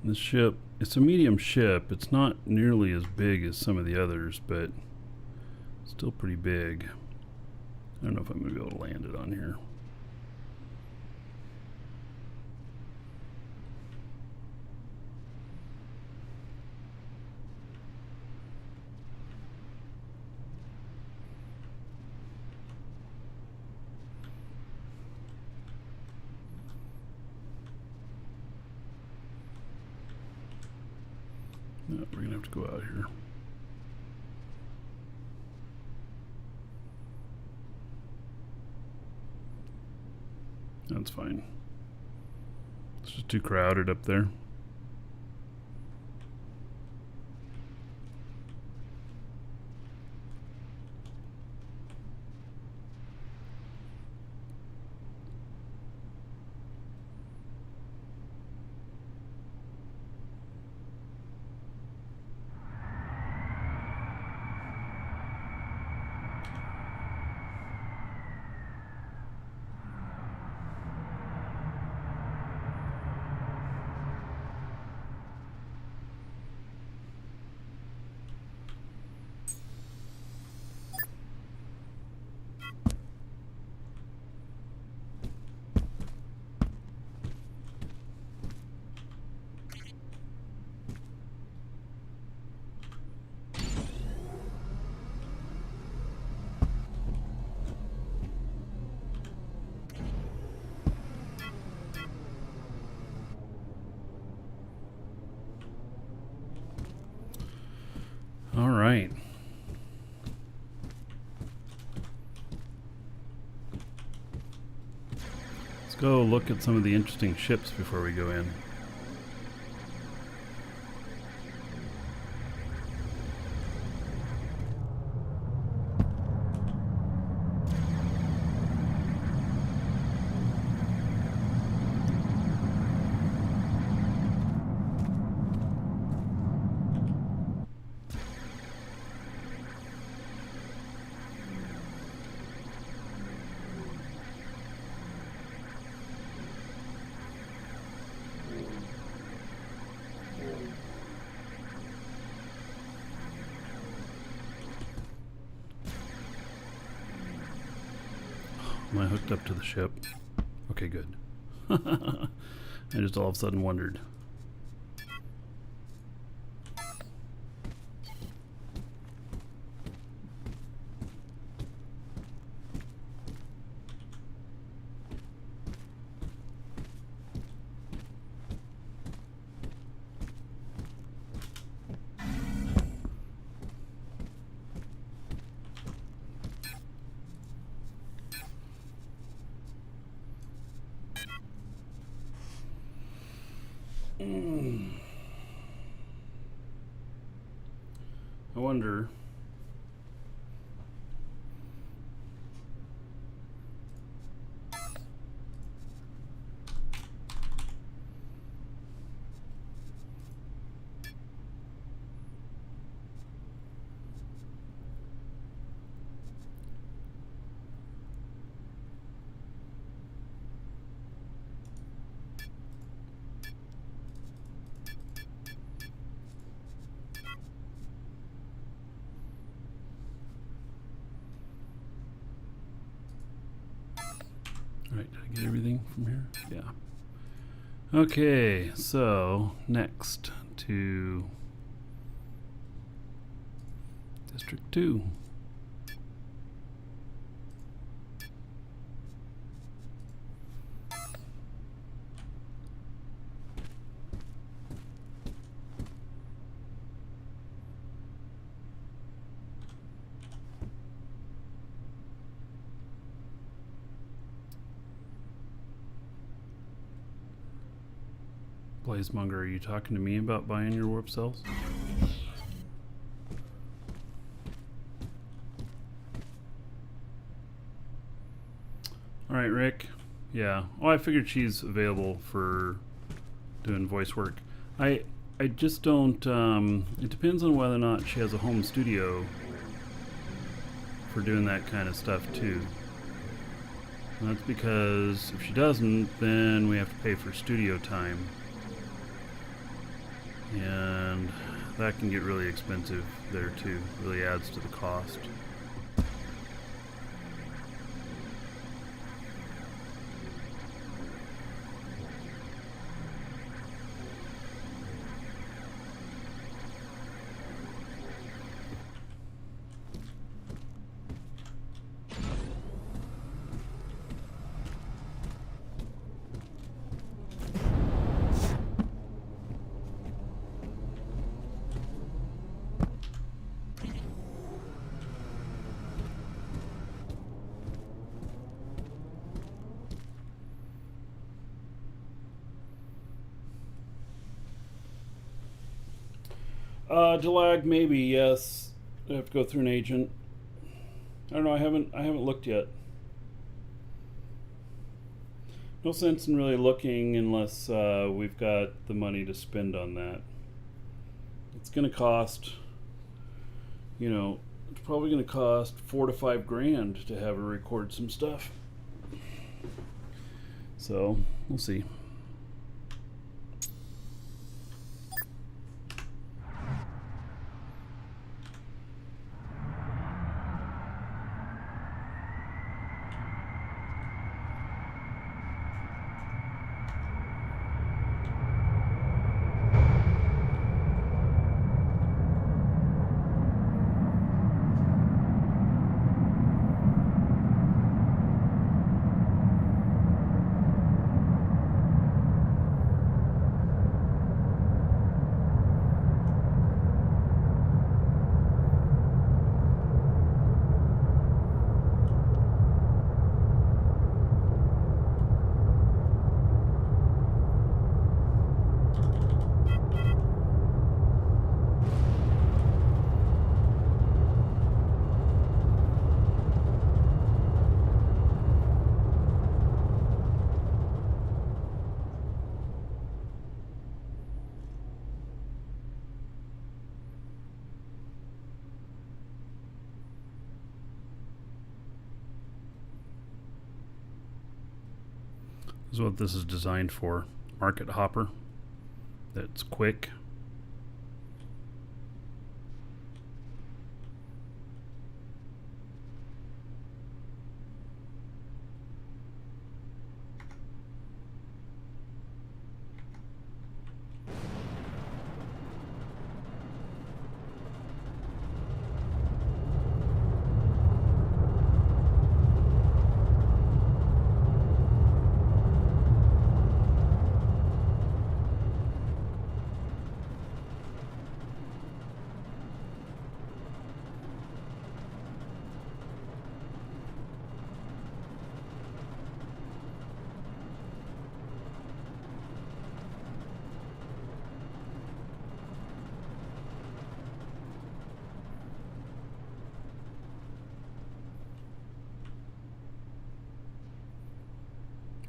This ship, it's a medium ship. It's not nearly as big as some of the others, but still pretty big. I don't know if I'm going to be able to land it on here. No, we're gonna have to go out here. That's fine. It's just too crowded up there. All right. Let's go look at some of the interesting ships before we go in. Am I hooked up to the ship? Okay, good. I just all of a sudden wondered. I wonder. Alright, did I get everything from here? Yeah. Okay, so next to District 2. Blazemonger, are you talking to me about buying your warp cells? Alright, Rick. Yeah. Oh, I figured she's available for doing voice work. I just don't, it depends on whether or not she has a home studio for doing that kind of stuff too. And that's because if she doesn't, then we have to pay for studio time. And that can get really expensive there too. Really adds to the cost. Delag, maybe, yes. I have to go through an agent. I don't know, I haven't looked yet. No sense in really looking unless we've got the money to spend on that. It's gonna cost, it's probably gonna cost $4 to $5 grand to have her record some stuff. So, we'll see. This is what this is designed for. Market hopper. That's quick.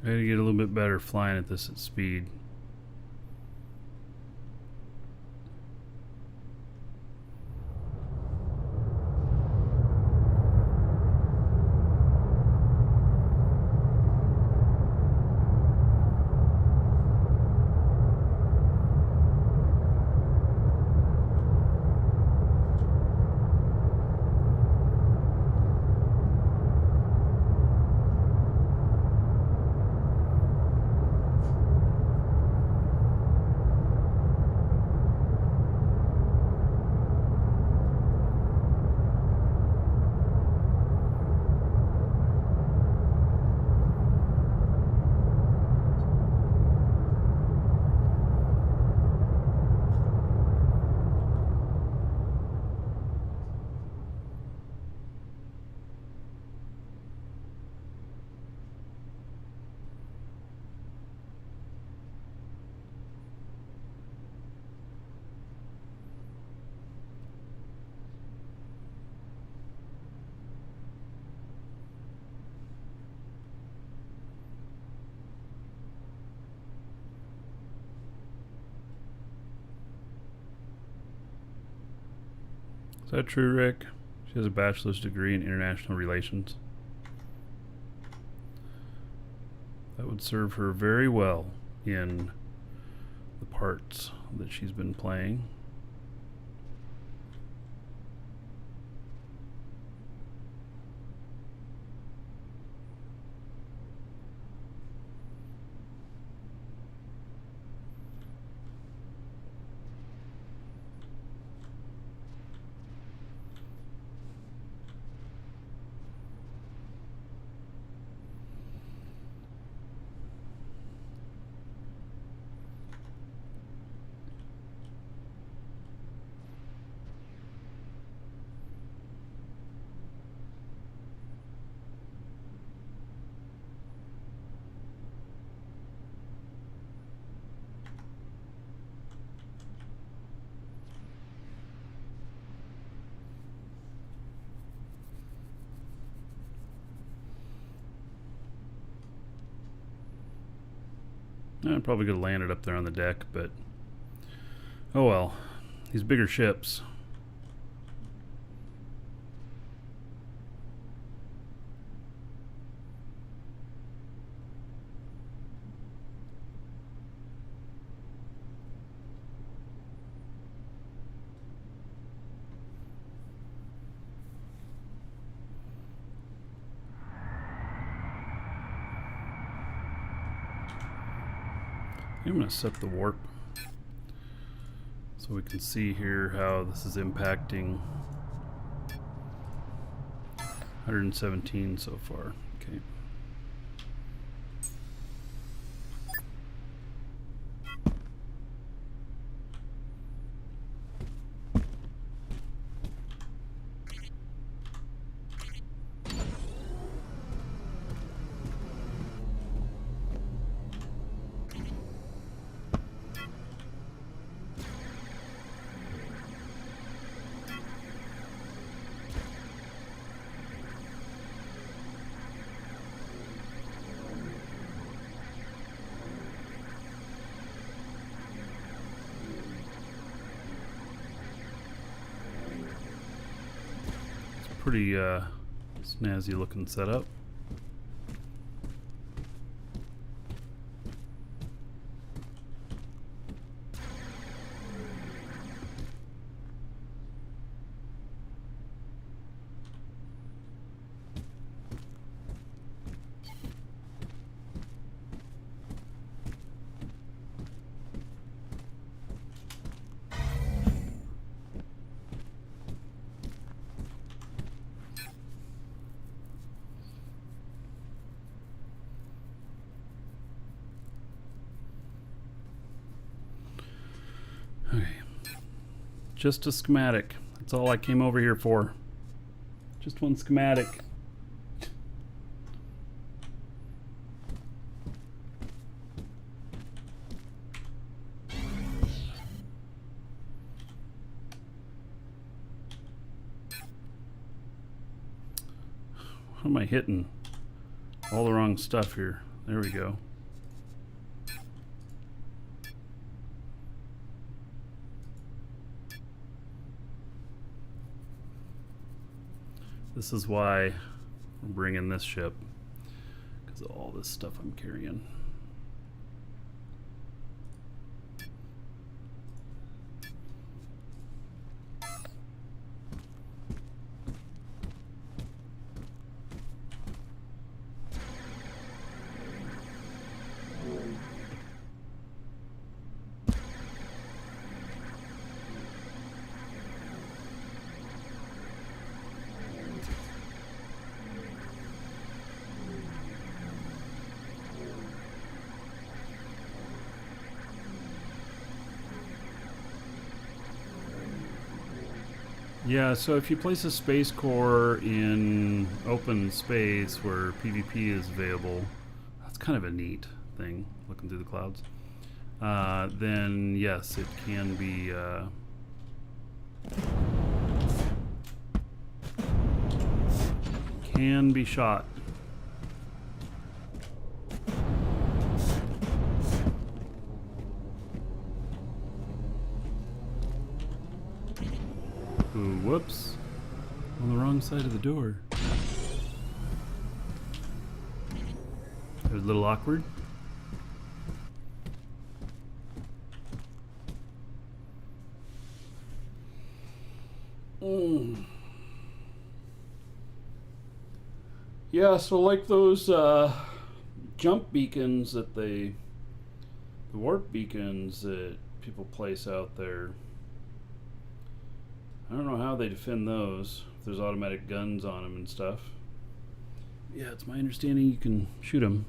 I gotta get a little bit better flying at this at speed. Is that true, Rick? She has a bachelor's degree in international relations. That would serve her very well in the parts that she's been playing. I'm probably gonna land it up there on the deck, but oh well. These bigger ships. I'm going to set the warp so we can see here how this is impacting 117 so far. Okay. Pretty snazzy looking setup. Okay. Just a schematic. That's all I came over here for. Just one schematic. What am I hitting? All the wrong stuff here. There we go. This is why we're bringing this ship, because of all this stuff I'm carrying. Yeah, so if you place a space core in open space where PvP is available, that's kind of a neat thing, looking through the clouds. Then yes, it can be shot. Ooh, whoops. On the wrong side of the door. It was a little awkward. Yeah, so like those jump beacons that the warp beacons that people place out there, I don't know how they defend those, if there's automatic guns on them and stuff. Yeah, it's my understanding you can shoot them.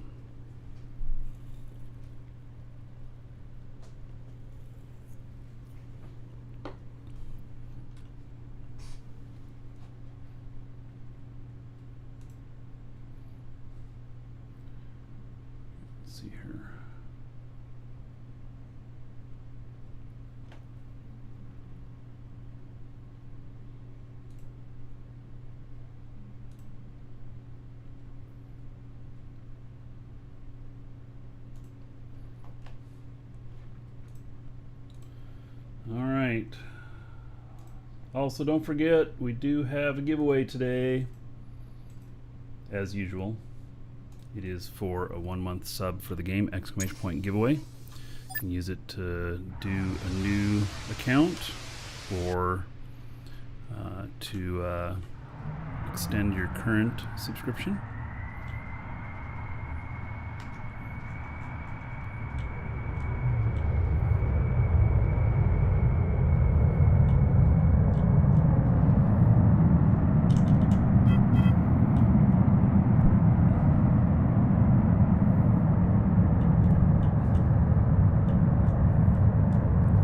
Let's see here. right. Also, don't forget, we do have a giveaway today. As usual, it is for a 1-month sub for the game, ! Giveaway. You can use it to do a new account or to extend your current subscription.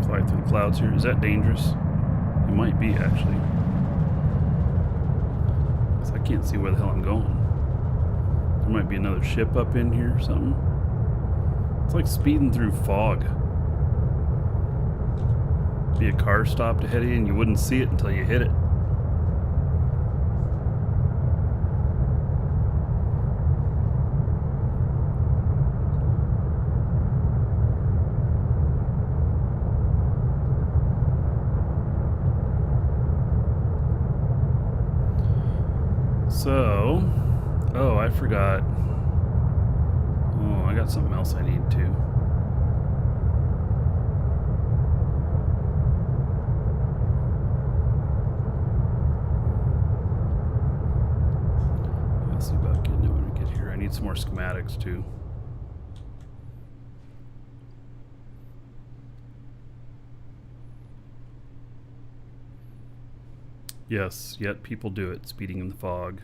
Fly through the clouds here. Is that dangerous? It might be, actually. 'Cause I can't see where the hell I'm going. There might be another ship up in here or something. It's like speeding through fog. Be a car stopped ahead of you and you wouldn't see it until you hit it. So, oh, I forgot. Oh, I got something else I need too. I'll see about getting it when we get here. I need some more schematics too. Yes, yet people do it, speeding in the fog.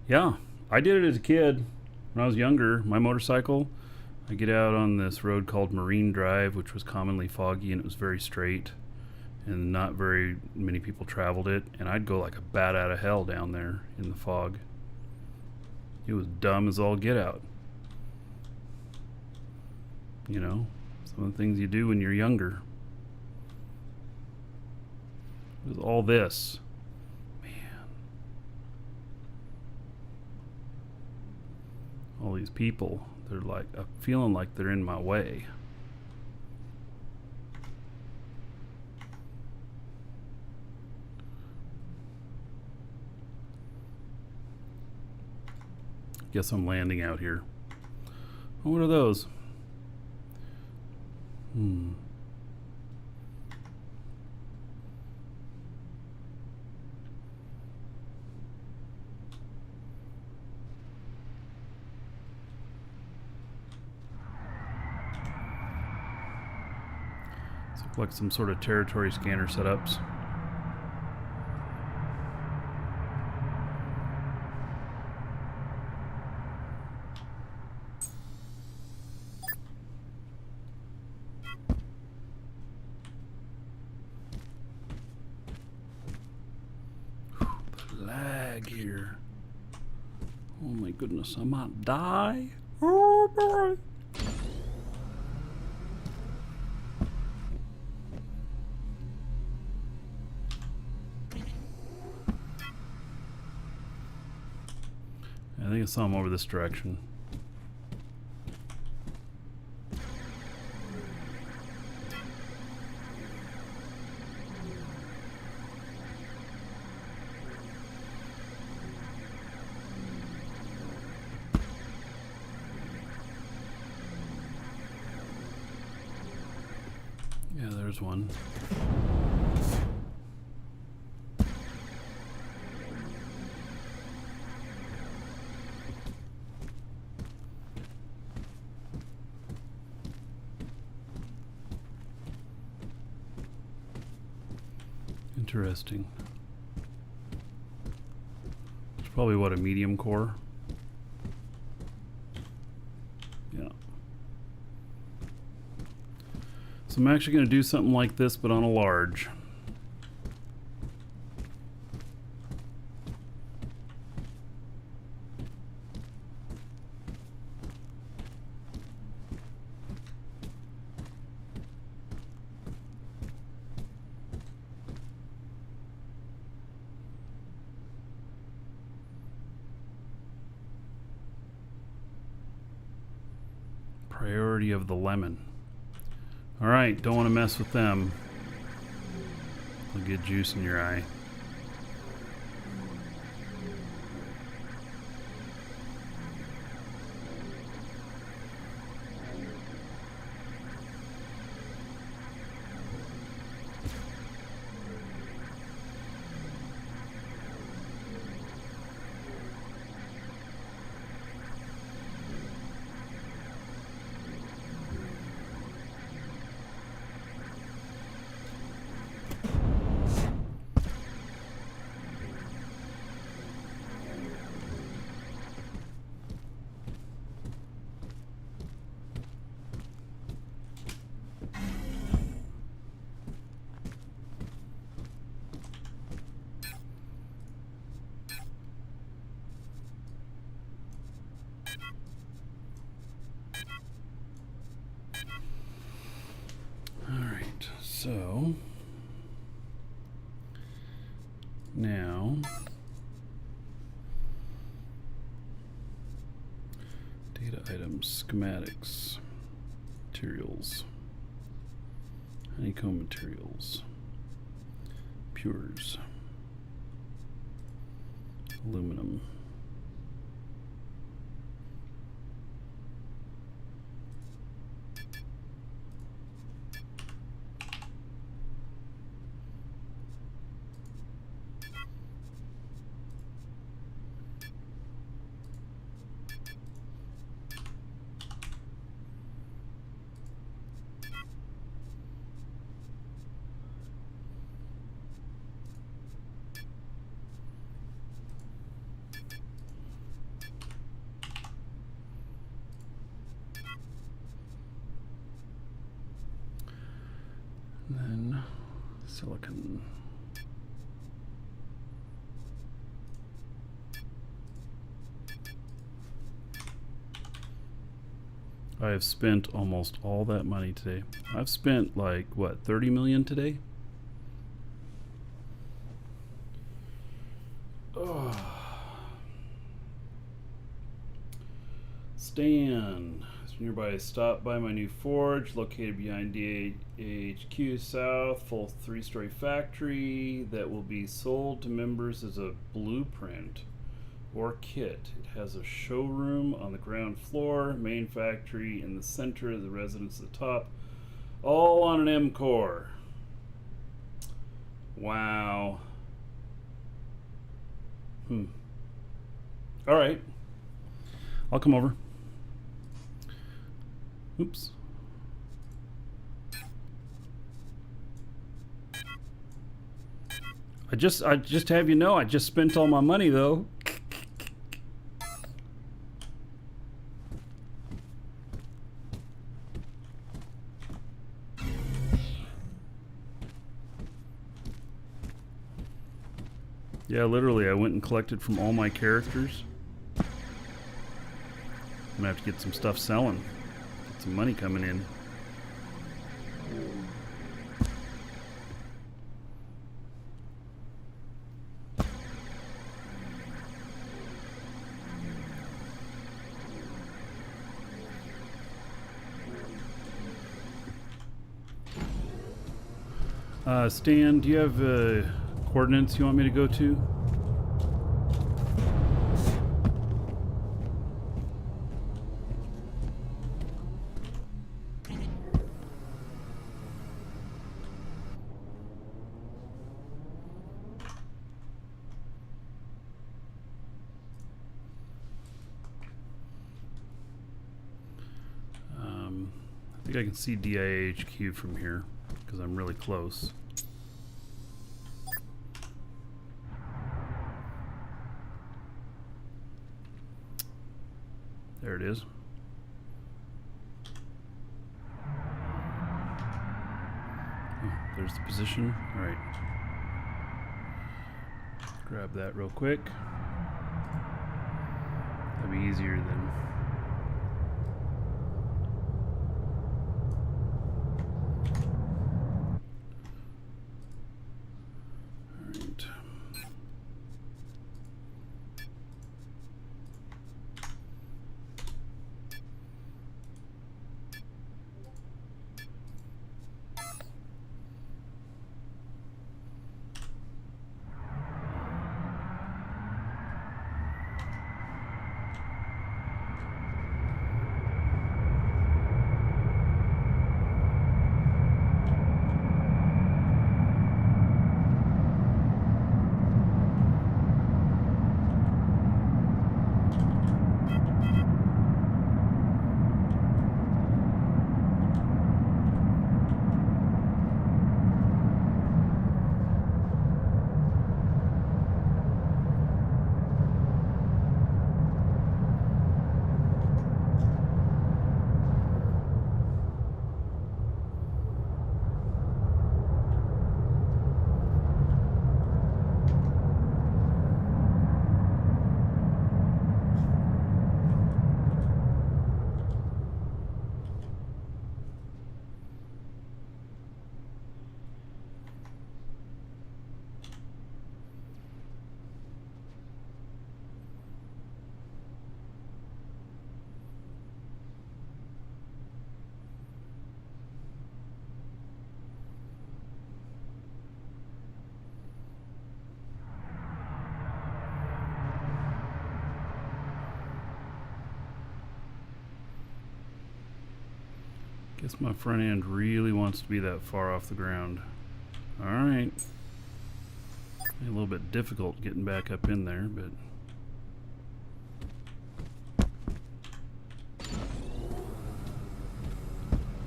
Yeah, I did it as a kid. When I was younger, my motorcycle, I get out on this road called Marine Drive, which was commonly foggy and it was very straight. And not very many people traveled it. And I'd go like a bat out of hell down there in the fog. It was dumb as all get out. You know, some of the things you do when you're younger. It was all this. All these people, they're like, I'm feeling like they're in my way. Guess I'm landing out here. Oh, what are those? Look like some sort of territory scanner setups. The lag here. Oh my goodness, I might die. Oh boy. I think I saw him over this direction. Yeah, there's one. Interesting. It's probably what, a medium core? Yeah. So I'm actually going to do something like this, but on a large. Priority of the lemon. All right, don't want to mess with them. It'll get juice in your eye. So now data items, schematics, materials, honeycomb materials, pures, aluminum. And then silicon. I have spent almost all that money today. I've spent like, what, 30 million today? Oh. Stan. Nearby, stop by my new forge located behind DHQ South, full 3-story factory that will be sold to members as a blueprint or kit. It has a showroom on the ground floor, main factory in the center, the residence at the top, all on an M core. Wow. All right, I'll come over. Oops. I just have you know, I just spent all my money though. Yeah, literally, I went and collected from all my characters. I'm gonna have to get some stuff selling. Some money coming in. Stan, do you have coordinates you want me to go to? I think I can see DIHQ from here because I'm really close. There it is. Oh, there's the position. All right. Grab that real quick. That'll be easier than. Guess my front end really wants to be that far off the ground. Alright. A little bit difficult getting back up in there, but...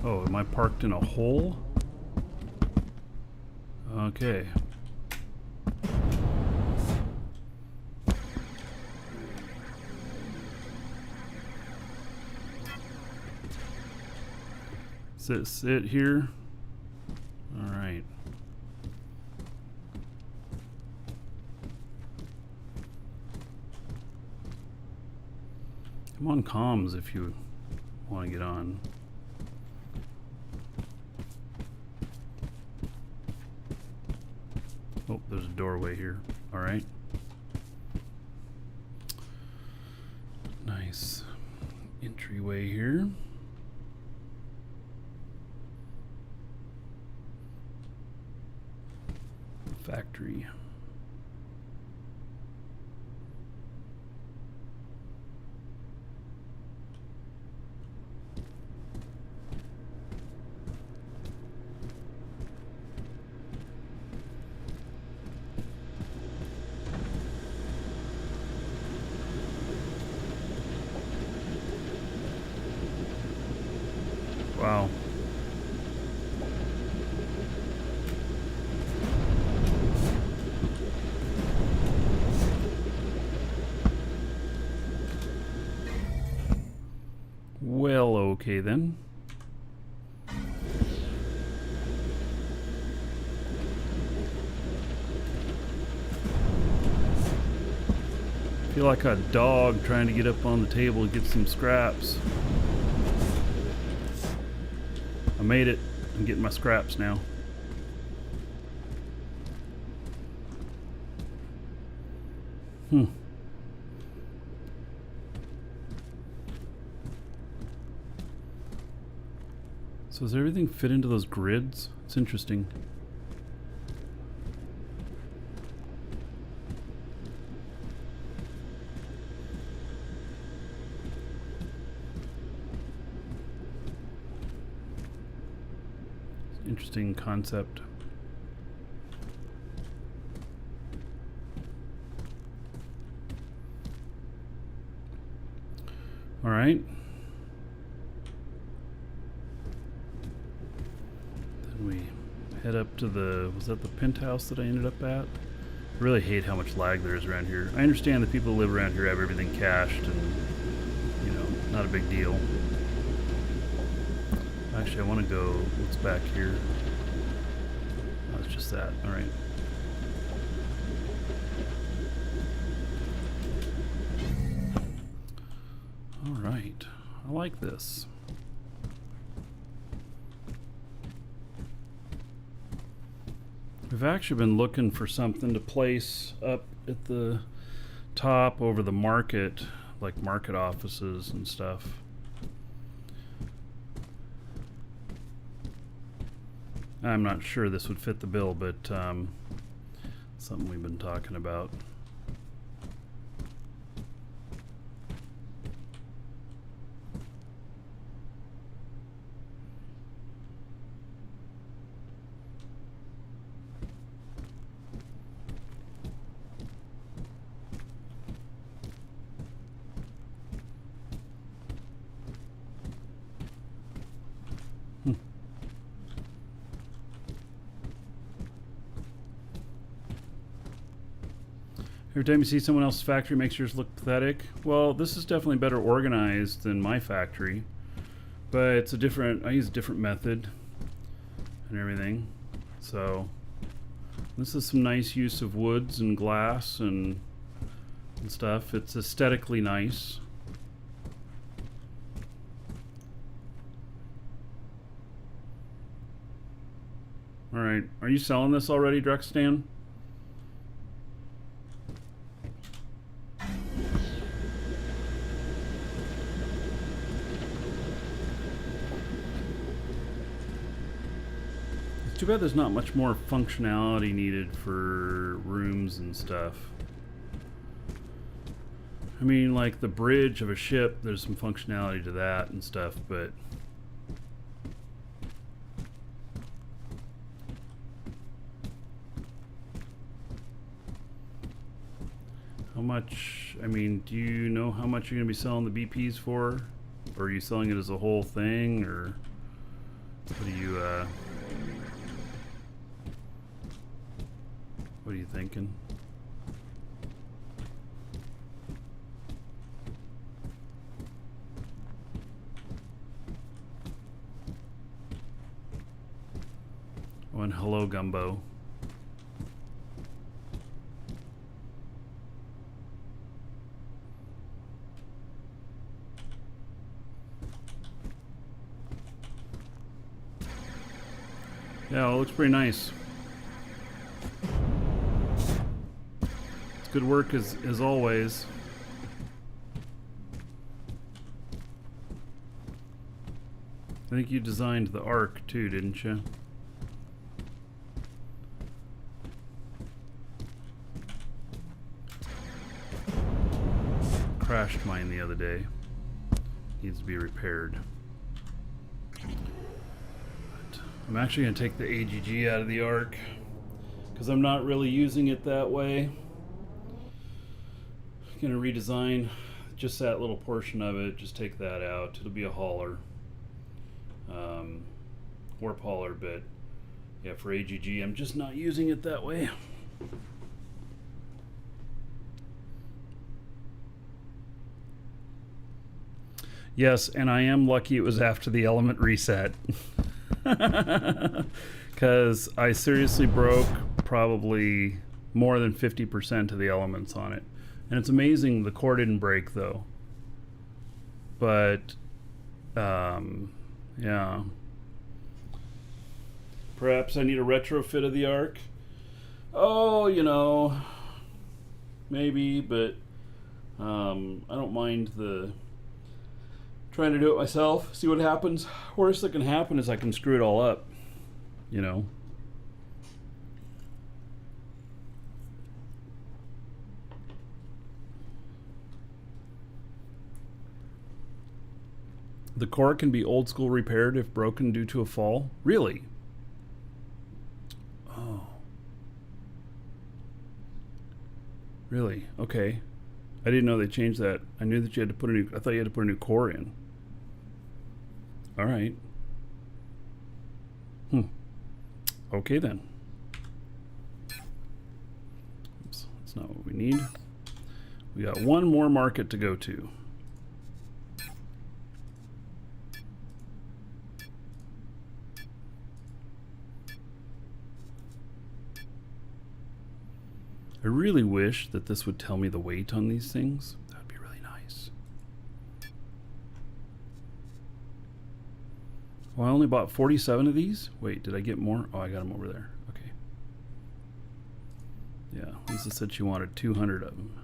Oh, am I parked in a hole? Okay. Sit here. All right. I'm on comms if you want to get on. Oh, there's a doorway here. All right. Nice entryway here. Factory. Wow. Well, okay then. Feel like a dog trying to get up on the table and get some scraps. I made it. I'm getting my scraps now. So does everything fit into those grids? It's interesting. Interesting concept. All right. Then we head up to the, was that the penthouse that I ended up at? I really hate how much lag there is around here. I understand that people who live around here have everything cached and, you know, not a big deal. Actually, I want to go, what's back here? Oh, it's just that. All right. All right. I like this. We've actually been looking for something to place up at the top over the market, like market offices and stuff. I'm not sure this would fit the bill, but something we've been talking about. Every time you see someone else's factory, makes yours look pathetic. Well, this is definitely better organized than my factory, but it's a different, I use a different method and everything. So this is some nice use of woods and glass and stuff. It's aesthetically nice. All right, are you selling this already, Drexstan? Too bad there's not much more functionality needed for rooms and stuff. I mean, like the bridge of a ship, there's some functionality to that and stuff, but much, I mean, do you know how much you're going to be selling the BPs for? Or are you selling it as a whole thing, or what are you thinking? Oh, and hello, Gumbo. Yeah, it looks pretty nice. It's good work as always. I think you designed the arc too, didn't you? Crashed mine the other day. Needs to be repaired. I'm actually going to take the AGG out of the arc because I'm not really using it that way. I'm going to redesign just that little portion of it, just take that out. It'll be a hauler, warp hauler, but yeah, for AGG I'm just not using it that way. Yes, and I am lucky it was after the element reset. Because I seriously broke probably more than 50% of the elements on it. And it's amazing the core didn't break though. But, yeah. Perhaps I need a retrofit of the arc. Oh, you know, maybe, but I don't mind trying to do it myself, see what happens. Worst that can happen is I can screw it all up, you know. The core can be old school repaired if broken due to a fall. Really? Oh. Really? Okay. I didn't know they changed that. I knew that you had to put a new, I thought you had to put a new core in. All right. Okay then. Oops, that's not what we need. We got one more market to go to. I really wish that this would tell me the weight on these things. That would be really nice. Well, I only bought 47 of these. Wait, did I get more? Oh, I got them over there. Okay. Yeah, Lisa said she wanted 200 of them.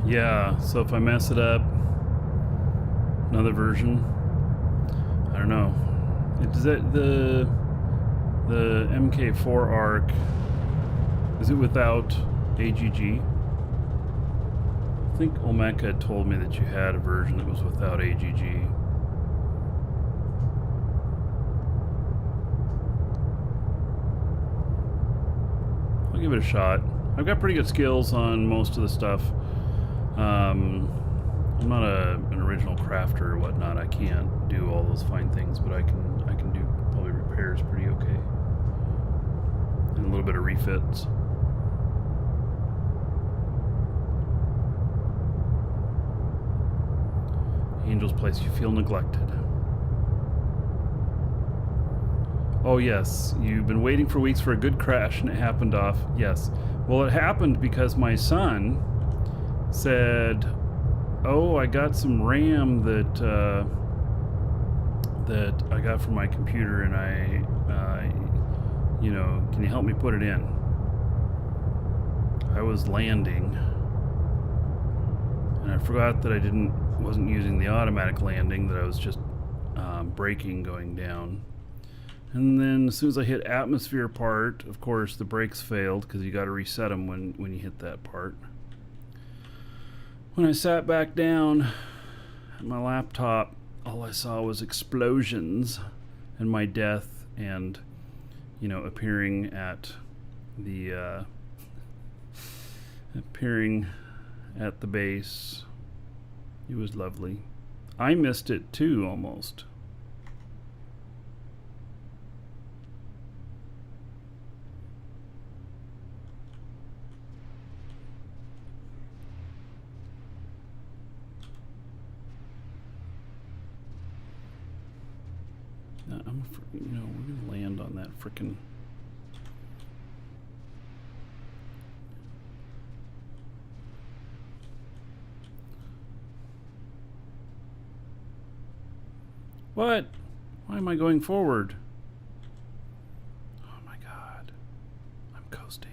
Yeah, so if I mess it up, another version, I don't know. Is that the MK4 arc, is it without AGG? I think Olmeca told me that you had a version that was without AGG. I'll give it a shot. I've got pretty good skills on most of the stuff. I'm not an original crafter or whatnot. I can't do all those fine things, but I can do probably repairs pretty okay, and a little bit of refits. Angel's Place, you feel neglected. Oh yes, you've been waiting for weeks for a good crash and it happened off. Yes. Well, it happened because my son said, "Oh, I got some RAM that I got from my computer, and can you help me put it in?" I was landing, and I forgot that I wasn't using the automatic landing, that I was just braking going down. And then as soon as I hit atmosphere part, of course the brakes failed because you got to reset them when you hit that part. When I sat back down at my laptop, all I saw was explosions and my death, and appearing at the base. It was lovely. I missed it too, almost. We're gonna land on that frickin'. What? Why am I going forward? Oh my god. I'm coasting.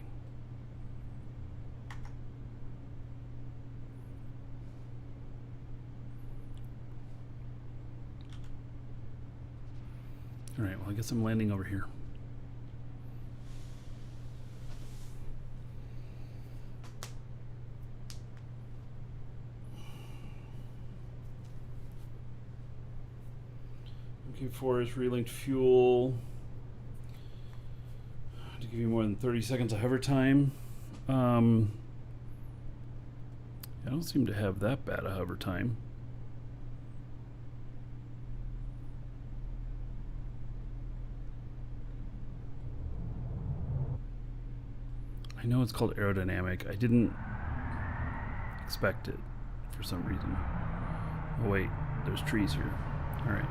Alright, well, I guess I'm landing over here. MK4 is relinked fuel to give you more than 30 seconds of hover time. I don't seem to have that bad a hover time. I know it's called aerodynamic. I didn't expect it for some reason. Oh wait, there's trees here. Alright.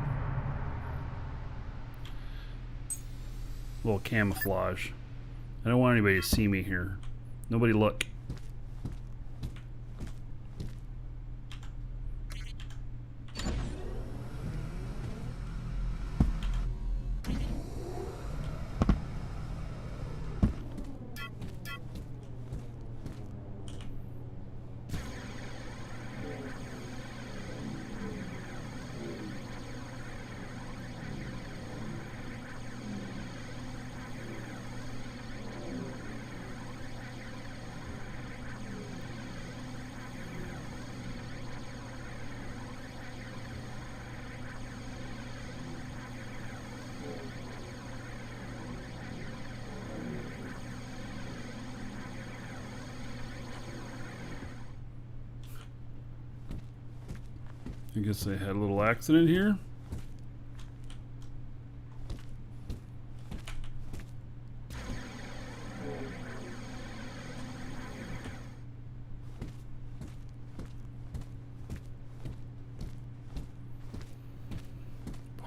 Little camouflage. I don't want anybody to see me here. Nobody look. I guess I had a little accident here.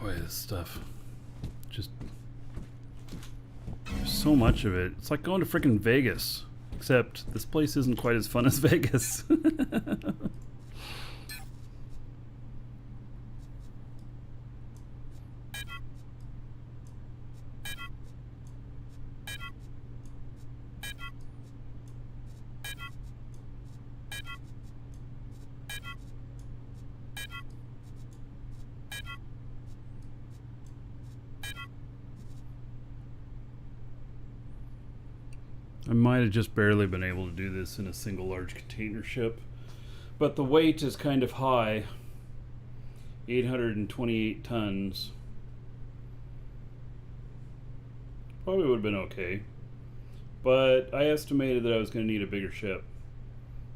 Boy, this stuff just, there's so much of it. It's like going to frickin' Vegas, except this place isn't quite as fun as Vegas. I might have just barely been able to do this in a single large container ship, but the weight is kind of high, 828 tons. Probably would have been okay, but I estimated that I was going to need a bigger ship,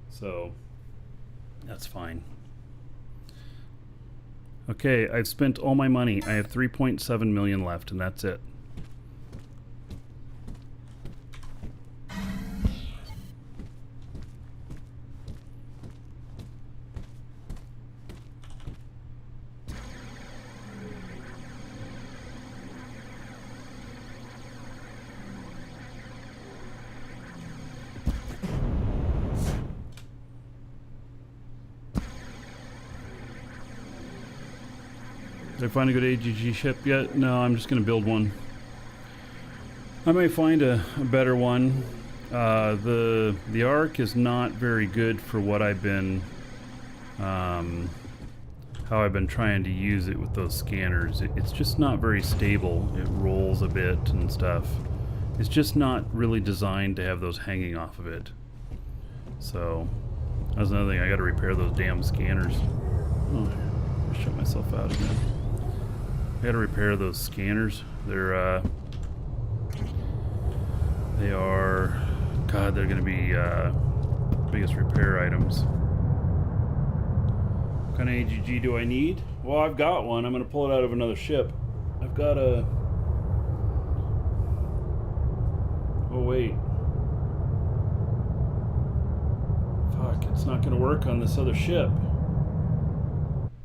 so that's fine. Okay, I've spent all my money. I have 3.7 million left, and that's it. Did I find a good AGG ship yet? No, I'm just going to build one. I may find a better one. The Arc is not very good for what I've been, how I've been trying to use it with those scanners. It's just not very stable. It rolls a bit and stuff. It's just not really designed to have those hanging off of it. So that's another thing. I got to repair those damn scanners. Oh, I shut myself out again. I got to repair those scanners. They are, God, they're going to be biggest repair items. What kind of AGG do I need? Well, I've got one. I'm going to pull it out of another ship. I've got a... Oh, wait. Fuck, it's not going to work on this other ship.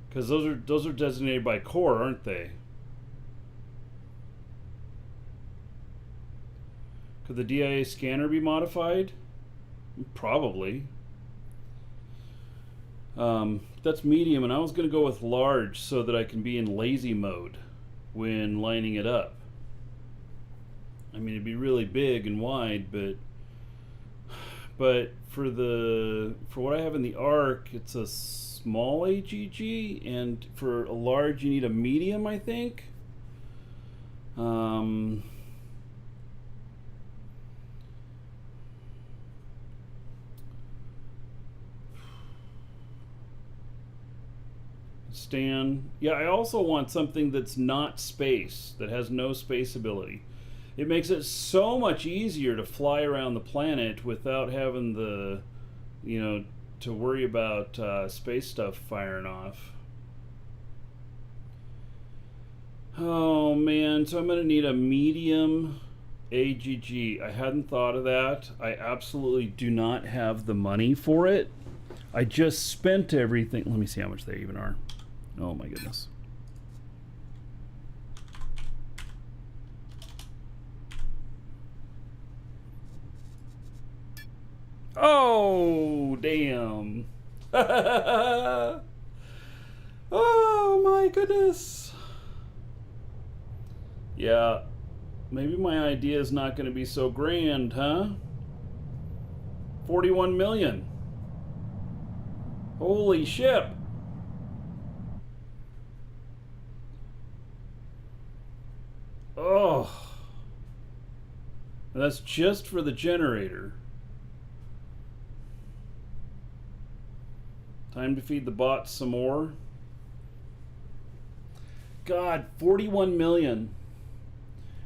Because those are designated by core, aren't they? Could the DIA scanner be modified? Probably. That's medium, and I was going to go with large so that I can be in lazy mode when lining it up. I mean, it'd be really big and wide, but for what I have in the Arc, it's a small AGG, and for a large, you need a medium, I think. Stan. Yeah, I also want something that's not space, that has no space ability. It makes it so much easier to fly around the planet without having the, to worry about space stuff firing off. Oh man, so I'm going to need a medium AGG. I hadn't thought of that. I absolutely do not have the money for it. I just spent everything. Let me see how much they even are. Oh my goodness. Oh, damn. Oh my goodness. Yeah, maybe my idea is not going to be so grand, huh? 41 million. Holy shit. Oh. And that's just for the generator. Time to feed the bots some more. God, 41 million.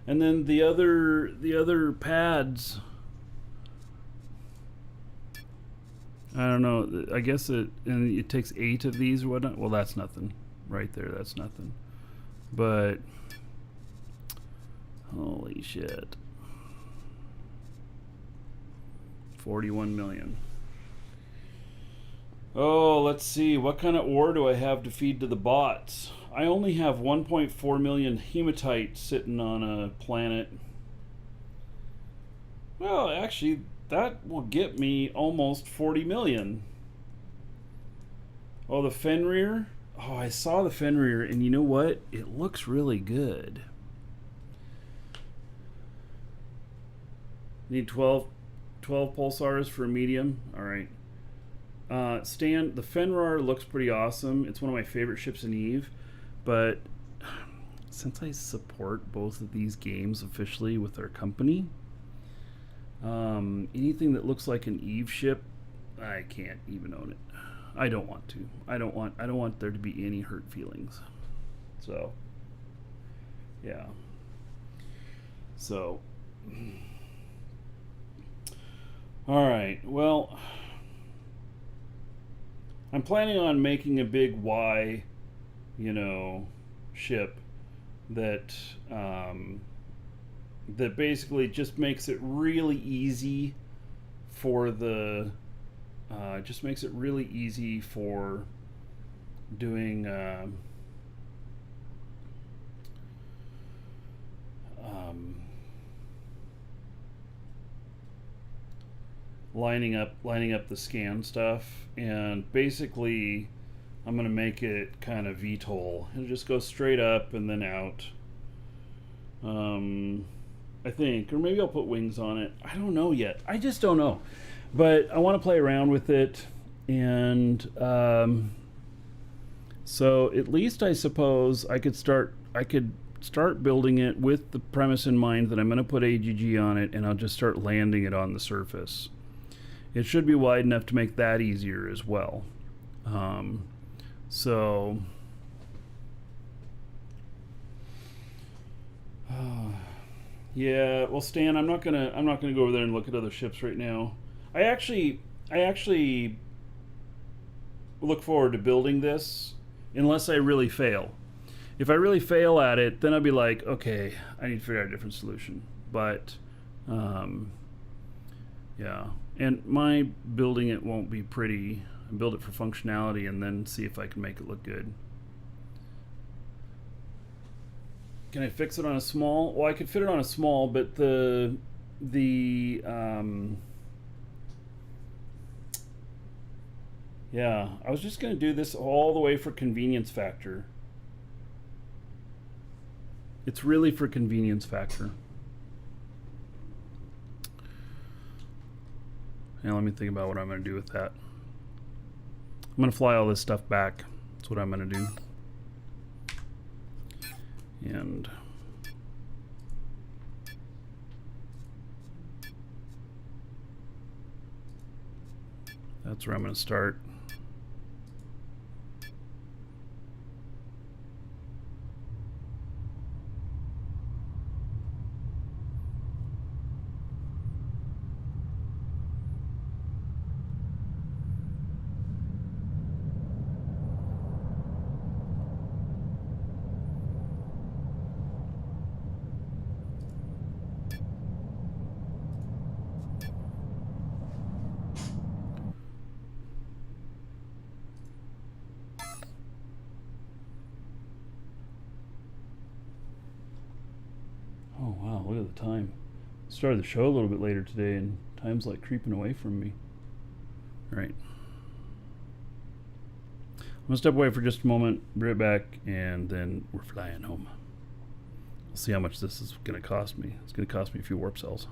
And then the other pads, I don't know, I guess it takes 8 of these or whatnot. Well, that's nothing right there. That's nothing. But holy shit. 41 million. Oh, let's see. What kind of ore do I have to feed to the bots? I only have 1.4 million hematite sitting on a planet. Well, actually, that will get me almost 40 million. Oh, the Fenrir? Oh, I saw the Fenrir, and you know what? It looks really good. Need 12 pulsars for a medium. All right. Stan, the Fenrir looks pretty awesome. It's one of my favorite ships in EVE, but since I support both of these games officially with our company, anything that looks like an EVE ship, I can't even own it. I don't want to. I don't want there to be any hurt feelings. So, yeah. So, all right. Well, I'm planning on making a big Y, ship that that basically just makes it really easy for doing lining up the scan stuff, and basically I'm going to make it kind of VTOL. It'll just go straight up and then out. I think. Or maybe I'll put wings on it. I don't know yet. I just don't know. But I want to play around with it. And so at least I suppose I could start building it with the premise in mind that I'm going to put AGG on it, and I'll just start landing it on the surface. It should be wide enough to make that easier as well. So yeah, well, Stan, I'm not gonna go over there and look at other ships right now. I actually look forward to building this unless I really fail. If I really fail at it, then I'll be like, okay, I need to figure out a different solution. But yeah, and my building it won't be pretty. I build it for functionality and then see if I can make it look good. Can I fix it on a small? Well, I could fit it on a small, but yeah, I was just going to do this all the way for convenience factor. It's really for convenience factor. Now let me think about what I'm going to do with that. I'm going to fly all this stuff back. That's what I'm going to do. And that's where I'm going to start. Oh wow, look at the time. Started the show a little bit later today and time's like creeping away from me. All right. I'm gonna step away for just a moment, be right back, and then we're flying home. We'll see how much this is gonna cost me. It's gonna cost me a few warp cells.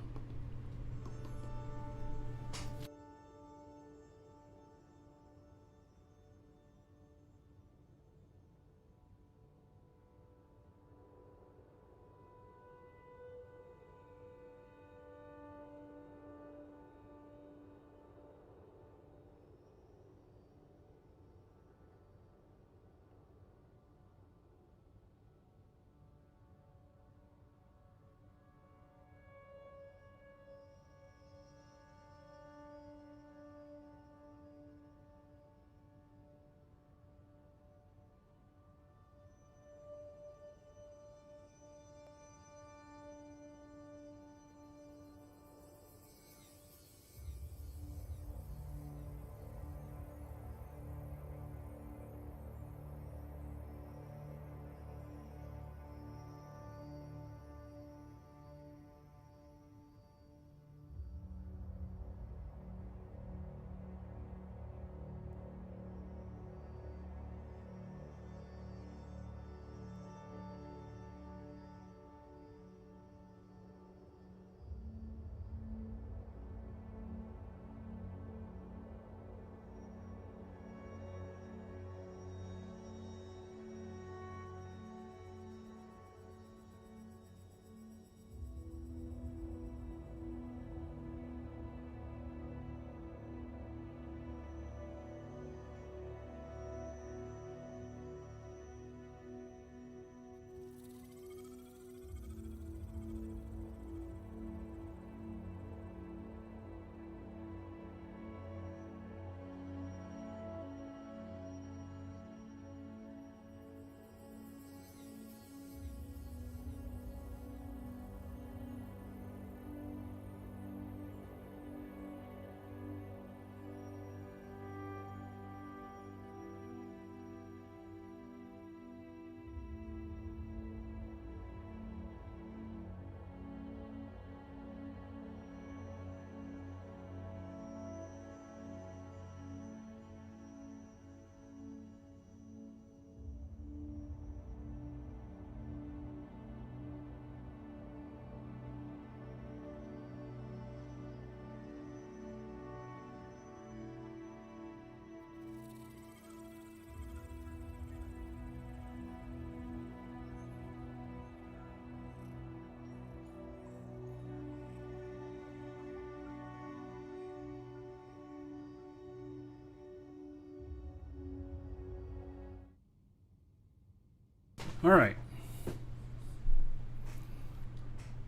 All right.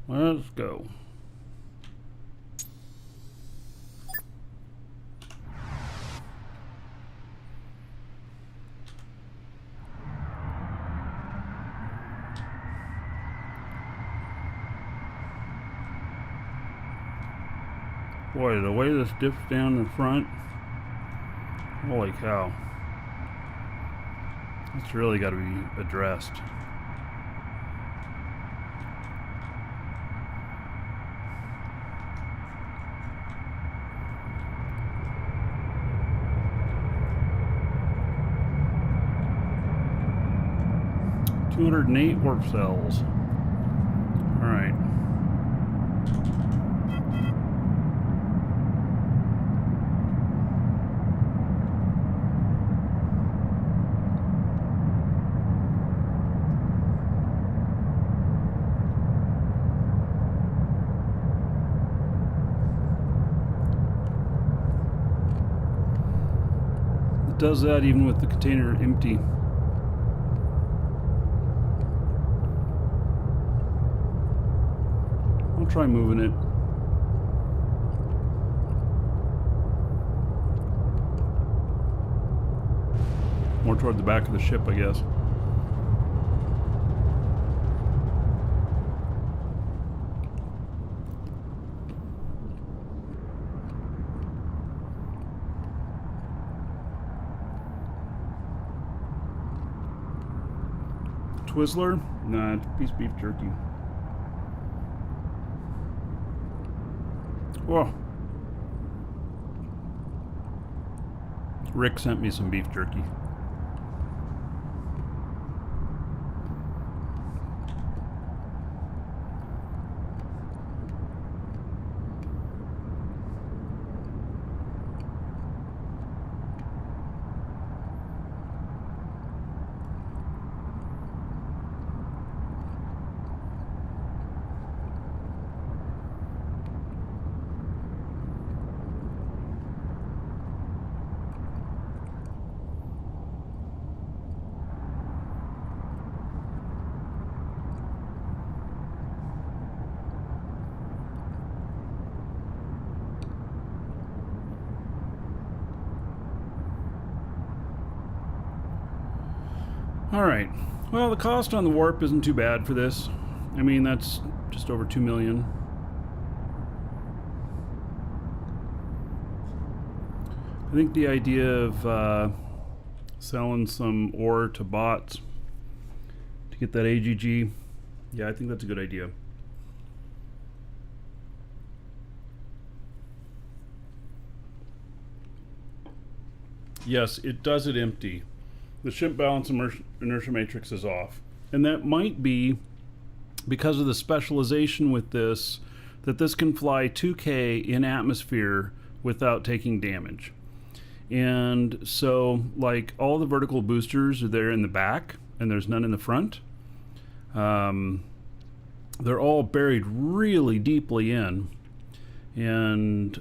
Let's go. Boy, the way this dips down in front, holy cow. It's really got to be addressed. $208 warp cells. All right. It does that even with the container empty. I'll try moving it. More toward the back of the ship, I guess. Twizzler? Nah, it's a piece of beef jerky. Whoa. Rick sent me some beef jerky. Alright, well, the cost on the warp isn't too bad for this. I mean, that's just over $2 million. I think the idea of selling some ore to bots to get that AGG, yeah, I think that's a good idea. Yes, it does it empty. The ship balance inertia matrix is off. And that might be because of the specialization with this, that this can fly 2K in atmosphere without taking damage. And so, like, all the vertical boosters are there in the back, and there's none in the front. They're all buried really deeply in. And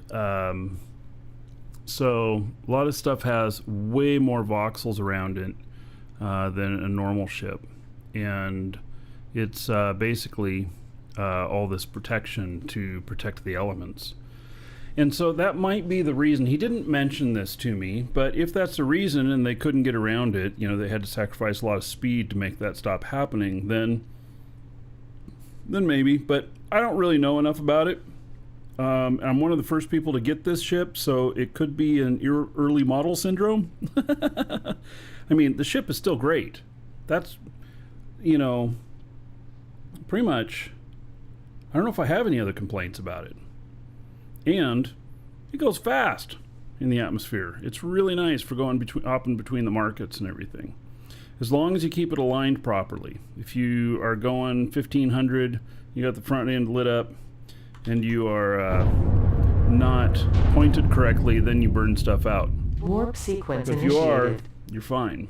so a lot of stuff has way more voxels around it than a normal ship, and it's basically all this protection to protect the elements. And so that might be the reason. He didn't mention this to me, but if that's the reason and they couldn't get around it, you know, they had to sacrifice a lot of speed to make that stop happening, then maybe. But I don't really know enough about it. I'm one of the first people to get this ship, so it could be an early model syndrome. I mean, the ship is still great. That's, you know, pretty much, I don't know if I have any other complaints about it. And it goes fast in the atmosphere. It's really nice for going between the markets and everything. As long as you keep it aligned properly. If you are going 1500, you got the front end lit up, and you are not pointed correctly, then you burn stuff out. Warp sequence If initiated. you are, you're fine.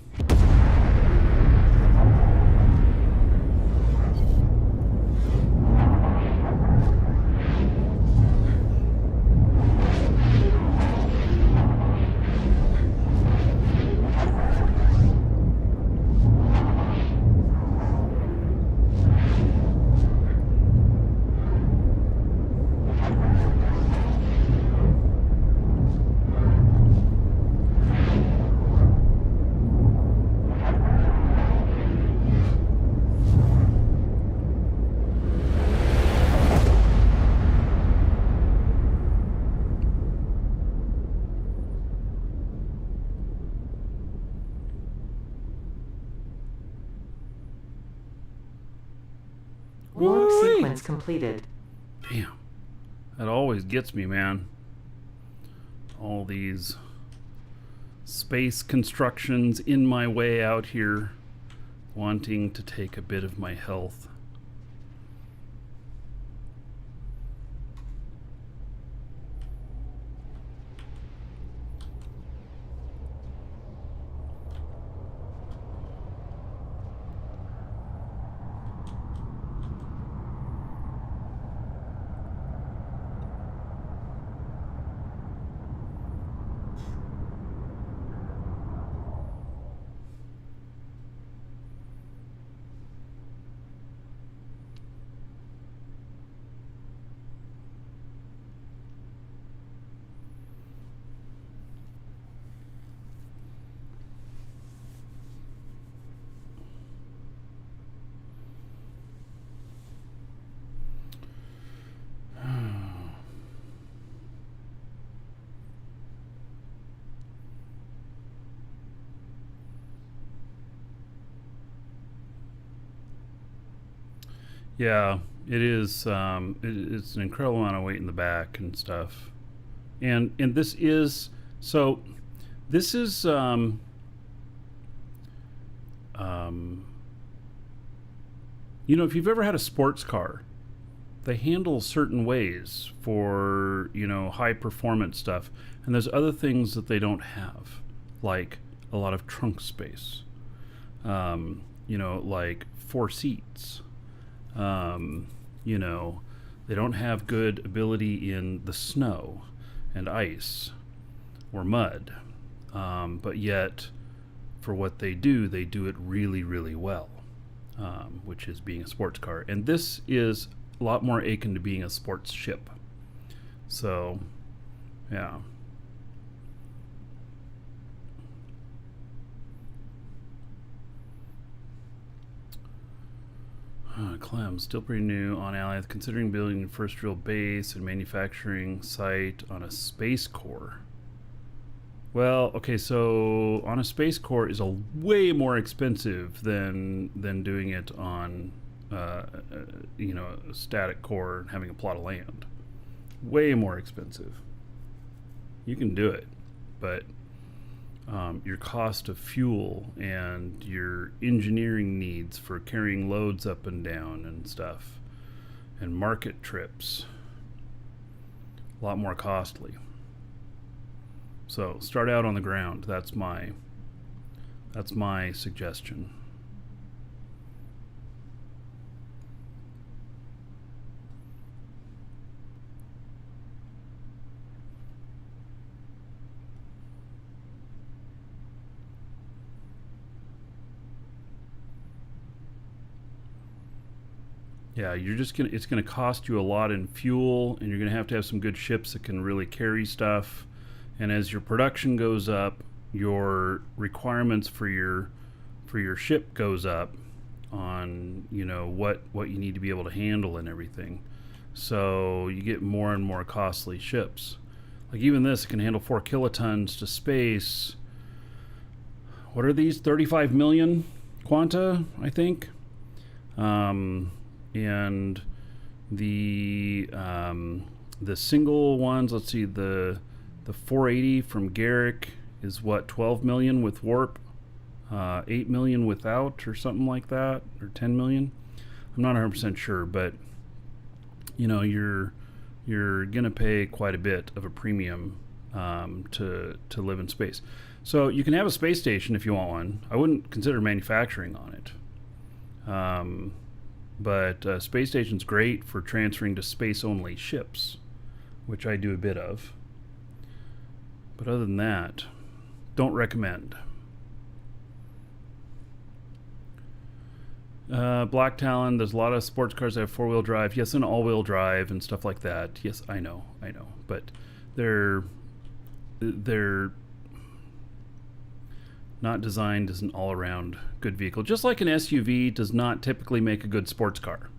Warp Woo-wee. sequence completed. Damn. That always gets me, man. All these space constructions in my way out here, wanting to take a bit of my health. Yeah, it is. It's an incredible amount of weight in the back and stuff, and this is so. This is if you've ever had a sports car, they handle certain ways for high performance stuff, and there's other things that they don't have, like a lot of trunk space. Like 4 seats. They don't have good ability in the snow and ice or mud. But yet, for what they do it really, really well, which is being a sports car. And this is a lot more akin to being a sports ship. So, yeah. Clem, still pretty new on Alliance, considering building a first real base and manufacturing site on a space core. Well, okay, so on a space core is a way more expensive than doing it on a static core and having a plot of land. Way more expensive. You can do it, but your cost of fuel and your engineering needs for carrying loads up and down and stuff, and market trips, a lot more costly. So start out on the ground. That's my suggestion. Yeah, it's gonna cost you a lot in fuel, and you're gonna have to have some good ships that can really carry stuff. And as your production goes up, your requirements for your ship goes up on what you need to be able to handle and everything. So you get more and more costly ships. Like even this can handle 4 kilotons to space. What are these? 35 million quanta, I think. And the single ones, let's see, the 480 from Garrick is what, 12 million with warp, 8 million without, or something like that, or 10 million. I'm not 100% sure, but you're gonna pay quite a bit of a premium to live in space. So you can have a space station if you want one. I wouldn't consider manufacturing on it. But space station's great for transferring to space-only ships, which I do a bit of. But other than that, don't recommend. Black Talon, there's a lot of sports cars that have 4-wheel drive. Yes, and all-wheel drive and stuff like that. Yes, I know. But they're not designed as an all-around good vehicle. Just like an SUV does not typically make a good sports car.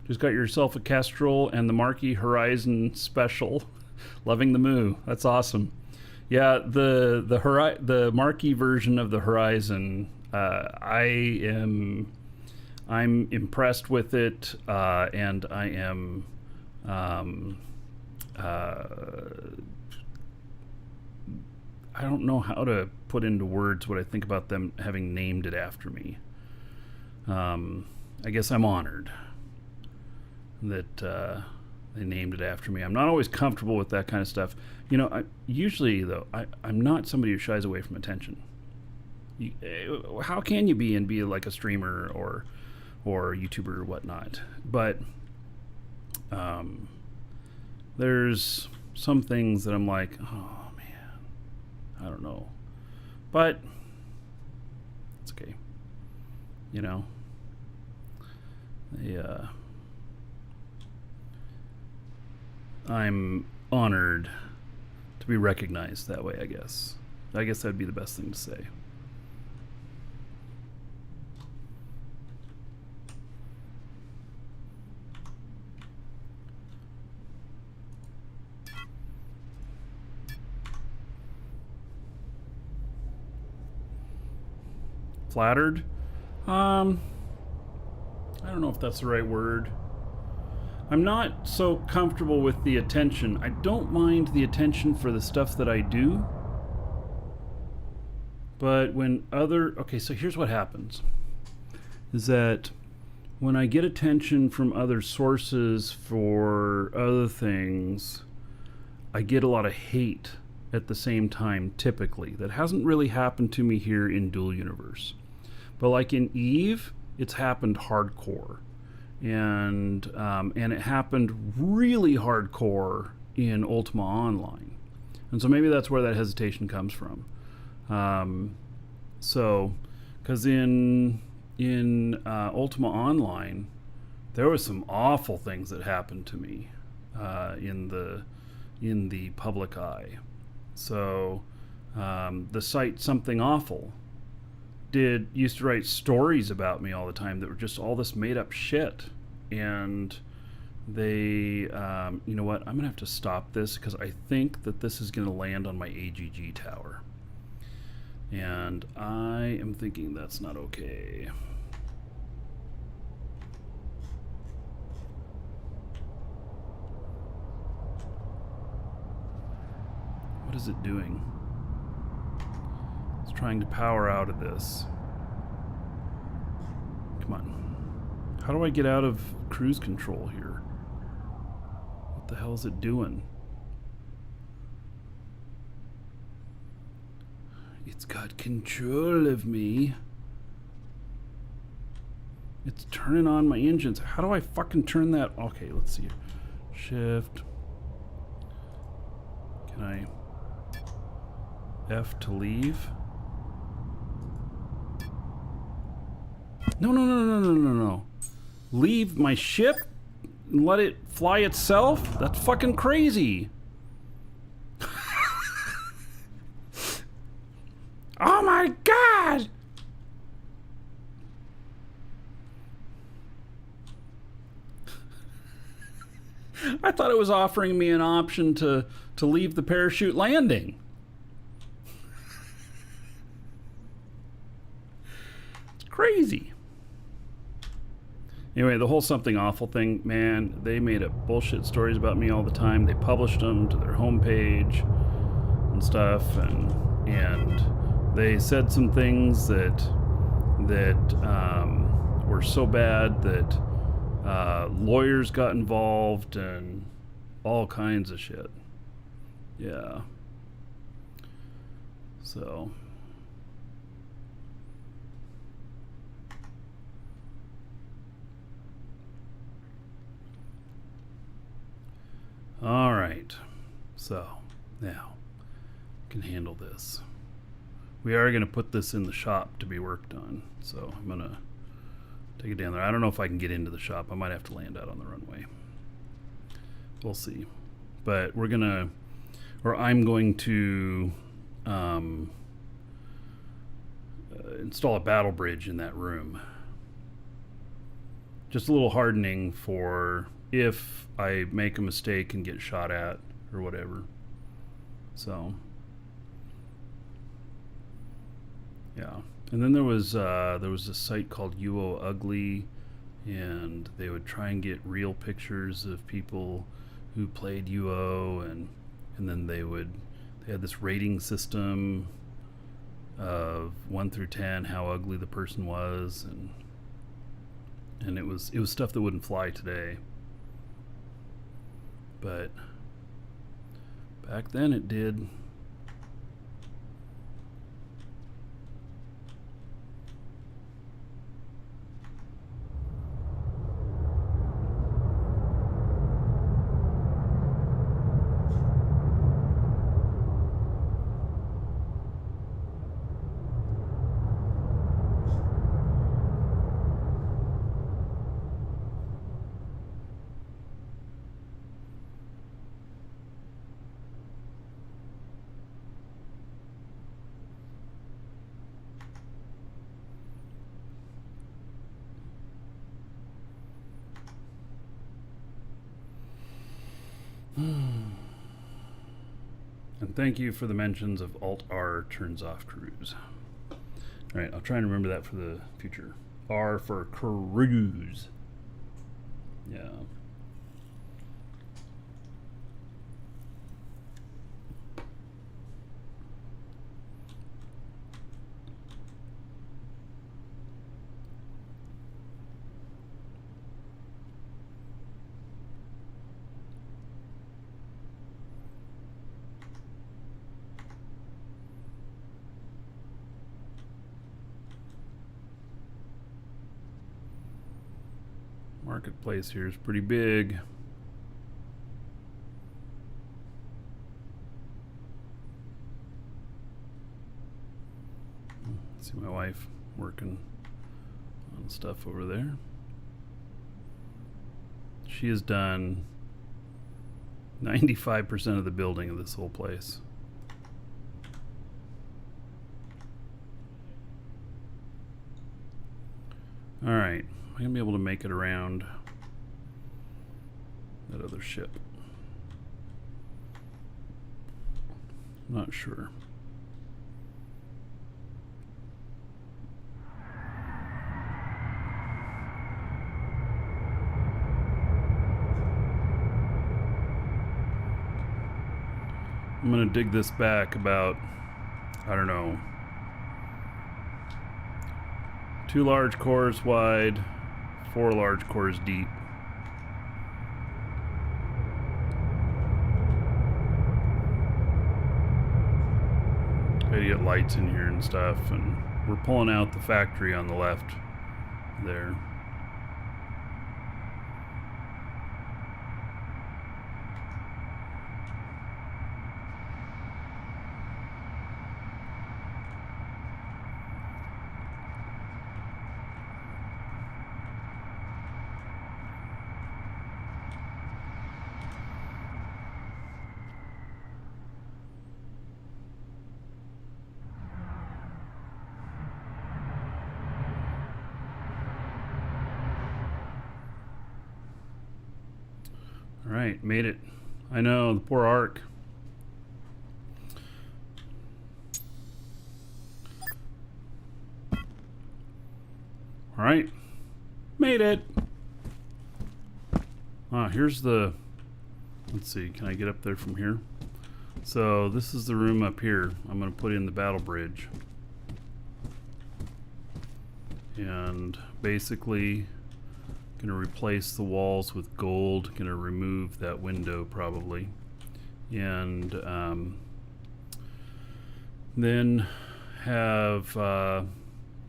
Just got yourself a Kestrel and the Marquis Horizon Special. Loving the moo. That's awesome. Yeah, the Marquis version of the Horizon I'm impressed with it, and I am I don't know how to put into words what I think about them having named it after me. I guess I'm honored that they named it after me. I'm not always comfortable with that kind of stuff. You know, usually, though, I'm not somebody who shies away from attention. How can you be like a streamer or YouTuber or whatnot? But there's some things that I'm like, oh man, I don't know. But it's okay. You know, I'm honored to be recognized that way, I guess. I guess that'd be the best thing to say. Flattered? I don't know if that's the right word. I'm not so comfortable with the attention. I don't mind the attention for the stuff that I do. But when okay, so here's what happens. Is that when I get attention from other sources for other things, I get a lot of hate at the same time, typically. That hasn't really happened to me here in Dual Universe. But like in Eve, it's happened hardcore. And it happened really hardcore in Ultima Online. And so maybe that's where that hesitation comes from. So, because in Ultima Online, there was some awful things that happened to me in the public eye. So, the site Something Awful used to write stories about me all the time that were just all this made up shit. And they, you know what, I'm gonna have to stop this because I think that this is gonna land on my AGG tower. And I am thinking that's not okay. What is it doing? It's trying to power out of this. Come on. How do I get out of cruise control here? What the hell is it doing? It's got control of me. It's turning on my engines. How do I fucking turn that? Okay, let's see. Shift. Can I F to leave? No. Leave my ship and let it fly itself? That's fucking crazy. Oh my god! I thought it was offering me an option to leave the parachute landing. It's crazy. Anyway, the whole Something Awful thing, man, they made up bullshit stories about me all the time. They published them to their homepage and stuff, and they said some things that were so bad that lawyers got involved and all kinds of shit. Yeah. So. All right. So, now, can handle this. We are going to put this in the shop to be worked on. So, I'm going to take it down there. I don't know if I can get into the shop. I might have to land out on the runway. We'll see. But I'm going to install a battle bridge in that room. Just a little hardening for if I make a mistake and get shot at or whatever. So, yeah. And then there was a site called UO Ugly, and they would try and get real pictures of people who played UO, and then they had this rating system of 1 through 10 how ugly the person was, and it was stuff that wouldn't fly today, but back then it did. And thank you for the mentions of Alt-R turns off cruise. Alright, I'll try and remember that for the future. R for cruise. Yeah. Marketplace here is pretty big. See my wife working on stuff over there. She has done 95% of the building of this whole place. All right. Am I gonna be able to make it around that other ship? I'm not sure. I'm gonna dig this back about, I don't know, 2 large cores wide, 4 large cores deep. Gotta get lights in here and stuff, and we're pulling out the factory on the left there. Alright, made it. I know, the poor Ark. Alright, made it. Here's the, let's see, can I get up there from here? So this is the room up here. I'm going to put in the battle bridge. And basically going to replace the walls with gold. Going to remove that window probably. And then have a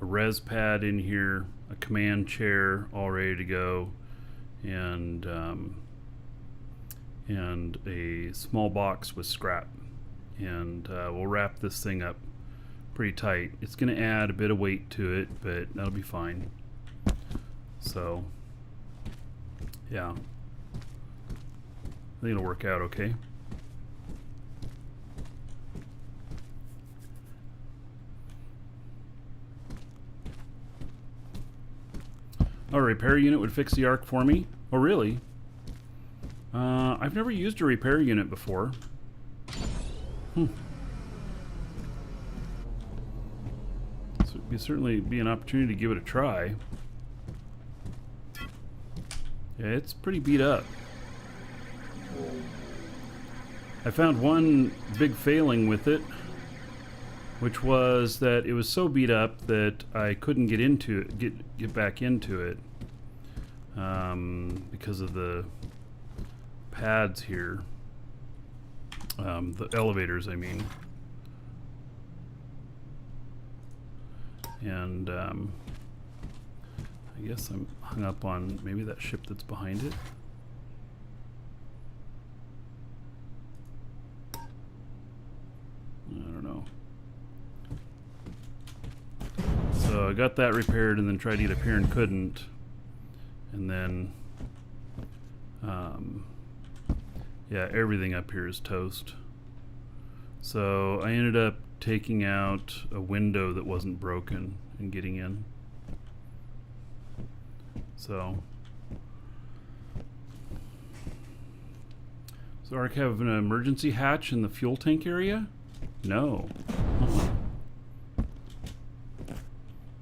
res pad in here, a command chair all ready to go, and a small box with scrap. And we'll wrap this thing up pretty tight. It's going to add a bit of weight to it, but that'll be fine. So yeah, I think it'll work out okay. A repair unit would fix the Ark for me. Oh really? I've never used a repair unit before. This would be could certainly be an opportunity to give it a try. Yeah, it's pretty beat up. I found one big failing with it, which was that it was so beat up that I couldn't get into it, get back into it, because of the pads here, the elevators, I mean, and I guess I'm hung up on maybe that ship that's behind it. I don't know. So I got that repaired and then tried to get up here and couldn't. And then, yeah, everything up here is toast. So I ended up taking out a window that wasn't broken and getting in. So does the Ark have an emergency hatch in the fuel tank area? No.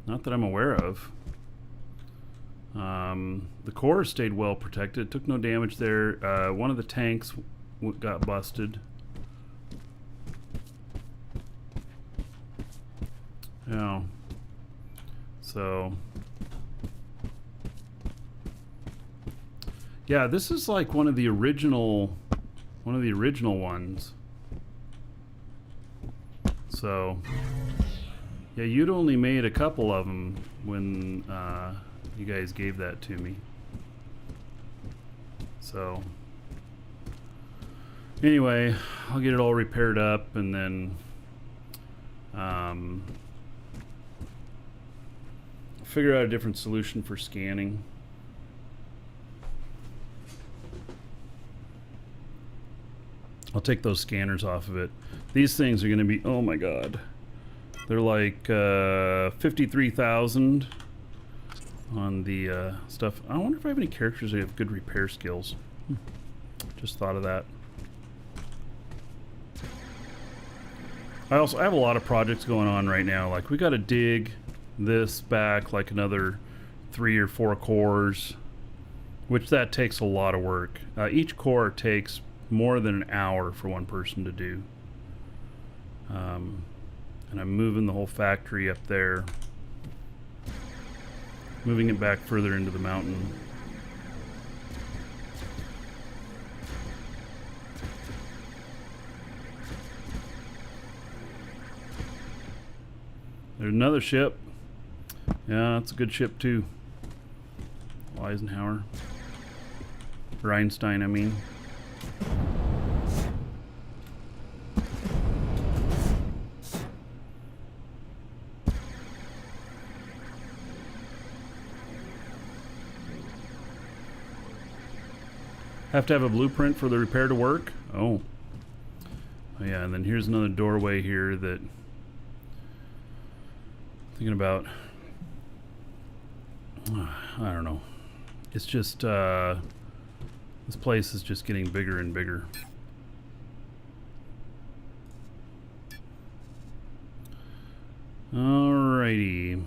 Not that I'm aware of. The core stayed well protected. It took no damage there. One of the tanks got busted. Yeah. So yeah, this is like one of the original ones. So yeah, you'd only made a couple of them when you guys gave that to me. So anyway, I'll get it all repaired up and then figure out a different solution for scanning. I'll take those scanners off of it. These things are going to be, oh my god, they're like 53,000 on the stuff. I wonder if I have any characters that have good repair skills. Just thought of that. I have a lot of projects going on right now. Like we got to dig this back like another 3 or 4 cores, which that takes a lot of work. Each core takes more than an hour for one person to do. And I'm moving the whole factory up there, moving it back further into the mountain. There's another ship. Yeah, it's a good ship too. Eisenhower. Or Einstein, I mean. Have to have a blueprint for the repair to work? Oh. Oh yeah, and then here's another doorway here that thinking about, I don't know. It's just this place is just getting bigger and bigger. Alrighty.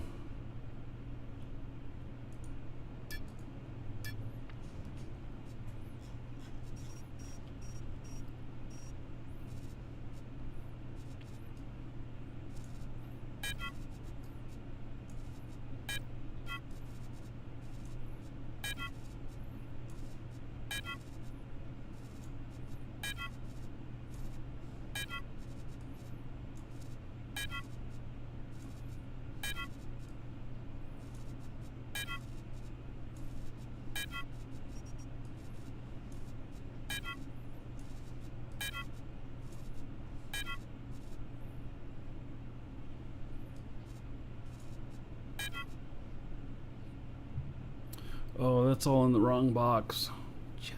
Oh, that's all in the wrong box. Shit.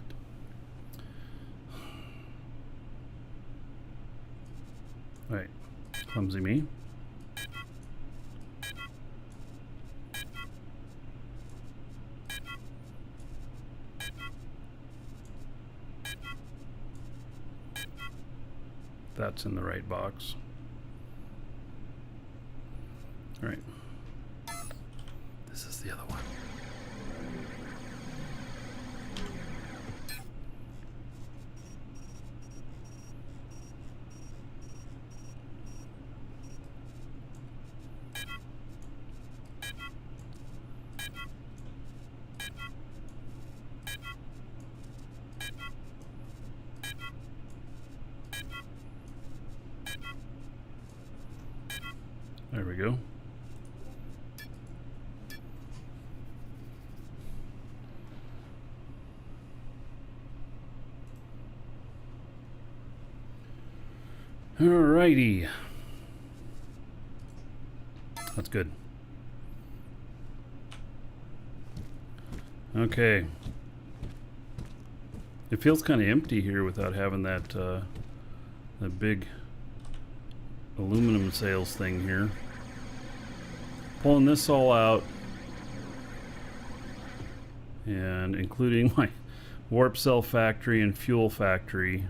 Alright. Clumsy me. That's in the right box. Alright. This is the other one. There we go. Alrighty. That's good. Okay. It feels kind of empty here without having that that big aluminum sales thing here. Pulling this all out, and including my warp cell factory and fuel factory,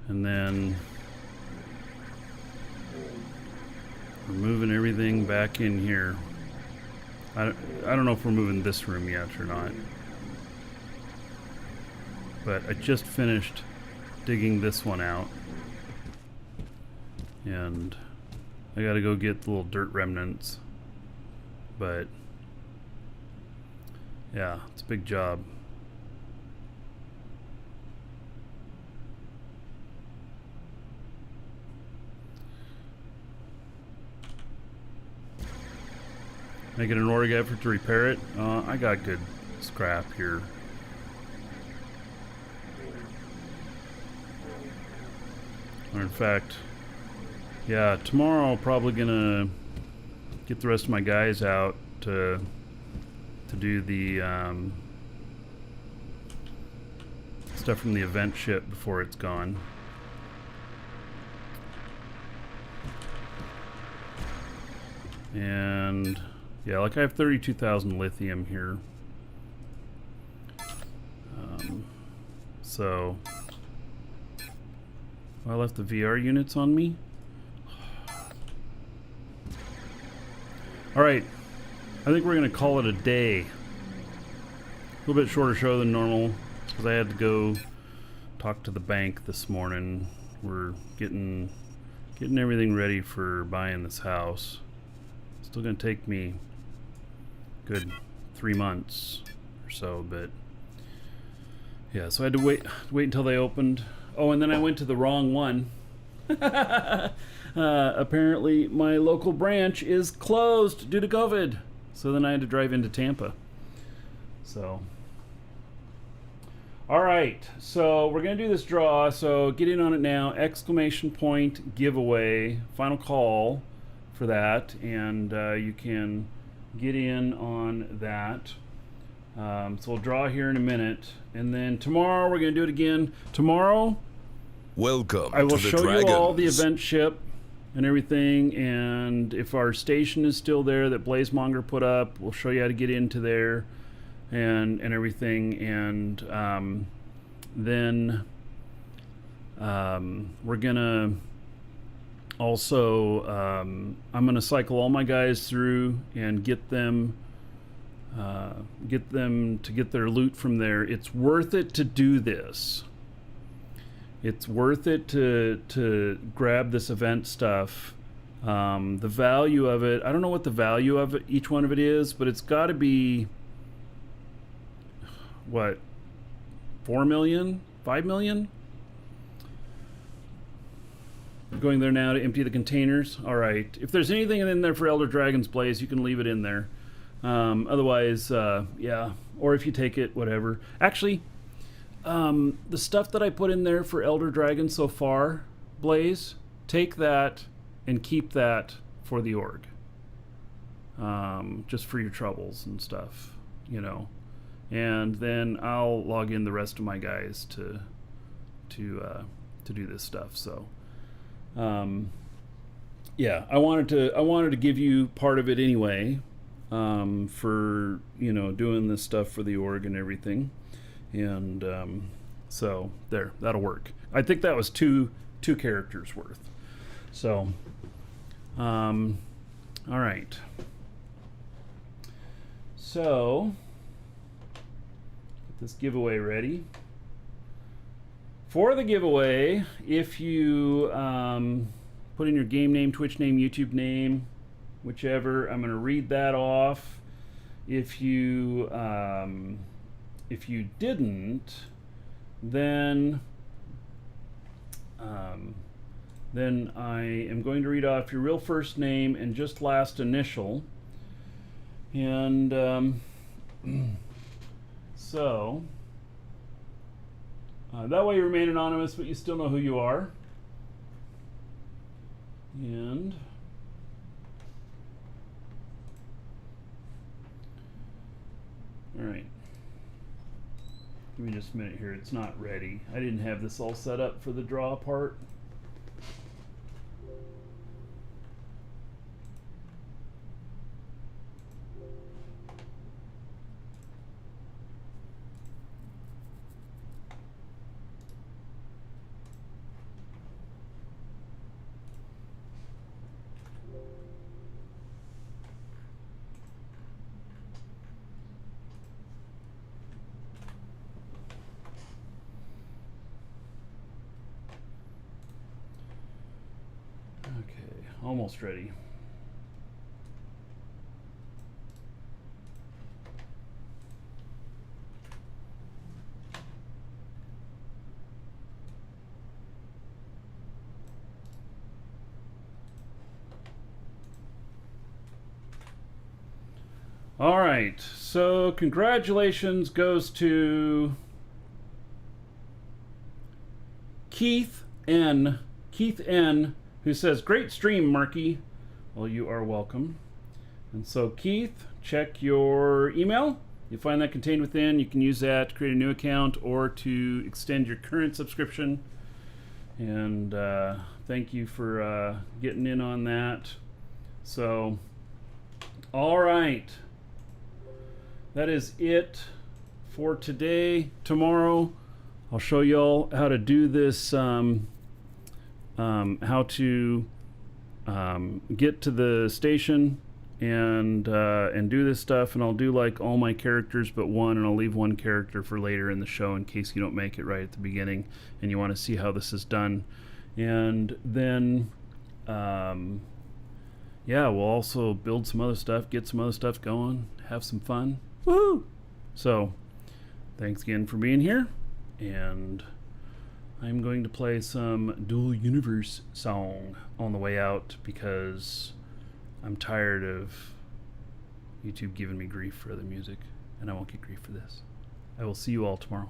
and then we're moving everything back in here. I don't know if we're moving this room yet or not, but I just finished digging this one out, and I gotta go get the little dirt remnants, but yeah, it's a big job. Making an org effort to repair it. I got good scrap here. Or in fact, yeah, tomorrow I'm probably gonna get the rest of my guys out to do the stuff from the event ship before it's gone. And yeah, like I have 32,000 lithium here. So I left the VR units on me. All right, I think we're gonna call it a day. A little bit shorter show than normal because I had to go talk to the bank this morning. We're getting everything ready for buying this house. Still gonna take me good 3 months or so, but yeah, so I had to wait until they opened. Oh, and then I went to the wrong one. Apparently my local branch is closed due to COVID, so then I had to drive into Tampa. So all right, so we're gonna do this draw, so get in on it now. Exclamation point giveaway, final call for that, and you can get in on that. So we'll draw here in a minute, and then tomorrow we're gonna do it again. Tomorrow, Welcome I will to the show Dragons. you all the event ship and everything, and if our station is still there that Blazemonger put up, we'll show you how to get into there and everything, and then we're gonna also I'm gonna cycle all my guys through and get them to get their loot from there. It's worth it to do this. It's worth it to grab this event stuff. The value of it, I don't know what the value of it, each one of it is, but it's got to be what, 4 million, 5 million? Going there now to empty the containers. All right, if there's anything in there for Elder Dragon's Blaze, you can leave it in there. Otherwise, yeah, or if you take it, whatever. Actually, the stuff that I put in there for Elder Dragon so far, Blaze, take that and keep that for the org. Just for your troubles and stuff, you know. And then I'll log in the rest of my guys to do this stuff. So, yeah, I wanted to give you part of it anyway, for, you know, doing this stuff for the org and everything. And so there, that'll work. I think that was two characters worth. So all right, So, get this giveaway ready. For the giveaway, if you put in your game name, Twitch name, YouTube name, whichever, I'm going to read that off. If you didn't, then I am going to read off your real first name and just last initial. And so that way you remain anonymous, but you still know who you are. And all right. Give me just a minute here. It's not ready. I didn't have this all set up for the draw part. Okay, almost ready. All right, so congratulations goes to Keith N, who says, "Great stream, Marky." Well, you are welcome. And so Keith, check your email. You'll find that contained within. You can use that to create a new account or to extend your current subscription. And thank you for getting in on that. So, all right. That is it for today. Tomorrow, I'll show y'all how to do this, how to get to the station and do this stuff. And I'll do like all my characters but one, and I'll leave one character for later in the show in case you don't make it right at the beginning and you want to see how this is done. And then, yeah, we'll also build some other stuff, get some other stuff going, have some fun. Woo! So, thanks again for being here, and I'm going to play some Dual Universe song on the way out because I'm tired of YouTube giving me grief for other music, and I won't get grief for this. I will see you all tomorrow.